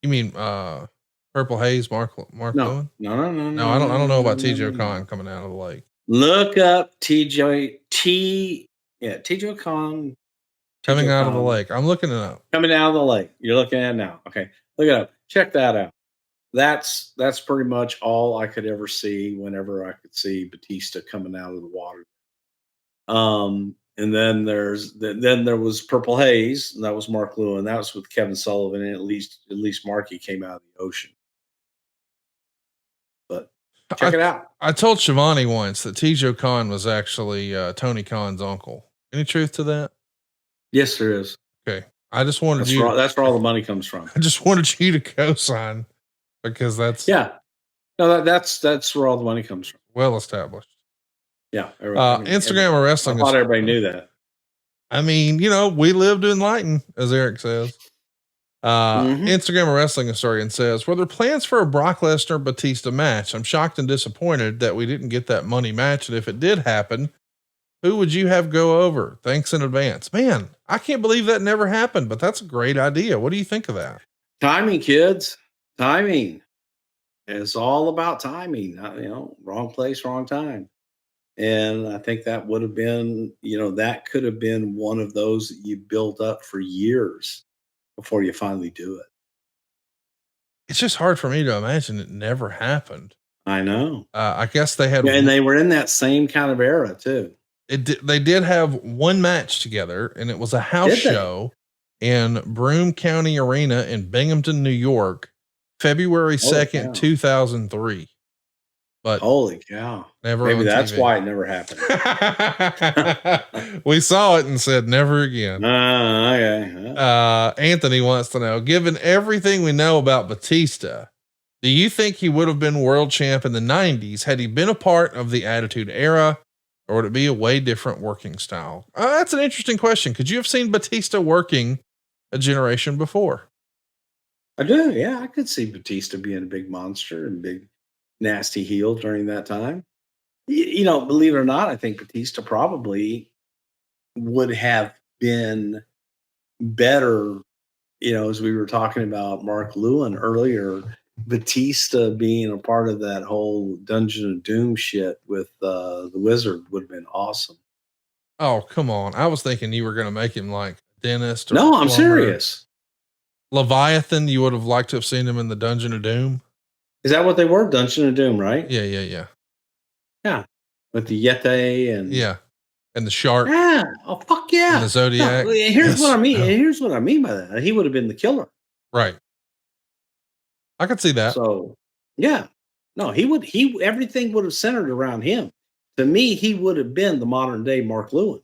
[SPEAKER 1] You mean Purple Haze, Mark
[SPEAKER 2] No,
[SPEAKER 1] Lewin?
[SPEAKER 2] no, no, no,
[SPEAKER 1] No,
[SPEAKER 2] no, no,
[SPEAKER 1] I don't
[SPEAKER 2] no,
[SPEAKER 1] know
[SPEAKER 2] no,
[SPEAKER 1] about
[SPEAKER 2] no, no,
[SPEAKER 1] TJ
[SPEAKER 2] no.
[SPEAKER 1] Khan coming out of the lake.
[SPEAKER 2] Look up Tejo Khan,
[SPEAKER 1] Coming
[SPEAKER 2] Tejo
[SPEAKER 1] out of the
[SPEAKER 2] Khan
[SPEAKER 1] lake. I'm looking it up.
[SPEAKER 2] coming out of the lake. You're looking at it now. Okay, look it up. Check that out. That's pretty much all I could ever see whenever I could see Batista coming out of the water. And then then there was Purple Haze, and that was Mark Lewin. That was with Kevin Sullivan, and at least Marky came out of the ocean. But check
[SPEAKER 1] I
[SPEAKER 2] it out.
[SPEAKER 1] I told Shivani once that Tijo Khan was actually Tony Khan's uncle. Any truth to that?
[SPEAKER 2] Yes, there is.
[SPEAKER 1] Okay. I just wanted
[SPEAKER 2] That's
[SPEAKER 1] you
[SPEAKER 2] where
[SPEAKER 1] to
[SPEAKER 2] that's where all the money comes from.
[SPEAKER 1] I just wanted you to co-sign because that's
[SPEAKER 2] Yeah. No, that's where all the money comes from.
[SPEAKER 1] well established.
[SPEAKER 2] Yeah.
[SPEAKER 1] Instagram or
[SPEAKER 2] I
[SPEAKER 1] wrestling
[SPEAKER 2] thought
[SPEAKER 1] is,
[SPEAKER 2] everybody knew that.
[SPEAKER 1] I mean, we live to enlighten, as Eric says.
[SPEAKER 2] Mhm.
[SPEAKER 1] Instagram or wrestling historian says, were there plans for a Brock Lesnar Batista match? I'm shocked and disappointed that we didn't get that money match. And if it did happen, who would you have go over? Thanks in advance. Man, I can't believe that never happened, but that's a great idea. What do you think of that?
[SPEAKER 2] Timing, kids. Timing. It's all about timing. Wrong place, wrong time. And I think that would have been, that could have been one of those that you built up for years before you finally do it.
[SPEAKER 1] It's just hard for me to imagine it never happened.
[SPEAKER 2] I know.
[SPEAKER 1] I guess they had,
[SPEAKER 2] Yeah, and they were in that same kind of era too.
[SPEAKER 1] they did have one match together, and it was a house
[SPEAKER 2] Did they?
[SPEAKER 1] show in Broome County Arena in Binghamton, New York, February
[SPEAKER 2] Holy
[SPEAKER 1] 2nd,
[SPEAKER 2] cow.
[SPEAKER 1] 2003. But
[SPEAKER 2] Holy cow.
[SPEAKER 1] never
[SPEAKER 2] Maybe
[SPEAKER 1] on
[SPEAKER 2] that's
[SPEAKER 1] TV.
[SPEAKER 2] why it never happened.
[SPEAKER 1] We saw it and said never again.
[SPEAKER 2] Okay.
[SPEAKER 1] Anthony wants to know, given everything we know about Batista, do you think he would have been world champ in the 90s had he been a part of the Attitude Era, or would it be a way different working style? That's an interesting question. Could you have seen Batista working a generation before?
[SPEAKER 2] I do. Yeah, I could see Batista being a big monster and big nasty heel during that time. Believe it or not, I think Batista probably would have been better, as we were talking about Mark Lewin earlier, Batista being a part of that whole Dungeon of Doom shit with the Wizard would have been awesome.
[SPEAKER 1] Oh, come on. I was thinking you were going to make him like a dentist or
[SPEAKER 2] No,
[SPEAKER 1] a
[SPEAKER 2] I'm
[SPEAKER 1] plumber.
[SPEAKER 2] serious.
[SPEAKER 1] Leviathan, you would have liked to have seen him in the Dungeon of Doom.
[SPEAKER 2] Is that what they were? Dungeon of Doom, right?
[SPEAKER 1] Yeah.
[SPEAKER 2] Yeah. With the Yeti and
[SPEAKER 1] Yeah. And the shark.
[SPEAKER 2] Yeah. Oh, fuck yeah.
[SPEAKER 1] And the Zodiac.
[SPEAKER 2] No, here's
[SPEAKER 1] Yes.
[SPEAKER 2] what I mean.
[SPEAKER 1] No.
[SPEAKER 2] Here's what I mean by that. He would have been the killer.
[SPEAKER 1] Right. I could see that.
[SPEAKER 2] So, yeah. No, everything would have centered around him. To me, he would have been the modern day Mark Lewin.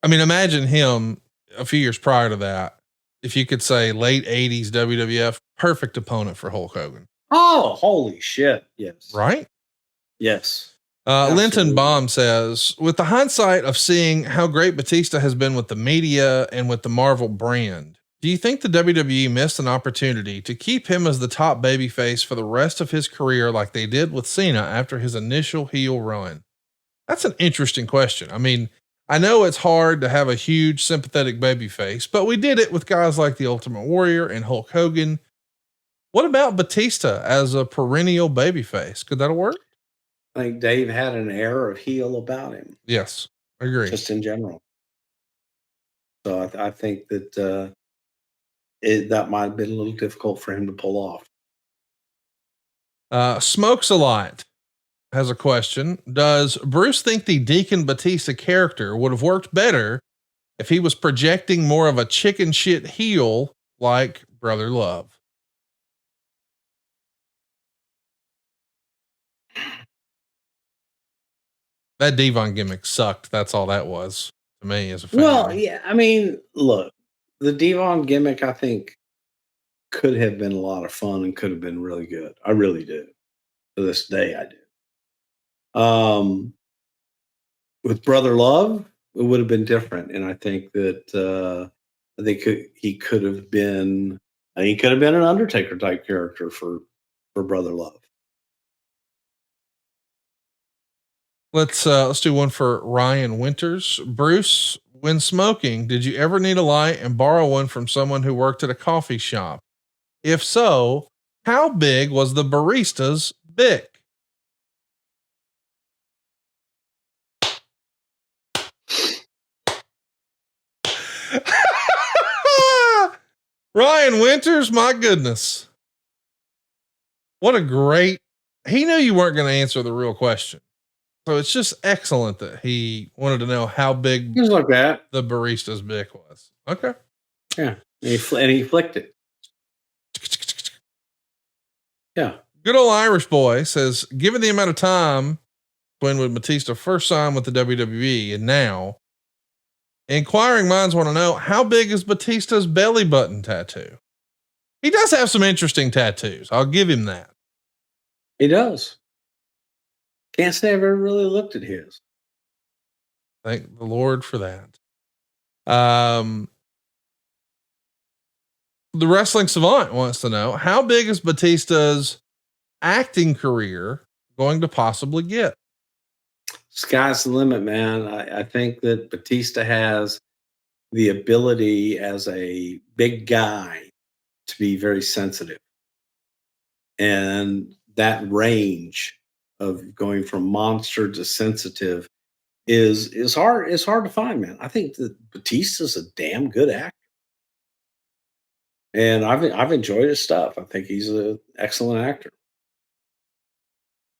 [SPEAKER 1] I mean, imagine him a few years prior to that. If you could say late 80s WWF, perfect opponent for Hulk Hogan.
[SPEAKER 2] Oh, holy shit. Yes.
[SPEAKER 1] Right?
[SPEAKER 2] Yes.
[SPEAKER 1] Linton Baum says, with the hindsight of seeing how great Batista has been with the media and with the Marvel brand, do you think the WWE missed an opportunity to keep him as the top babyface for the rest of his career like they did with Cena after his initial heel run? That's an interesting question. I mean, I know it's hard to have a huge sympathetic babyface, but we did it with guys like the Ultimate Warrior and Hulk Hogan. What about Batista as a perennial babyface? Could that work?
[SPEAKER 2] I think Dave had an air of heel about him.
[SPEAKER 1] Yes, I agree.
[SPEAKER 2] Just in general. So I think that that might have been a little difficult for him to pull off.
[SPEAKER 1] Smokes a lot has a question. Does Bruce think the Deacon Batista character would have worked better if he was projecting more of a chicken shit heel like Brother Love? That Devon gimmick sucked. That's all that was to me as a fan.
[SPEAKER 2] Well, yeah. I mean, look, the Devon gimmick, I think, could have been a lot of fun and could have been really good. I really do. To this day, I do. With Brother Love, it would have been different, and I think that he could have been an Undertaker type character for Brother Love.
[SPEAKER 1] Let's do one for Ryan Winters. Bruce, when smoking, did you ever need a light and borrow one from someone who worked at a coffee shop? If so, how big was the barista's bick? Ryan Winters, my goodness. What a great, he knew you weren't going to answer the real question. So it's just excellent that he wanted to know how big
[SPEAKER 2] Things like that.
[SPEAKER 1] the barista's bick was. Okay.
[SPEAKER 2] Yeah. And he flicked it. Yeah.
[SPEAKER 1] Good old Irish boy says, given the amount of time when would Batista first sign with the WWE and now, inquiring minds want to know how big is Batista's belly button tattoo? He does have some interesting tattoos. I'll give him that.
[SPEAKER 2] He does. Can't say I've ever really looked at his.
[SPEAKER 1] Thank the Lord for that. The Wrestling Savant wants to know how big is Batista's acting career going to possibly get?
[SPEAKER 2] Sky's the limit, man. I think that Batista has the ability as a big guy to be very sensitive. And that range of going from monster to sensitive is hard. It's hard to find, man. I think that Batista's a damn good actor. And I've enjoyed his stuff. I think he's an excellent actor.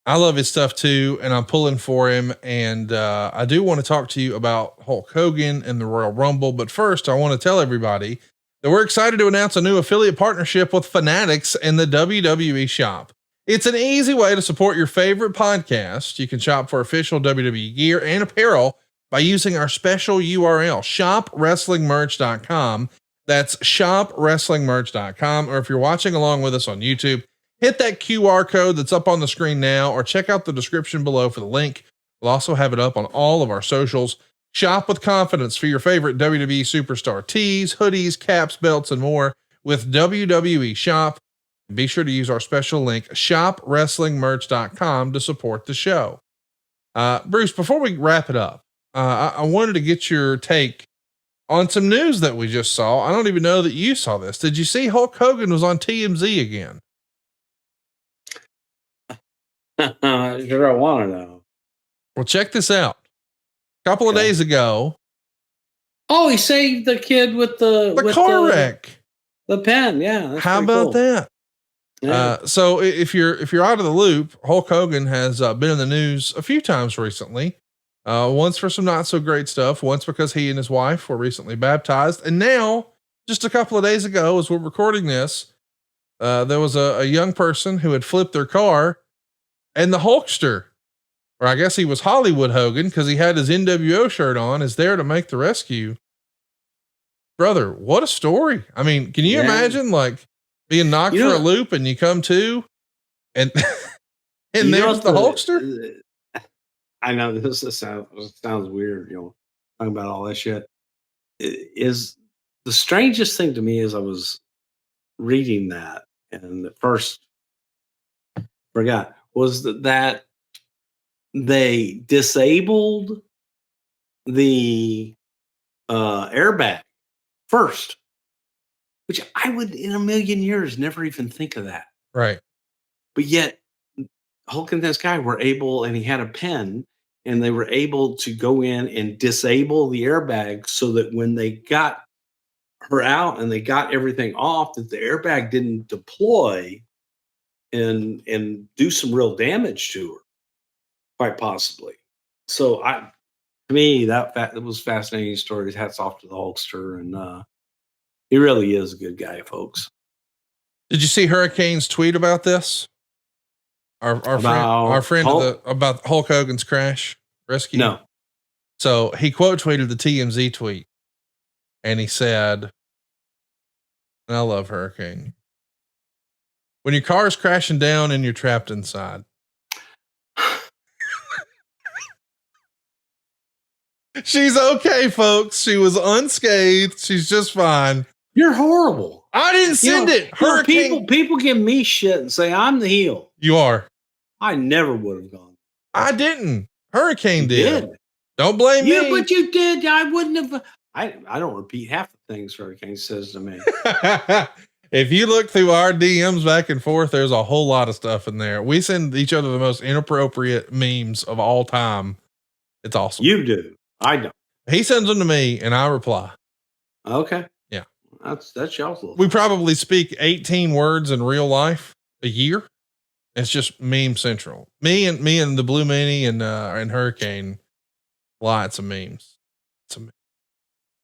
[SPEAKER 1] I love his stuff too, and I'm pulling for him. And I do want to talk to you about Hulk Hogan and the Royal Rumble. But first, I want to tell everybody that we're excited to announce a new affiliate partnership with Fanatics and the WWE Shop. It's an easy way to support your favorite podcast. You can shop for official WWE gear and apparel by using our special URL, shopwrestlingmerch.com. That's shopwrestlingmerch.com. Or if you're watching along with us on YouTube, hit that QR code that's up on the screen now, or check out the description below for the link. We'll also have it up on all of our socials. Shop with confidence for your favorite WWE superstar tees, hoodies, caps, belts, and more with WWE Shop. Be sure to use our special link, shopwrestlingmerch.com, to support the show. Bruce, before we wrap it up, I wanted to get your take on some news that we just saw. I don't even know that you saw this. Did you see Hulk Hogan was on TMZ again?
[SPEAKER 2] Sure, I want to know.
[SPEAKER 1] Well, check this out. A couple of days ago.
[SPEAKER 2] Oh, he saved the kid with the
[SPEAKER 1] car wreck.
[SPEAKER 2] The pen. Yeah.
[SPEAKER 1] How about
[SPEAKER 2] cool.
[SPEAKER 1] that?
[SPEAKER 2] Yeah.
[SPEAKER 1] So if you're out of the loop, Hulk Hogan has been in the news a few times recently. Once for some not so great stuff, once because he and his wife were recently baptized. And now, just a couple of days ago, as we're recording this, there was a young person who had flipped their car, and the Hulkster, or I guess he was Hollywood Hogan, because he had his NWO shirt on, is there to make the rescue. Brother, what a story. I mean, can you imagine like being knocked for a loop and you come to and and there's the Hulkster?
[SPEAKER 2] I know this sounds weird, talking about all that shit. Is the strangest thing to me is I was reading that, and the first forgot was that they disabled the airbag first, which I would in a million years never even think of that.
[SPEAKER 1] Right.
[SPEAKER 2] But yet Hulk and this guy were able, and he had a pen, and they were able to go in and disable the airbag so that when they got her out and they got everything off, that the airbag didn't deploy and do some real damage to her, quite possibly. So to me, that was fascinating stories. Hats off to the Hulkster, and he really is a good guy, folks.
[SPEAKER 1] Did you see Hurricane's tweet about this? Our friend about Hulk Hogan's crash rescue?
[SPEAKER 2] No.
[SPEAKER 1] So he quote tweeted the TMZ tweet, and he said, and I love Hurricane, when your car is crashing down and you're trapped inside. She's okay, folks. She was unscathed. She's just fine.
[SPEAKER 2] You're horrible.
[SPEAKER 1] I didn't send it.
[SPEAKER 2] Hurricane. People give me shit and say I'm the heel.
[SPEAKER 1] You are.
[SPEAKER 2] I never would have gone.
[SPEAKER 1] I didn't. Hurricane
[SPEAKER 2] You
[SPEAKER 1] did.
[SPEAKER 2] did.
[SPEAKER 1] Don't blame me.
[SPEAKER 2] But you did. I wouldn't have. I don't repeat half the things Hurricane says to me.
[SPEAKER 1] If you look through our DMs back and forth, there's a whole lot of stuff in there. We send each other the most inappropriate memes of all time. It's awesome.
[SPEAKER 2] You do. I don't.
[SPEAKER 1] He sends them to me and I reply.
[SPEAKER 2] Okay.
[SPEAKER 1] Yeah.
[SPEAKER 2] That's y'all's little.
[SPEAKER 1] We probably speak 18 words in real life a year. It's just meme central. Me and the Blue Mini and Hurricane, lots of memes.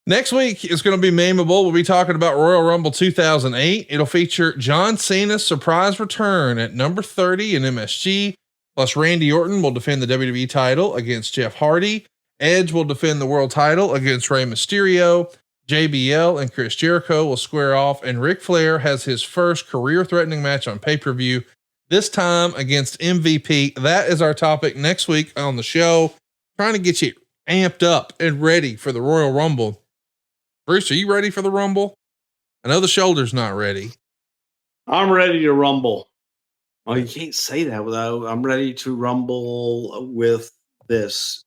[SPEAKER 1] Next week is going to be memeable. We'll be talking about Royal Rumble 2008. It'll feature John Cena's surprise return at number 30 in MSG. Plus Randy Orton will defend the WWE title against Jeff Hardy. Edge will defend the world title against Rey Mysterio. JBL and Chris Jericho will square off, and Ric Flair has his first career-threatening match on pay-per-view, this time against MVP. That is our topic next week on the show. Trying to get you amped up and ready for the Royal Rumble. Bruce, are you ready for the Rumble? I know the shoulder's not ready.
[SPEAKER 2] I'm ready to rumble. Oh, you can't say that without I'm ready to rumble with this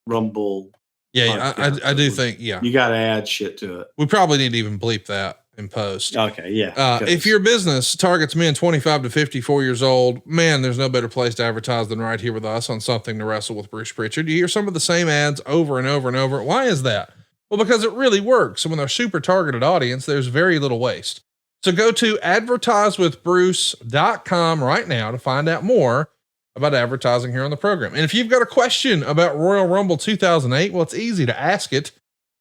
[SPEAKER 2] Rumble.
[SPEAKER 1] Yeah, I do think, yeah.
[SPEAKER 2] You got to add shit to it.
[SPEAKER 1] We probably need to even bleep that in post.
[SPEAKER 2] Okay, yeah.
[SPEAKER 1] If your business targets men 25 to 54 years old, man, there's no better place to advertise than right here with us on Something to Wrestle with Bruce Prichard. You hear some of the same ads over and over and over. Why is that? Well, because it really works. And with our super targeted audience, there's very little waste. So go to advertisewithbruce.com right now to find out more about advertising here on the program. And if you've got a question about Royal Rumble 2008, well, it's easy to ask it.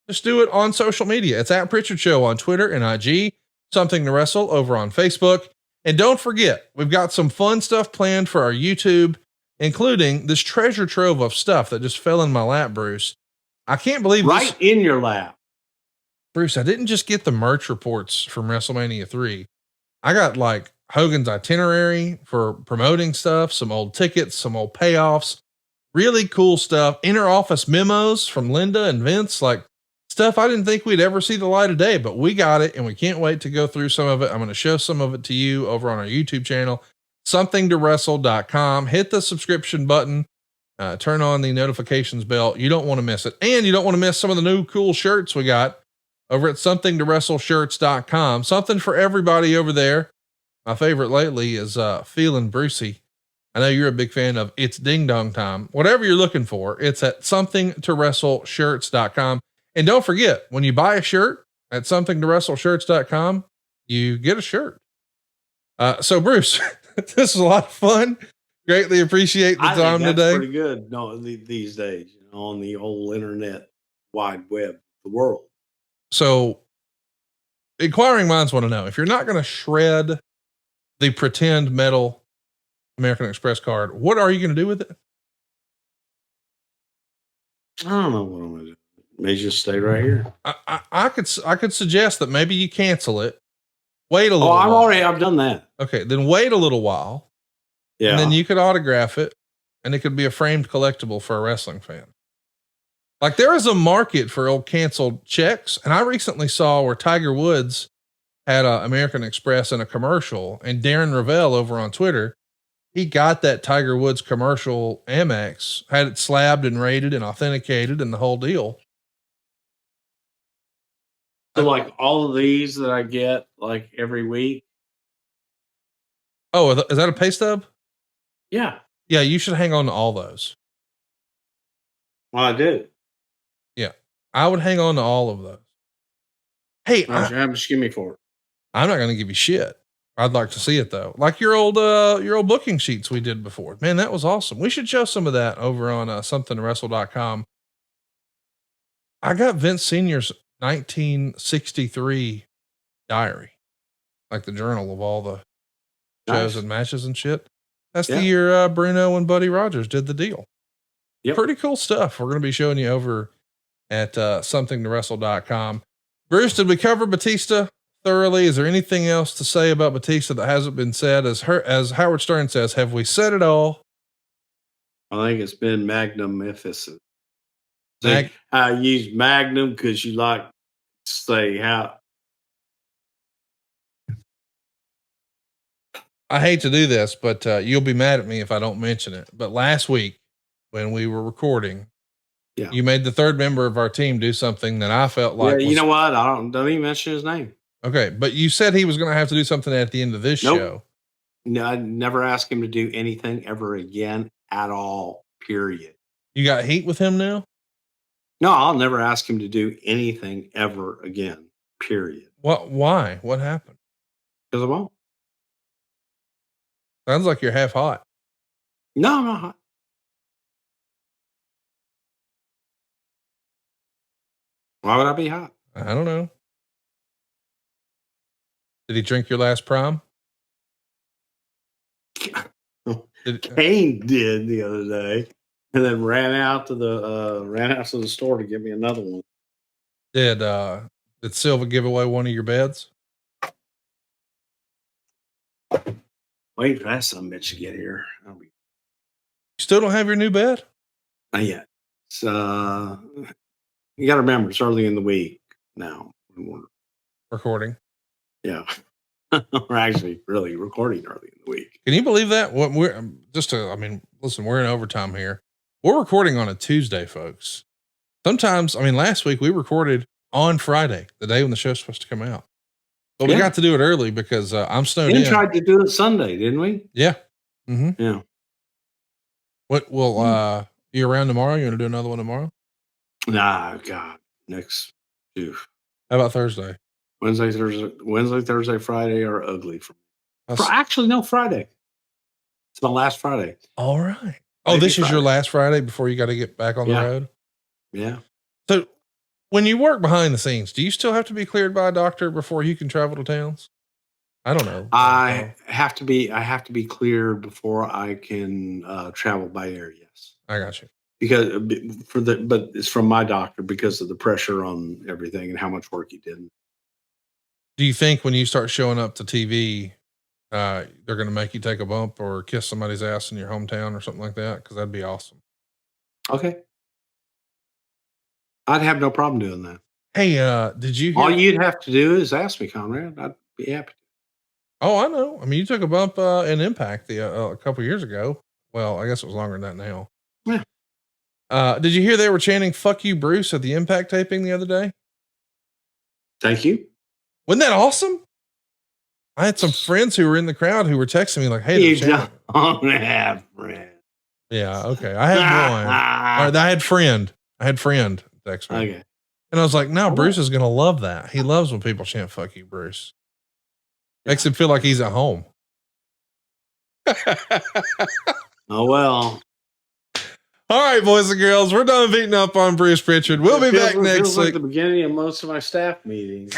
[SPEAKER 1] Just do it on social media. It's at Prichard Show on Twitter and IG, Something to Wrestle over on Facebook. And don't forget, we've got some fun stuff planned for our YouTube, including this treasure trove of stuff that just fell in my lap, Bruce. I can't believe
[SPEAKER 2] right in your lap.
[SPEAKER 1] Bruce, I didn't just get the merch reports from WrestleMania 3. I got like Hogan's itinerary for promoting stuff, some old tickets, some old payoffs, really cool stuff, inner office memos from Linda and Vince, like stuff I didn't think we'd ever see the light of day, but we got it and we can't wait to go through some of it. I'm going to show some of it to you over on our YouTube channel, somethingtowrestle.com. Hit the subscription button. Turn on the notifications bell. You don't want to miss it. And you don't want to miss some of the new cool shirts we got over at somethingtowrestleshirts.com. Something for everybody over there. My favorite lately is Feeling Brucey. I know you're a big fan of It's Ding Dong Time. Whatever you're looking for, it's at somethingtowrestleshirts.com. And don't forget, when you buy a shirt at somethingtowrestleshirts.com, you get a shirt. So Bruce, this is a lot of fun. Greatly appreciate the time today.
[SPEAKER 2] Pretty good. No, these days, on the whole internet, wide web, the world.
[SPEAKER 1] So inquiring minds want to know, if you're not going to shred the pretend metal American Express card, what are you going to do with it?
[SPEAKER 2] I don't know what I'm going to do. May just stay right here.
[SPEAKER 1] I could suggest that maybe you cancel it. Wait a little while.
[SPEAKER 2] I've done that.
[SPEAKER 1] Okay. Then wait a little while.
[SPEAKER 2] Yeah.
[SPEAKER 1] And then you could autograph it and it could be a framed collectible for a wrestling fan. Like there is a market for old canceled checks. And I recently saw where Tiger Woods had a American Express in a commercial, and Darren Ravel over on Twitter, he got that Tiger Woods commercial Amex, had it slabbed and rated and authenticated and the whole deal.
[SPEAKER 2] So like all of these that I get like every week.
[SPEAKER 1] Oh, is that a pay stub?
[SPEAKER 2] Yeah.
[SPEAKER 1] Yeah. You should hang on to all those.
[SPEAKER 2] Well, I do.
[SPEAKER 1] Yeah. I would hang on to all of those. Hey,
[SPEAKER 2] how much give me for it?
[SPEAKER 1] I'm not going to give you shit. I'd like to see it though. Like your old booking sheets we did before, man. That was awesome. We should show some of that over on somethingtowrestle.com. I got Vince Senior's 1963 diary, like the journal of all the shows and matches and shit. That's the year Bruno and Buddy Rogers did the deal. Yep. Pretty cool stuff. We're going to be showing you over at somethingtowrestle.com. Bruce, did we cover Batista thoroughly? Is there anything else to say about Batista that hasn't been said? As Howard Stern says, have we said it all?
[SPEAKER 2] I think it's been magnificent. I use magnum because you like to say how.
[SPEAKER 1] I hate to do this, but you'll be mad at me if I don't mention it. But last week when we were recording,
[SPEAKER 2] Yeah.
[SPEAKER 1] you made the third member of our team do something that I felt like,
[SPEAKER 2] you know what? Don't even mention his name.
[SPEAKER 1] Okay. But you said he was going to have to do something at the end of this show.
[SPEAKER 2] No, I'd never ask him to do anything ever again at all, period.
[SPEAKER 1] You got heat with him now?
[SPEAKER 2] No, I'll never ask him to do anything ever again, period.
[SPEAKER 1] Why? What happened?
[SPEAKER 2] Because I won't.
[SPEAKER 1] Sounds like you're half hot.
[SPEAKER 2] No, I'm not hot. Why would I be hot?
[SPEAKER 1] I don't know. Did he drink your last prom?
[SPEAKER 2] Kane did the other day, and then ran out to the store to get me another one.
[SPEAKER 1] Did Silva give away one of your beds?
[SPEAKER 2] Wait for that son of a bitch to get here.
[SPEAKER 1] You still don't have your new bed?
[SPEAKER 2] Not yet. So you got to remember, it's early in the week now.
[SPEAKER 1] Recording.
[SPEAKER 2] Yeah. We're actually really recording early in the week.
[SPEAKER 1] Can you believe that? What listen, we're in overtime here. We're recording on a Tuesday, folks. Sometimes, last week we recorded on Friday, the day when the show's supposed to come out. But we got to do it early because I'm snowed in.
[SPEAKER 2] We tried to do it Sunday, didn't we?
[SPEAKER 1] Yeah. Mm-hmm.
[SPEAKER 2] Yeah.
[SPEAKER 1] What will you around tomorrow? You want to do another one tomorrow?
[SPEAKER 2] Nah, God. Next. How
[SPEAKER 1] about Thursday?
[SPEAKER 2] Wednesday, Thursday, Friday are ugly for me. Actually, no, Friday. It's my last Friday.
[SPEAKER 1] All right. Oh, this is your last Friday before you got to get back on the road?
[SPEAKER 2] Yeah.
[SPEAKER 1] So when you work behind the scenes, do you still have to be cleared by a doctor before you can travel to towns? I don't know.
[SPEAKER 2] I have to be cleared before I can travel by air. Yes.
[SPEAKER 1] I got you.
[SPEAKER 2] But it's from my doctor because of the pressure on everything and how much work he did.
[SPEAKER 1] Do you think when you start showing up to TV, they're going to make you take a bump or kiss somebody's ass in your hometown or something like that? Cause that'd be awesome.
[SPEAKER 2] Okay. I'd have no problem doing that.
[SPEAKER 1] Hey, did you hear?
[SPEAKER 2] All you'd have to do is ask me, Conrad. I'd be happy.
[SPEAKER 1] Oh, I know. You took a bump in Impact a couple years ago. Well, I guess it was longer than that now.
[SPEAKER 2] Yeah.
[SPEAKER 1] Did you hear they were chanting "Fuck you, Bruce" at the Impact taping the other day?
[SPEAKER 2] Thank you.
[SPEAKER 1] Wasn't that awesome? I had some friends who were in the crowd who were texting me like, "Hey,
[SPEAKER 2] you don't have friends."
[SPEAKER 1] Yeah. Okay. I had one. All right, I had friend text me.
[SPEAKER 2] Okay.
[SPEAKER 1] And I was like, no, Bruce is going to love that. He loves when people chant "Fuck you, Bruce." Makes him feel like he's at home.
[SPEAKER 2] Oh, well.
[SPEAKER 1] All right, boys and girls, we're done beating up on Bruce Prichard. We'll be back next week.
[SPEAKER 2] Like the beginning of most of my staff meetings.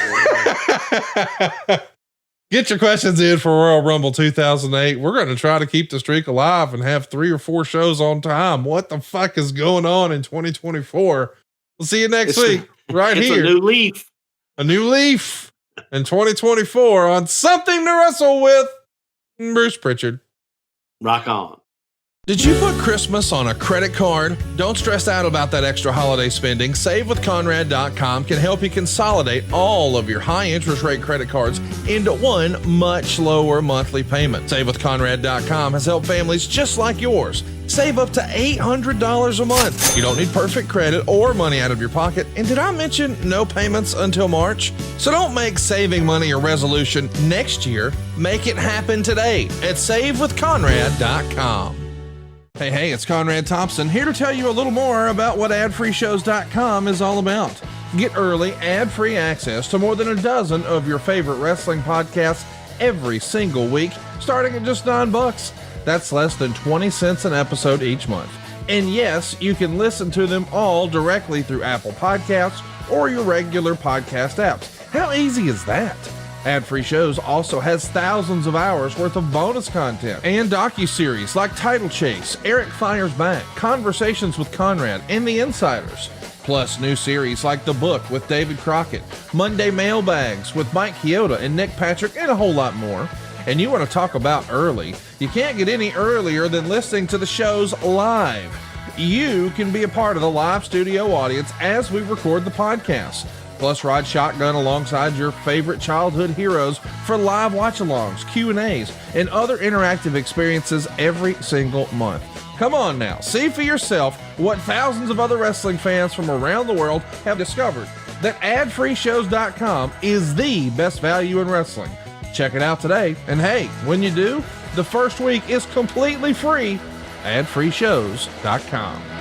[SPEAKER 1] Get your questions in for Royal Rumble 2008. We're going to try to keep the streak alive and have 3 or 4 shows on time. What the fuck is going on in 2024? We'll see you next week. Right here.
[SPEAKER 2] A new leaf.
[SPEAKER 1] A new leaf in 2024 on Something to Wrestle with Bruce Prichard.
[SPEAKER 2] Rock on.
[SPEAKER 1] Did you put Christmas on a credit card? Don't stress out about that extra holiday spending. SaveWithConrad.com can help you consolidate all of your high interest rate credit cards into one much lower monthly payment. SaveWithConrad.com has helped families just like yours save up to $800 a month. You don't need perfect credit or money out of your pocket. And did I mention no payments until March? So don't make saving money a resolution next year. Make it happen today at SaveWithConrad.com. Hey, it's Conrad Thompson here to tell you a little more about what AdFreeShows.com is all about. Get early, ad-free access to more than a dozen of your favorite wrestling podcasts every single week, starting at just $9. That's less than 20 cents an episode each month. And yes, you can listen to them all directly through Apple Podcasts or your regular podcast apps. How easy is that? Ad-free shows also has thousands of hours worth of bonus content and docuseries like Title Chase, Eric Fires Back, Conversations with Conrad, and The Insiders. Plus new series like The Book with David Crockett, Monday Mailbags with Mike Chioda and Nick Patrick, and a whole lot more. And you want to talk about early? You can't get any earlier than listening to the shows live. You can be a part of the live studio audience as we record the podcast. Plus, ride shotgun alongside your favorite childhood heroes for live watch-alongs, Q&As, and other interactive experiences every single month. Come on now, see for yourself what thousands of other wrestling fans from around the world have discovered, that adfreeshows.com is the best value in wrestling. Check it out today, and hey, when you do, the first week is completely free. Adfreeshows.com.